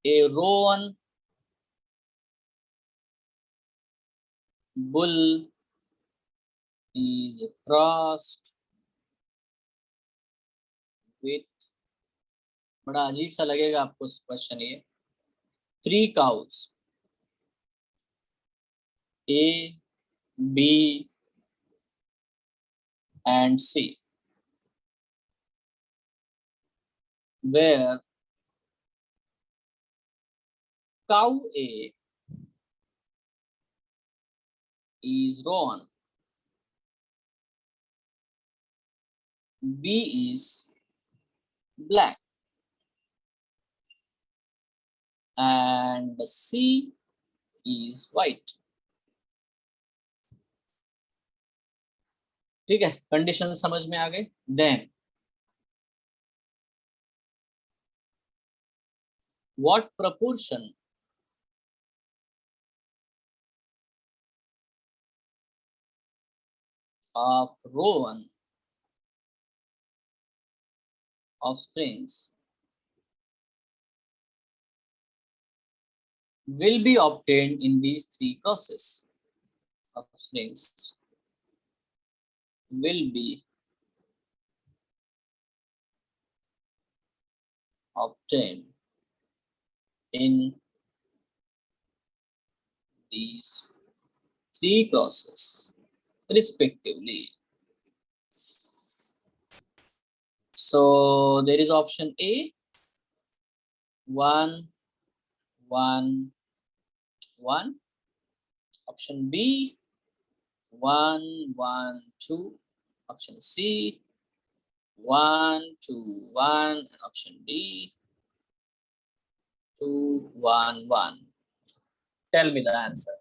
A roan bull is crossed with, बड़ा अजीब सा लगेगा आपको क्वेश्चन ये, 3 cows A, B and C, where cow A is roan, B is black and C is white. ठीक है, कंडीशन समझ में आ गई। Then what proportion of roan offsprings will be obtained in these 3 crosses? Offsprings will be obtained in these 3 crosses respectively. So there is option A, 1, 1, 1. Option B, 1, 1, 2. Option C, 1, 2, 1. And option D, 2, 1, 1. Tell me the answer.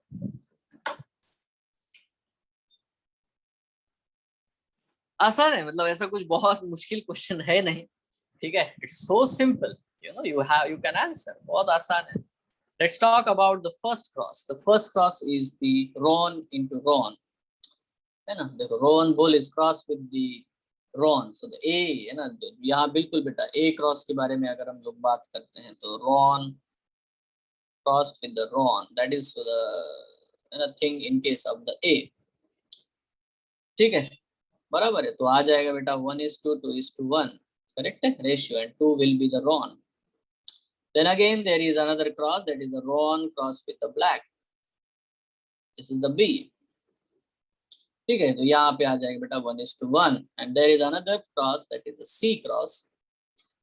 आसान है, मतलब ऐसा कुछ बहुत मुश्किल क्वेश्चन है नहीं। ठीक है, it's so simple, you can answer, बहुत आसान है। Let's talk about the first cross. The first cross is the roan into roan, है ना। देखो roan bull is crossed with the roan, so the A है ना, यहाँ बिल्कुल बेटा A क्रॉस के बारे में अगर हम लोग बात करते हैं तो roan crossed with the roan, that is the thing in case of the A। ठीक है, बराबर है, तो आ जाएगा बेटा 1:2:1, करेक्ट है ratio, and 2 will be the roan। Then again there is another cross, that is the roan cross with the black, this is the B। ठीक है, तो यहाँ पे आ जाएगा बेटा 1:1, and there is another cross, that is the C cross।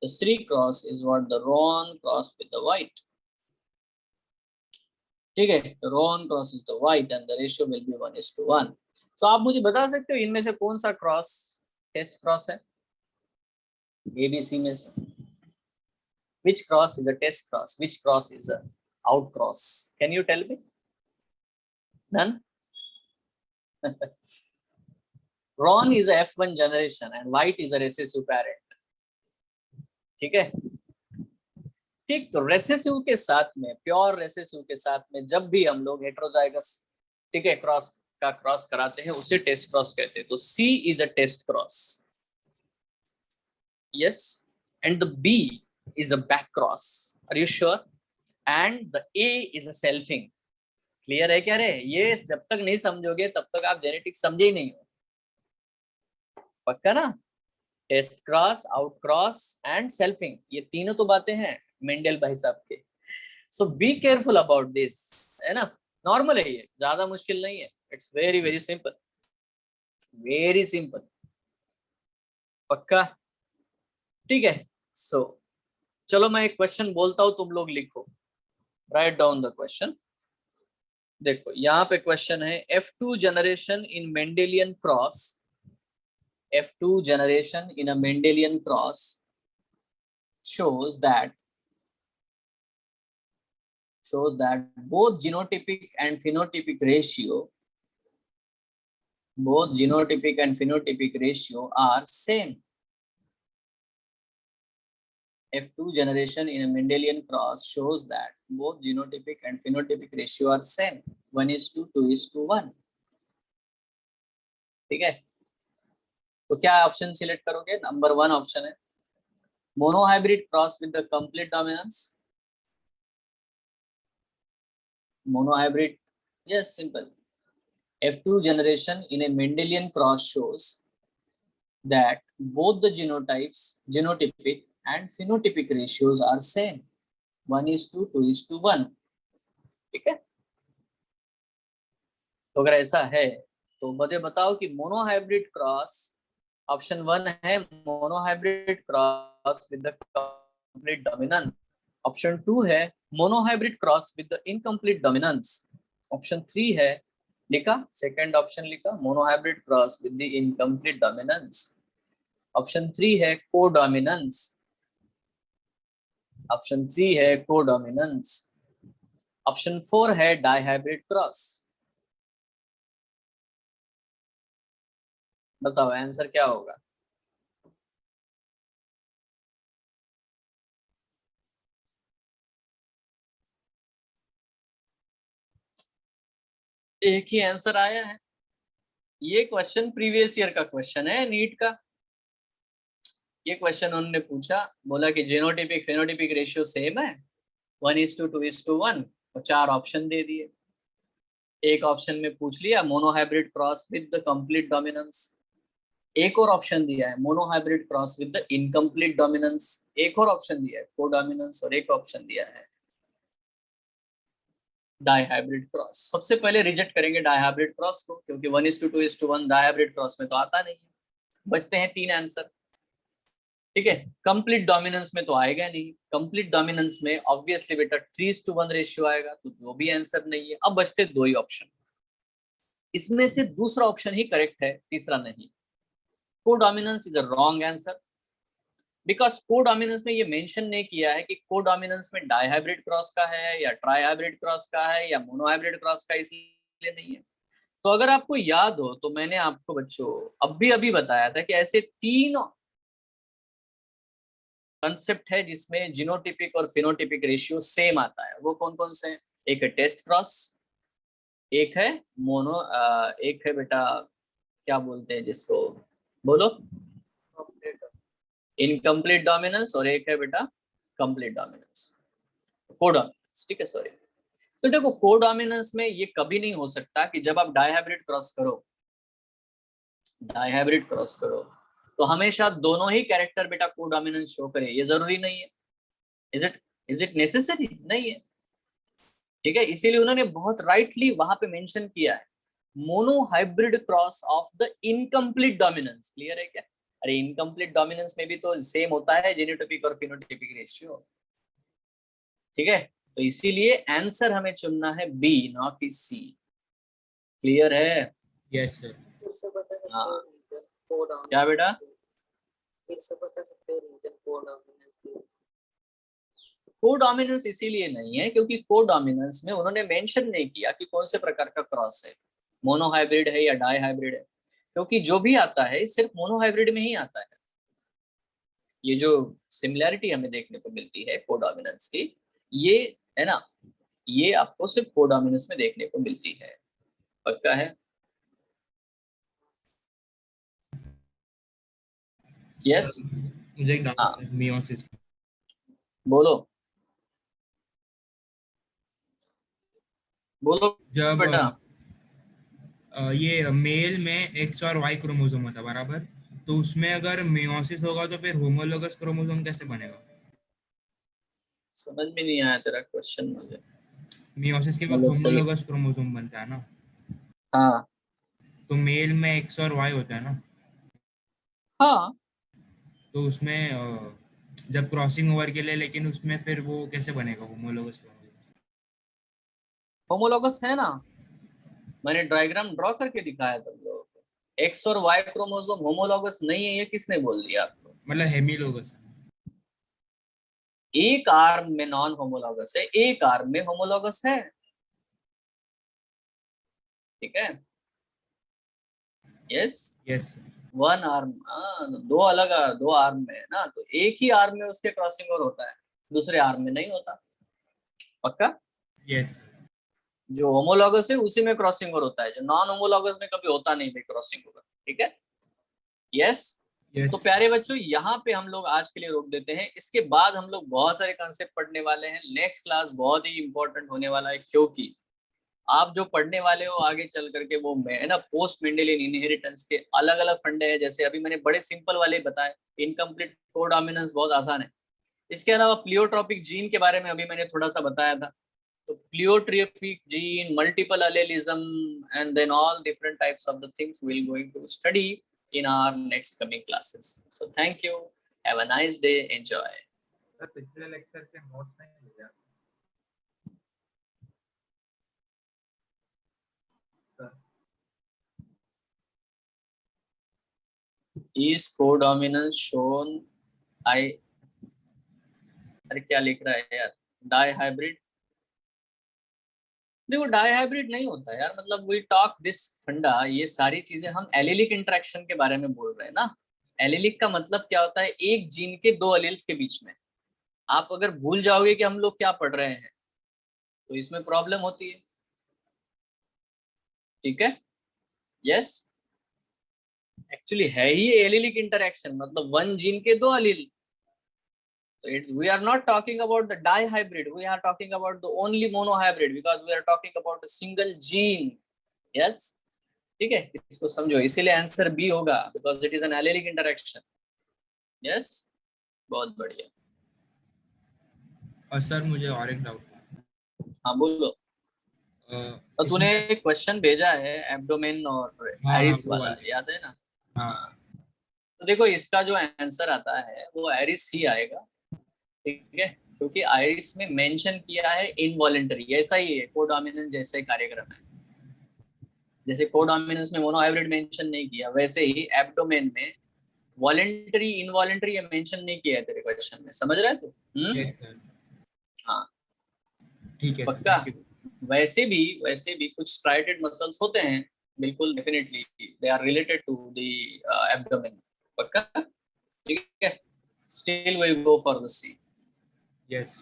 The C cross is what the roan cross with the white। ठीक है, the roan cross is the white and the ratio will be 1:1। So आप मुझे बता सकते हो इनमें से कौन सा क्रॉस टेस्ट क्रॉस है ABC में से? Which cross is a test cross? Which cross is a out cross? Can you tell me? None? Roan is a F1 generation and white is a recessive parent। ठीक है, ठीक, तो रेसेसिव के साथ में, प्योर रेसेसिव के साथ में जब भी हम लोग हेटेरोजाइगस, ठीक है, क्रॉस कराते हैं उसे टेस्ट क्रॉस कहते हैं। तो C is a test cross, yes, and the B is a back cross, are you sure? And the A is a selfing। Clear है क्या रे? ये जब तक नहीं समझोगे तब तक आप जेनेटिक्स समझे ही नहीं हो। पक्का ना? Test cross, out cross and selfing, ये तीनों तो बातें हैं मेंडल भाई साहब के। So be careful about this, है ना। नॉर्मल है ये, ज्यादा मुश्किल नहीं है, it's very very simple. Very simple, पक्का? ठीक है। सो चलो मैं एक क्वेश्चन बोलता हूं, तुम लोग लिखो, राइट डाउन द क्वेश्चन। देखो यहाँ पे क्वेश्चन है, F2 generation in Mendelian cross, F2 generation in a Mendelian cross shows that both genotypic and phenotypic ratio are same. F2 generation in a Mendelian cross shows that both genotypic and phenotypic ratio are same, 1:2:1. ठीक है, तो क्या ऑप्शन सिलेक्ट करोगे? नंबर 1 ऑप्शन है monohybrid cross with the complete dominance, monohybrid, yes, simple. F2 generation in a Mendelian cross shows that both the genotypic and phenotypic ratios are same, 1:2:1. ठीक है, तो अगर ऐसा है तो मुझे बताओ कि मोनोहाइब्रिड क्रॉस, ऑप्शन 1 है monohybrid cross with the complete dominance, option 2 है monohybrid cross with the incomplete dominance, option 3 है लिखा, सेकंड ऑप्शन लिखा monohybrid cross with the incomplete dominance, option 3 है कोडोमिनेंस, ऑप्शन 3 है कोडोमिनेंस, ऑप्शन 4 है डाइहाइब्रिड क्रॉस। बताओ आंसर क्या होगा? एक ही आंसर आया है। ये क्वेश्चन प्रीवियस ईयर का क्वेश्चन है नीट का। ये क्वेश्चन उन्होंने पूछा, बोला कि जीनोटिपिक फेनोटिपिक रेशियो सेम है 1:2:1, और 4 ऑप्शन दे दिए। एक ऑप्शन में पूछ लिया monohybrid cross with the complete dominance, एक और ऑप्शन दिया है monohybrid cross with the incomplete dominance, एक और ऑप्शन दिया है कोडोमिनेंस, और एक ऑप्शन दिया है डाइहाइब्रिड क्रॉस। सबसे पहले रिजेक्ट करेंगे डाइहाइब्रिड क्रॉस को, क्योंकि 1:2:1 डाइहाइब्रिड क्रॉस में तो आता नहीं है। बचते हैं 3 आंसर। ठीक है, कंप्लीट डोमिनेंस में तो आएगा नहीं, कंप्लीट डोमिनेंस में ऑब्वियसली बेटा 3:1 रेशियो आएगा, तो वो भी आंसर नहीं है। अब बचते 2 ही ऑप्शन, इसमें से दूसरा ऑप्शन ही करेक्ट है, तीसरा नहीं। Codominance is a wrong answer, because codominance में ये मेंशन नहीं किया है कि कोडोमिनेंस में डाइहाइब्रिड क्रॉस का है या ट्राइहाइब्रिड क्रॉस का है या मोनोहाइब्रिड क्रॉस का, इसलिए नहीं है। तो अगर आपको याद हो तो मैंने आपको बच्चों अभी अभी बताया था कि ऐसे 3 कंसेप्ट है जिसमें जीनोटिपिक और फिनोटिपिक रेशियो सेम आता है। वो कौन कौन से हैं? एक है टेस्ट क्रॉस, एक है एक है बेटा क्या बोलते हैं जिसको, बोलो, इनकम्प्लीट डोमिनेंस, और एक है बेटा कंप्लीट डोमिनेंस, कोडोमिनेंस। ठीक है, सॉरी। तो देखो कोडोमिनेंस में ये कभी नहीं हो सकता कि जब आप डाइहाइब्रिड क्रॉस करो तो हमेशा दोनों ही कैरेक्टर बेटा कोडोमिनेंस शो करे, ये जरूरी नहीं है। Is it necessary? नहीं है। ठीक है, इसीलिए उन्होंने बहुत राइटली वहां पे मेंशन किया है monohybrid cross of the incomplete dominance. Clear है क्या? अरे इनकम्प्लीट डोमिनेंस में भी तो सेम होता है जीनोटिपिक और फिनोटिपिक रेशियो। ठीक है, तो इसीलिए आंसर हमें चुनना है बी, नॉट की सी। क्लियर है? Yes sir. फिर से बता सकते हाँ। हो रीजन कोड क्या बेटा? फिर से बता सकते हो रीजन कोड डोमिनेंस की? कोडोमिनेंस इसीलिए नहीं है क्योंकि कोडोमिनेंस में उन्होंने मेंशन नहीं किया कि कौन से प्रकार का क्रॉस है, मोनोहाइब्रिड है या डाइहाइब्रिड है, क्योंकि जो भी आता है सिर्फ मोनोहाइब्रिड में ही आता है। ये जो सिमिलैरिटी हमें देखने को मिलती है कोडोमिनेंस की, ये है ना, ये आपको सिर्फ कोडोमिनेंस में देखने को मिलती है। पक्का है? यस। मुझे एक डाउट हाँ है मियोसिस। बोलो बोलो जब बेटा। ये मेल में एक्स और वाई क्रोमोसोम होता है बराबर, तो उसमें अगर मियोसिस होगा तो फिर होमोलोगस क्रोमोसोम कैसे बनेगा? समझ में नहीं आया तेरा क्वेश्चन मुझे। मियोसिस के वक्त मतलब सही। होमोलोगस क्रोमोसोम बनता है ना। हाँ तो मेल में एक्स और वाई होता है ना, हाँ, तो उसमें जब क्रॉसिंग ओवर के लिए, लेकिन उसमें फिर वो कैसे बनेगा होमोलोगस क्रोमोसोम? होमोलॉगस है ना, मैंने डायग्राम ड्रॉ करके दिखाया तुम लोगों को। एक्स और वाई क्रोमोसोम होमोलॉगस नहीं है, ये किसने बोल दिया आपको? मतलब हेमिलोगस है। एक आर्म में नॉन होमोलॉगस है, एक आर्म में होमोलॉगस है। ठीक है, यस। यस। वन आर्म, दो आर्म में है ना, तो एक ही आर्म में उसके क्रॉसिंग ओवर होता है, दूसरे आर्म में नहीं होता। पक्का? यस। जो होमोलॉगस है उसी में क्रॉसिंग ओवर होता है, जो नॉन होमोलॉगस में कभी होता नहीं भाई क्रॉसिंग ओवर। ठीक है, यस। तो यस। प्यारे बच्चों, यहाँ पे हम लोग आज के लिए रोक देते हैं। इसके बाद हम लोग बहुत सारे कंसेप्ट पढ़ने वाले हैं। नेक्स्ट क्लास बहुत ही इंपॉर्टेंट होने वाला है, क्योंकि आप जो पढ़ने वाले हो आगे चल करके वो है ना, पोस्ट मेंडेलियन इनहेरिटेंस के अलग अलग फंडे हैं। जैसे अभी मैंने बड़े सिंपल वाले बताए, इनकम्प्लीट कोडोमिनेंस बहुत आसान है। इसके अलावा प्लियोट्रोपिक जीन के बारे में अभी मैंने थोड़ा सा बताया था। तो pleiotropic gene, multiple allelism and then all different types of the things we'll going to study in our next coming classes. So thank you, have a nice day, enjoy. Sir पिछले लेक्चर के नोट्स नहीं मिले sir? Is codominance shown? I, अरे क्या लिख रहा है यार, डाई हाइब्रिड। देखो डाई हाइब्रिड नहीं होता यार, मतलब वी टॉक दिस फंडा, ये सारी चीजें हम एलिलिक इंटरेक्शन के बारे में बोल रहे हैं ना। एलिलिक का मतलब क्या होता है? एक जीन के दो एलील्स के बीच में। आप अगर भूल जाओगे कि हम लोग क्या पढ़ रहे हैं तो इसमें प्रॉब्लम होती है। ठीक है, यस। एक्चुअली है ही एलिलिक इंटरेक्शन, मतलब वन जीन के दो allele. So we are not talking about the dihybrid, we are talking about the only monohybrid, because we are talking about a single gene. Yes, ठीक है, इसको समझो, इसीलिए आंसर बी होगा, because it is an allylic interaction. Yes, बहुत बढ़िया। और सर मुझे और एक डाउट था। हाँ बोलो। तो तूने इसमें एक क्वेश्चन भेजा है एब्डोमेन और हाँ एरिस वो वाला, वाले। याद है ना? हाँ। हाँ, तो देखो इसका जो आंसर आता है वो एरिस ही आएगा। ठीक है, क्योंकि आइरिस में मेंशन किया है इनवॉलेंटरी, ऐसा ही है, कोडोमिनेंस जैसे कार्यक्रम है। जैसे कोडोमिनेंस में मोनोहाइब्रिड मेंशन नहीं किया, वैसे ही एब्डोमेन में वॉलेंटरी इनवॉलेंटरी मेंशन नहीं किया है तेरे क्वेश्चन में, समझ रहा है तू? Yes sir. हाँ, ठीक है सर, पक्का। Thank you. वैसे भी कुछ स्ट्राइटेड मसल्स होते हैं, बिल्कुल definitely they are related to the abdomen. पक्का, ठीक है। Still we go for the C. Yes.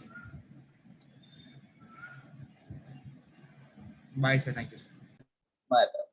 Bye sir, thank you sir. Bye bye.